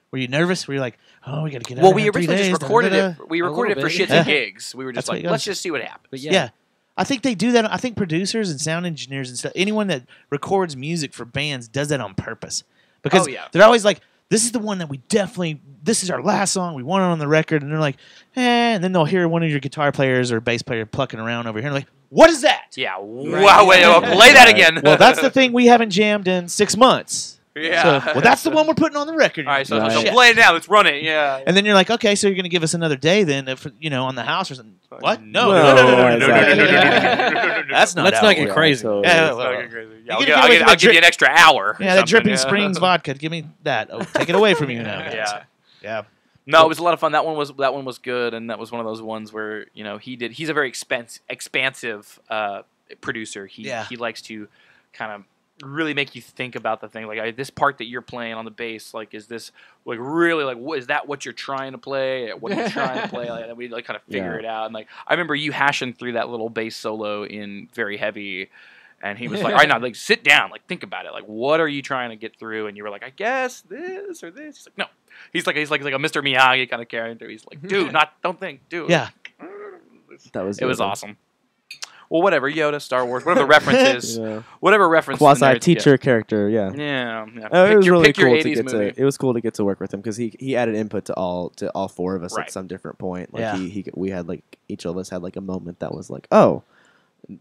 Were you nervous? Were you like, "Oh, we got to get out Well, of we here in 3 originally days, just recorded da-da-da-da." it. We A recorded it little for bit. shits and gigs. We were just That's what like, you let's gotta- just see what happens. But Yeah. I think they do that. I think producers and sound engineers and stuff, anyone that records music for bands does that on purpose. Because Oh, yeah. they're always like, this is the one that this is our last song. We want it on the record. And they're like, and then they'll hear one of your guitar players or bass player plucking around over here. And they're like, what is that? Yeah. Wow. Wait. Play that again. Well, that's the thing we haven't jammed in 6 months. Yeah. So, well, that's the one we're putting on the record. All right. So, Right. so play it now. Let's run it. Yeah. And then you're like, okay, so you're going to give us another day then, if, on the house or something. What? No. That's not Let's how not it get works. crazy. Yeah, Let's well, not get crazy. Yeah, You I'll, get I'll, away get, from I'll the give you an extra hour. Yeah, that Dripping Springs vodka. Give me that. Oh, take it away from you now. Guys. Yeah. Yeah. No, it was a lot of fun. That one was good, and that was one of those ones where he's a very expansive producer. He likes to kind of really make you think about the thing. Like this part that you're playing on the bass, like is this like really like what is that what you're trying to play? What are you trying to play? Like, and we like kind of figure it out. And like I remember you hashing through that little bass solo in Very Heavy. And he was like, all right, now, like, sit down. Like, think about it. Like, what are you trying to get through? And you were like, I guess this or this. He's like, no. He's like a Mr. Miyagi kind of character. He's like, dude, don't think, dude. Yeah. It was awesome. Well, whatever, Yoda, Star Wars, whatever the reference is. Yeah. Whatever reference. the nerds Quasi-teacher get. character, yeah. Yeah. It was really pick your cool 80s to get movie. to. It was cool to get to work with him because he added input to all four of us Right. at some different point. Like Yeah. we had like each of us had like a moment that was like, oh,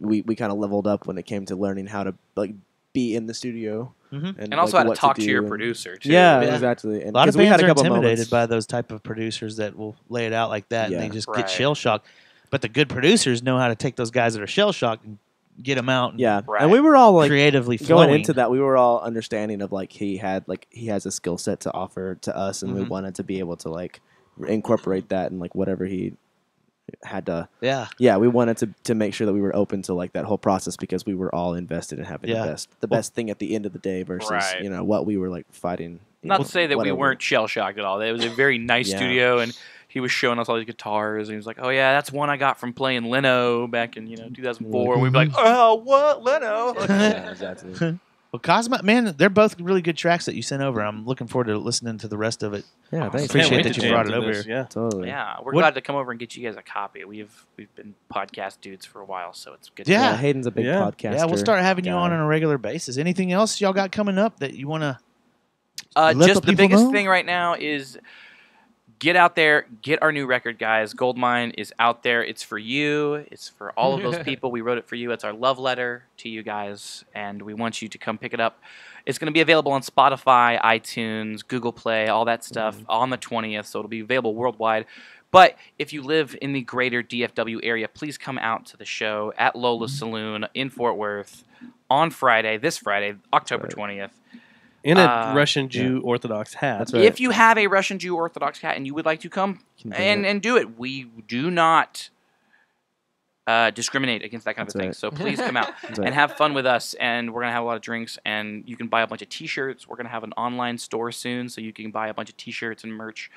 we kind of leveled up when it came to learning how to like be in the studio And also like, how to what talk to do your and- producer, too. Yeah, Yeah. exactly. And A lot of 'cause we had bands a are couple intimidated moments. by those type of producers that will lay it out like that, and Yeah. they just Right. get shell shocked. But the good producers know how to take those guys that are shell shocked and get them out. And Yeah, Right. and we were all like creatively going flowing. into that. We were all understanding of like he has a skill set to offer to us, and we Mhm. wanted to be able to like incorporate that and like whatever he had to. Yeah. We wanted to make sure that we were open to like that whole process because we were all invested in having Yeah. the best thing at the end of the day versus Right. what we were like fighting. Not to say that we whatever. weren't shell shocked at all. It was a very nice Yeah. studio, and he was showing us all these guitars, and he was like, "Oh yeah, that's one I got from playing Leno back in 2004." We'd be like, "Oh, what Leno?" Yeah, exactly. Well, Cosmo, man, they're both really good tracks that you sent over. I'm looking forward to listening to the rest of it. Yeah, thanks. Appreciate Can't wait that to you jam brought to it over this, here. Yeah. Totally. Yeah, we're What- glad to come over and get you guys a copy. We've been podcast dudes for a while, so it's good. Yeah. Hayden's a big Yeah. podcaster. Yeah, we'll start having you on guy. a regular basis. Anything else y'all got coming up that you want to? Let Just the the people biggest know? thing right now is get out there, get our new record, guys. Goldmine is out there. It's for you. It's for all of those people. We wrote it for you. It's our love letter to you guys, and we want you to come pick it up. It's going to be available on Spotify, iTunes, Google Play, all that stuff on the 20th, so it'll be available worldwide. But if you live in the greater DFW area, please come out to the show at Lola's Saloon in Fort Worth on this Friday, October 20th. In a Russian Jew Orthodox hat. That's right. If you have a Russian Jew Orthodox hat and you would like to come Can do and do it, we do not discriminate against that kind of That's thing. right. So please come out That's right. and have fun with us. And we're going to have a lot of drinks, and you can buy a bunch of T-shirts. We're going to have an online store soon, so you can buy a bunch of T-shirts and merch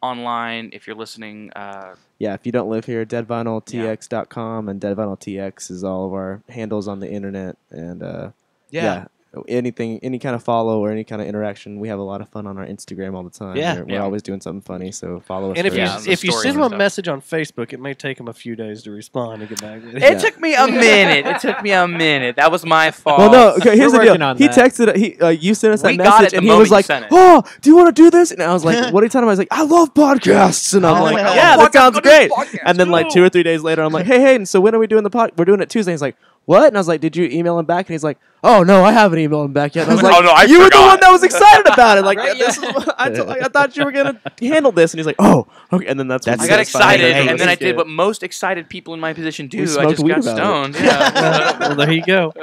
online if you're listening. Yeah, if you don't live here, deadvinyltx.com and deadvinyltx is all of our handles on the internet. And yeah, any kind of follow or any kind of interaction. We have a lot of fun on our Instagram all the time. Yeah. We're always doing something funny, so follow us. And for that. if you send them a message on Facebook, it may take them a few days to respond and get back. It took me a minute. It took me a minute. That was my fault. Well, no. Okay, here's We're the deal. working on He that. texted. You sent us that We got it message, the and he moment was you like, sent it. "Oh, do you want to do this?" And I was like, "What are you talking about?" He's like, "I love podcasts," and I'm Oh, like, yeah. "Yeah, that sounds great." podcast. And then like 2 or 3 days later, I'm like, "Hey, Hayden, so when are we doing the pod? We're doing it Tuesday." He's like, "What?" And I was like, "Did you email him back?" And he's like, "Oh no, I haven't emailed him back yet." And I was like, Oh, no, I "You were the forgot." one that was excited about it. Like, Right, this is what I thought you were gonna handle this." And he's like, "Oh, okay." And then that's when That's I got That's fine. excited, Hey, and then I let's did get what most excited people in my position do. We I smoked just weed got about it. stoned. Yeah. Well, there you go.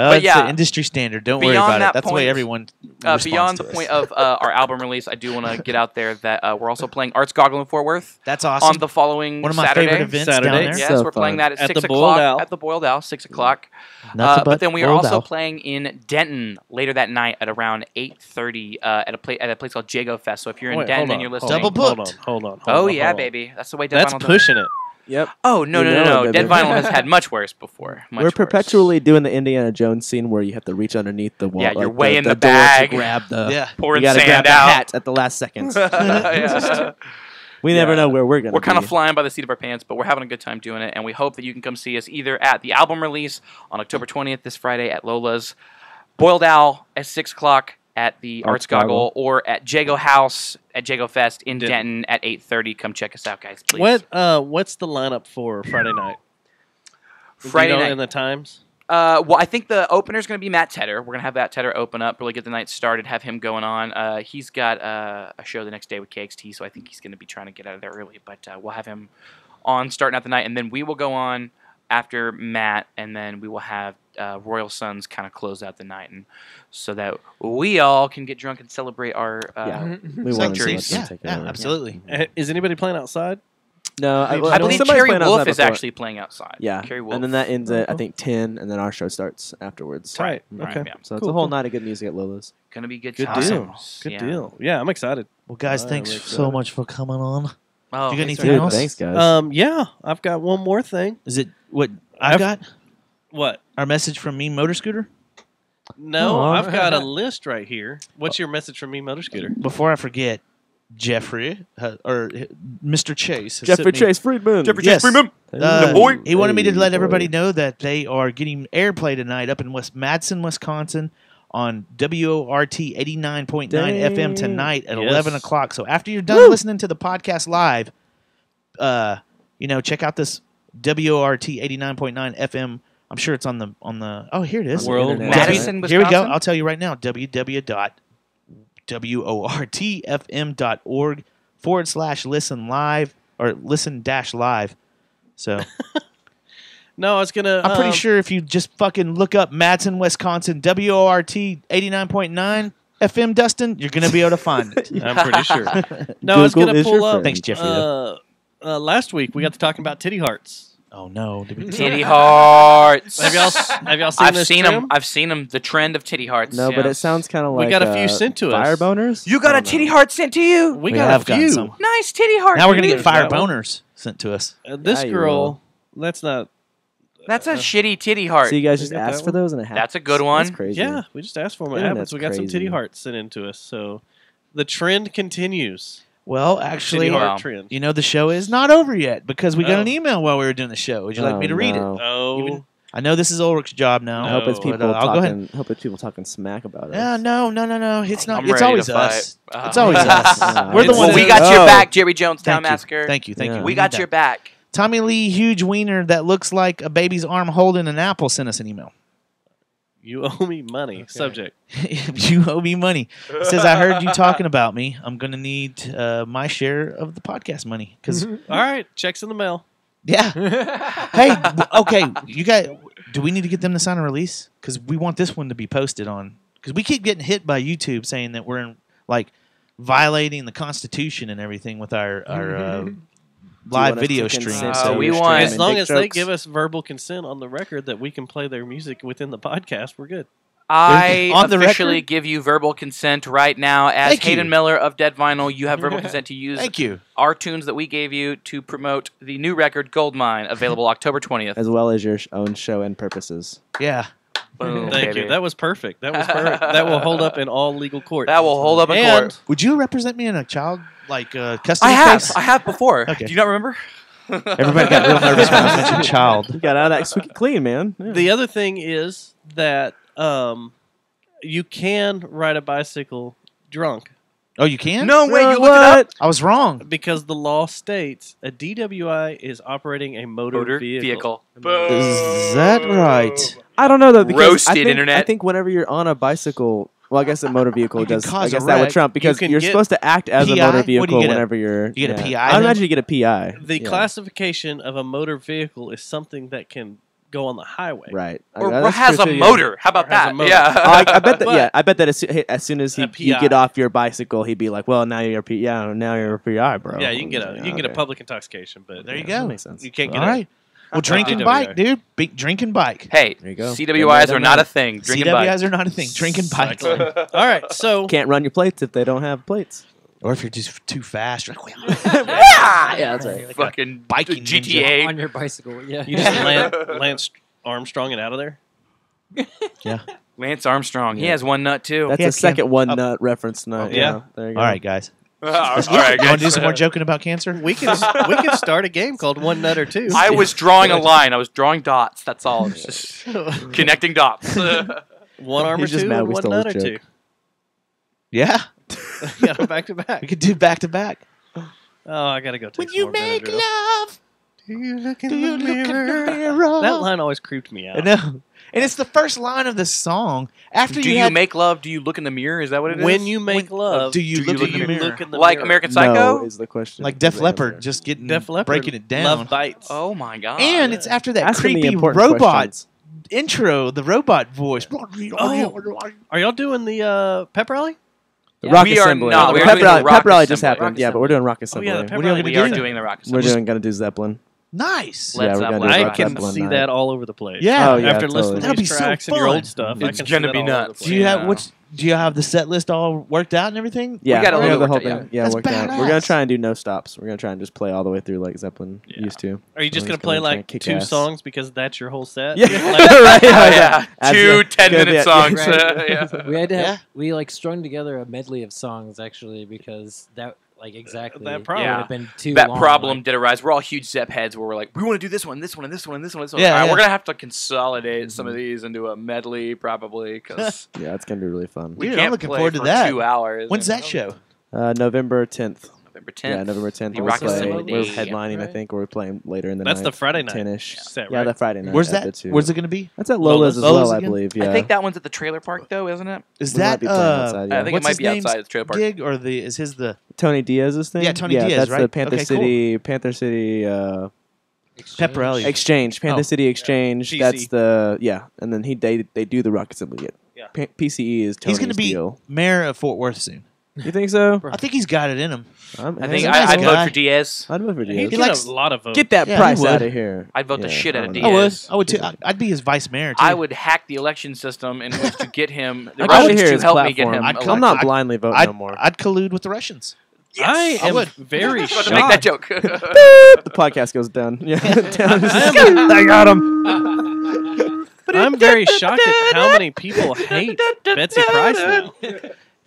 It's yeah, the industry standard. Don't worry beyond about that it. That's the way point- everyone responds beyond to the us. point of our album release, I do want to get out there that we're also playing Arts Goggle in Fort Worth That's awesome. on the following One of my Saturday. favorite events down Saturday. there. Yes, So we're playing fun. that at At 6 the Boiled o'clock Owl. at the Boiled Owl, 6 o'clock. Nuts But then we are Boiled also Owl. playing in Denton later that night at around 8:30 at a place called Jago Fest. So if you're in Wait, Denton hold and on, you're hold listening, Double booked. Hold on. oh hold yeah, on. baby, that's the way Dead That's Vinyl does pushing it. Yep. Oh no, You no, know no, no! it, Dead baby. Vinyl has had much worse before. Much We're worse. perpetually doing the Indiana Jones scene where you have to reach underneath the wall. Yeah, you're like way in the door bag. to grab the. Yeah. pouring You gotta sand grab the out. hat at the last second. Yeah. We never Yeah. know where we're gonna. We're kind be. of flying by the seat of our pants, but we're having a good time doing it, and we hope that you can come see us either at the album release on October 20th, this Friday at Lola's, Boiled Owl at 6 o'clock at the Arts Goggle, or at Jago House at Jago Fest in Denton at 8:30. Come check us out, guys, please. What's the lineup for Friday night? Friday night. and the times? Well, I think the opener is going to be Matt Tedder. We're going to have Matt Tedder open up, really get the night started, have him going on. He's got a show the next day with KXT, so I think he's going to be trying to get out of there early. But we'll have him on starting out the night, and then we will go on after Matt, and then we will have Royal Sons kind of close out the night, and so that we all can get drunk and celebrate our We want to victories. let them take it over. Absolutely. Is anybody playing outside? No, I believe somebody's Cherry playing Wolf outside is before. actually playing outside. Yeah, Cherry Wolf. and then that ends at I think 10, and then our show starts afterwards. Right. Right, Okay. yeah. So it's Cool, a whole cool. night of good music at Lola's. Gonna be good Good times. deal. Good Yeah. deal. Yeah, I'm excited. Well, guys, I'm thanks excited. so much for coming on. Oh, You got thanks anything for else? Thanks, guys. Yeah, I've got one more thing. Is it what I've I've- got? What? Our message from me, Motor Scooter? No, Aw. I've got a list right here. What's your message from me, Motor Scooter? Before I forget, Jeffrey, or Mr. Chase. has Jeffrey sent me- Chase Friedman. Yes. Freeman. Uh, The boy. He wanted me to Hey, let boy. everybody know that they are getting airplay tonight up in West Madison, Wisconsin on WORT 89.9 FM tonight at Yes. 11 o'clock. So after you're done listening to the podcast live, check out this WORT 89.9 FM. I'm sure it's on the oh, here it is. World internet. Madison, Here we go. Wisconsin? I'll tell you right now. www.wortfm.org/listen live or listen-live. So No, I was gonna. I'm pretty sure if you just fucking look up Madison, Wisconsin, WORT 89.9 FM, Dustin, you're gonna be able to find it. I'm pretty sure. No, I was Google gonna is pull your up. friend. Thanks, Jeffrey. Last week we got to talking about titty hearts. Oh no, did we Titty hearts. Have y'all seen I've this seen trim? them. I've seen them. The trend of titty hearts. No, but it yes. sounds kind of We like got a few sent to us. fire boners. You got a titty heart sent to you. We We got have a gotten few. some. Nice titty heart. Now we're gonna dude. get fire that one. boners sent to us. This Yeah, you girl. will. That's not. That's a shitty titty heart. So you guys just got asked that for one? those and it happens. That's a good one. That's crazy. Yeah, we just asked for them. What Internet's happens? We got some titty crazy. hearts sent in to us. So the trend continues. Well, actually, Titty heart Wow. trend. you know the show is not over yet because we got Oh. an email while we were doing the show. Would you like me to read it? no. Oh, Even- I know this is Ulrich's job now. I hope it's No, people but, I'll go ahead. talking. Hope it's people talking smack about us. Yeah, no. It's not. I'm It's ready always to fight. us. It's always us. Uh, We're the it's- ones. we that- got your Oh. back, Jerry Jones Town Thank you. Massacre. Thank you. Yeah. We need got that. your back. Tommy Lee, huge wiener that looks like a baby's arm holding an apple, sent us an email. you owe me money. Subject. You owe me money. It says, I heard you talking about me. I'm going to need my share of the podcast money. Because, All right, checks in the mail. yeah. Hey, okay, you guys, do we need to get them to sign a release? Because we want this one to be posted on. Because we keep getting hit by YouTube saying that we're violating the Constitution and everything with our live want us video to stream. consent to So we your want- streaming As long dick as they jokes? give us verbal consent on the record that we can play their music within the podcast, we're good. I On the officially record? give you verbal consent right now. As Thank you. Hayden Miller of Dead Vinyl, you have verbal consent to use Thank you. our tunes that we gave you to promote the new record, Goldmine, available October 20th. as well as your own show and purposes. Yeah. Boom, Thank baby. you. That was perfect. That was perfect. That will hold up in all legal court. That will hold up in And court. Would you represent me in a child custody I have. case? I have before. Okay. Do you not remember? Everybody got real nervous when I mentioned child. You got out of that squeaky clean, man. Yeah. The other thing is that you can ride a bicycle drunk. Oh, you can? No way. You look it What? up. I was wrong. Because the law states a DWI is operating a motor vehicle. Boom. Is that right? I don't know though. Because Roasted I think, internet. I think whenever you're on a bicycle, well, I guess a motor vehicle You can does. I cause a guess that would wreck. trump because can you're get supposed to act as a PI? motor What do you vehicle get a- whenever you're. you get a PI I then? imagine you get a PI. The Yeah. classification of a motor vehicle is something that can go on the highway. Right. Or That's has true a too, yeah. motor. How about Or has a that? motor. Yeah. I bet that. But- Yeah, I bet that as soon as A you PI. get off your bicycle, he'd be like, "Well, now you're a PI. Yeah, now you're a PI, bro." Yeah, you can get a Okay. public intoxication, but There you That go. makes sense. you can't get All right. Well, drink and bike, dude. Drink and bike. Hey, There you go. CWIs are not Been a thing. Drink and CWIs bike. are not a thing. Drink and bike. All right, so Can't run your plates if they don't have plates. Or if you're just too fast, you're like, Yeah, that's right. Fucking biking GTA. on your bicycle. Yeah. you just Lance Armstrong it out of there. yeah. Lance Armstrong. He has one nut too. That's Yeah, a second Kim. one nut reference tonight. Yeah. Yeah, there you go. All right, guys. All right, You want to do guys. some more joking about cancer? We can start a game called One Nut or Two. I was drawing a line. I was drawing dots. That's all. It was just connecting dots. one arm or He's just two, mad and we one stole nut his or joke. two. Yeah. Yeah, back to back. We could do back to back. Oh, I gotta go take When some you more make Benadryl. love, Do you look in do you the look in the mirror? mirror? That line always creeped me I out. know. And it's the first line of the song. After Do you you had, make love? Do you look in the mirror? Is that what it is? When you make love, do you look in the mirror? look in the Like mirror? American No Psycho? is the question. like Def The Leppard, answer. just getting Def Leppard, breaking it down. Love bites. Oh my god. And it's after that Asking the creepy important robot questions. intro, the robot voice. Are y'all doing the pep rally? The Rock We are Assembly. not. The We are pep doing rally, the Rock pep rally just Assembly. happened. Yeah, but we're doing Rock Oh Assembly. yeah, the pep What are y'all rally. gonna we do? are doing the Rock We're Assembly. gonna do Zeppelin. Nice. Led Yeah, we're gonna Zeppelin. do I Rock can Zeppelin see night. that all over the place. Yeah. Oh, yeah, After totally. listening to That'll be these so tracks and your fun. old stuff, I It's can see gonna that be all over the nuts. place. Do you have Yeah. which? Do you have the set list all worked out and everything? Yeah, We got a we little have the whole worked out, thing. Yeah, That's worked out. We're badass. gonna try and do no stops. We're gonna try and just play all the way through like Zeppelin used to. Are you just We're gonna play try and like kick two ass. songs because that's your whole set? Yeah, Like, right. Oh, yeah. As Two a- 10-minute yeah, songs. Right. Yeah. We had to have, Yeah. we like strung together a medley of songs actually because that like exactly That it problem. would have been too That long, problem like- did arise. We're all huge Zepp heads where we're like, we want to do this one, this one, and this one, and this one, and this one. Yeah, All right, yeah. we're gonna have to consolidate some of these into a medley probably because Yeah, it's gonna be really fun. we Dude, can't I'm looking play forward to for that. 2 hours. When's that show? November 10th. November 10th. Yeah, November 10th. The We're Rock playing. Assembly We're Day. headlining, I Right. think, or we're playing later in the That's night. the Friday night 10-ish. set, Yeah, right? the Friday night. Where's at that? the two. Where's it going to be? That's at Lola's as Lola's well, I again? believe. Yeah. I think that one's at the trailer park though, isn't it? Is We might that be playing outside, yeah. I think what's it might his be name's outside the trailer park. gig or is his the Tony Diaz's thing. Yeah, Tony Diaz, That's the right? Panther Okay, cool. City. Panther City. Pepperelli? Exchange. Panther Oh. City Exchange. PC. That's the and then they do the Rock Assembly. Yeah. PCE is Tony's He's going to be deal. mayor of Fort Worth soon. You think so? I think he's got it in him. I He's think a nice I'd vote guy. for Diaz. I'd vote for He Diaz. get likes- a lot of votes. Get that Yeah, he price would. out of here. I'd vote the shit out of I I don't would. know. Diaz. I would too. I'd be his vice mayor too. I would hack the election system in which to get him. The I'd I go would Russians hear to his help me get platform. him. I'd come- I'm elected. not blindly voting I'd, no more. I'd collude with the Russians. I am would. very I was about shocked. to make that joke. The podcast goes down. Yeah, I got him. I'm very shocked at how many people hate Betsy Price now.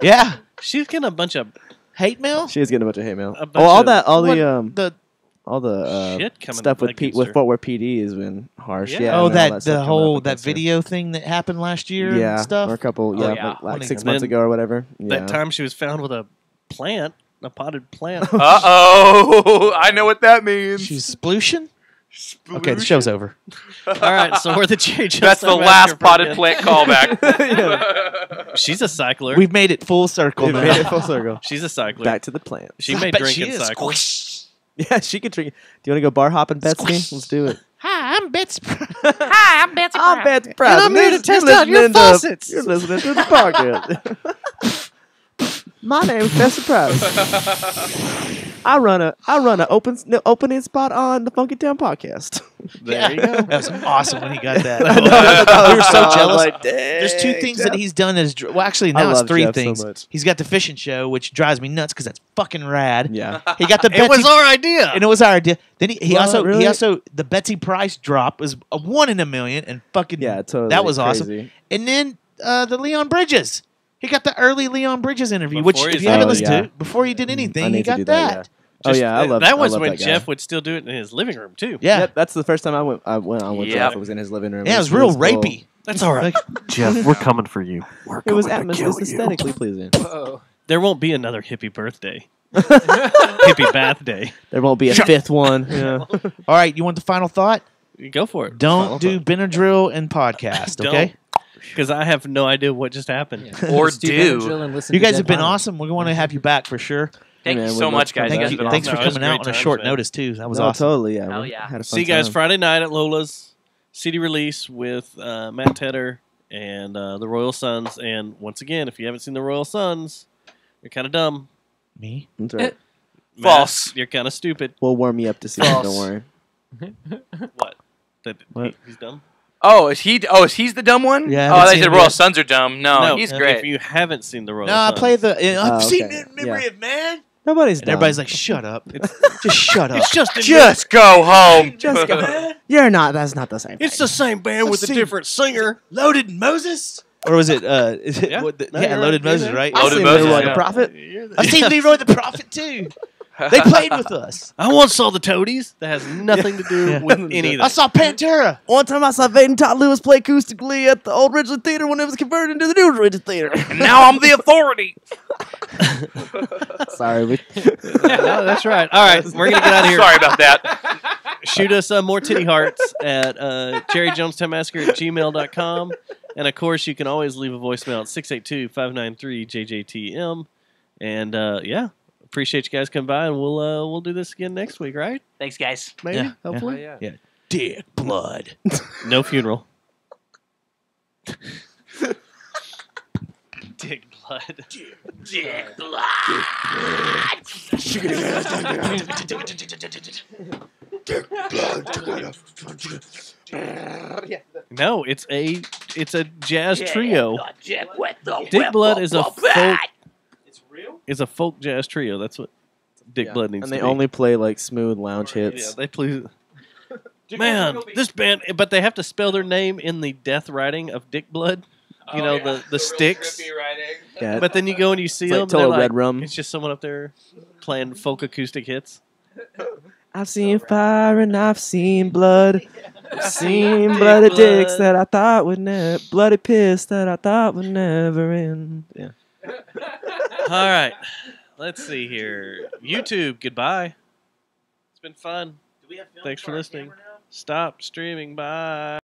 Yeah. She's getting a bunch of Hate mail? She is getting a bunch of hate mail. A bunch All of- that, all What the shit coming stuff with against with her. Fort Worth PD has been harsh. Yeah. Yeah. Oh, and all that stuff the coming whole up that against her. video thing that happened last year Yeah, and stuff. or a couple, Oh, yeah, yeah. like And 6 then months ago or whatever. Yeah. That time she was found with a plant, a potted plant. Uh-oh. I know what that means. She's splooshin'? Okay, the show's over. All right, so we're the JJ. That's the last potted plant callback. She's a cycler. We've made it full circle We now. made it full circle. She's a cycler. Back to the plant. She I may bet drink she and is. cycle. Yeah, she could drink. Do you want to go bar hopping, Betsy? Let's do it. Hi, I'm Betsy. Hi, I'm Betsy I'm Betsy Price. And I'm here to You're test out your listening to- faucets. You're listening to the podcast. My name is Betsy Price. I run a opening spot on the Funky Town podcast. There you go. That was awesome when he got that. I know. We were so I'm jealous. like, There's two dang, things Jeff. that he's done as well. Actually, I now it's love 3 Jeff so things. much. He's got the fishing show, which drives me nuts because that's fucking rad. Yeah. He got the It was our idea. and it was our idea. Then he Well, also really? the Betsy Price drop was a 1 in a million and fucking Yeah, totally. that was awesome. Crazy. And then the Leon Bridges. He got the early Leon Bridges interview, Before which he's if you haven't Oh, listened yeah. to it, before he did I anything, need he to got do that. that. Oh yeah, I love that was I love when that guy. Jeff would still do it in his living room too. Yeah. Yep, that's the first time I went on with Yep. Jeff. It was in his living room. Yeah, it was real cool. rapey. That's all right. Jeff, we're coming for you. It was aesthetically pleasing. There won't be another hippie birthday. Hippie bath day. There won't be a fifth one. Yeah. All right, you want the final thought? Go for it. Don't do Benadryl and podcast, okay? Because I have no idea what just happened. Or Just do. Benadryl and listen You to guys Dead have been Vomit. awesome. We're going to have you back for sure. Thank Man, you we'd so love much, to come guys. You back. guys have been Thanks awesome. for No, it was coming out great on a times, short man. notice too. That was No, awesome. totally. Yeah. Hell we yeah. had a fun See you guys time. Friday night at Lola's CD release with Matt Tedder and the Royal Sons. And once again, if you haven't seen the Royal Sons, you're kind of dumb. Me? That's right. Matt, False. You're kind of stupid. We'll warm you up to see it. False. Don't worry. What? What? He's dumb? Oh, he's the dumb one? Yeah, I Oh, haven't they seen said him Royal yet. Sons are dumb. No, he's If great. you haven't seen the Royal No, I Sons. play the. I've Oh, seen okay. it in memory Yeah. of man. Nobody's And dumb. everybody's like, "Shut up! Just shut up! It's Just go home. Just go. You're not. That's not the same. It's the same band with a seen- different singer. Loaded Moses, or was it? Is it? Yeah. What the, No, yeah, you're Loaded right. Moses, You're right? I've Loaded seen Moses, Leroy yeah. the Prophet. I've seen Leroy the Prophet too. They played with us. I once saw the Toadies. That has nothing to do with any of that. I saw Pantera. One time I saw Vaden Todd Lewis play acoustically at the old Ridgeland Theater when it was converted into the new Ridgeland Theater. And now I'm the authority. Sorry, we. No, that's right. All right, we're going to get out of here. Sorry about that. Shoot us more titty hearts at jerryjonestownmassacre@gmail.com. And, of course, you can always leave a voicemail at 682-593-JJTM. And, yeah, appreciate you guys coming by, and we'll do this again next week, right? Thanks, guys. Maybe, Yeah. hopefully. Yeah. Yeah, dick blood. No funeral. Dick blood. Dick No, it's a jazz trio. Dick Dick Blood is a folk. It's real. Is a folk jazz trio. That's what Dick Blood needs And to they be. only play like smooth lounge hits. Yeah, they play. Man, this band, but they have to spell their name in the death writing of Dick Blood. You know, the sticks. Yeah. But then you go and you see It's like them. They're Total Red Rum. It's just someone up there playing folk acoustic hits. I've seen fire and I've seen blood. I've seen Dick bloody blood. dicks that I thought would never, bloody piss that I thought would never end. Yeah. All right, let's see here. YouTube, goodbye. It's been fun. Thanks for listening. Stop streaming. Bye.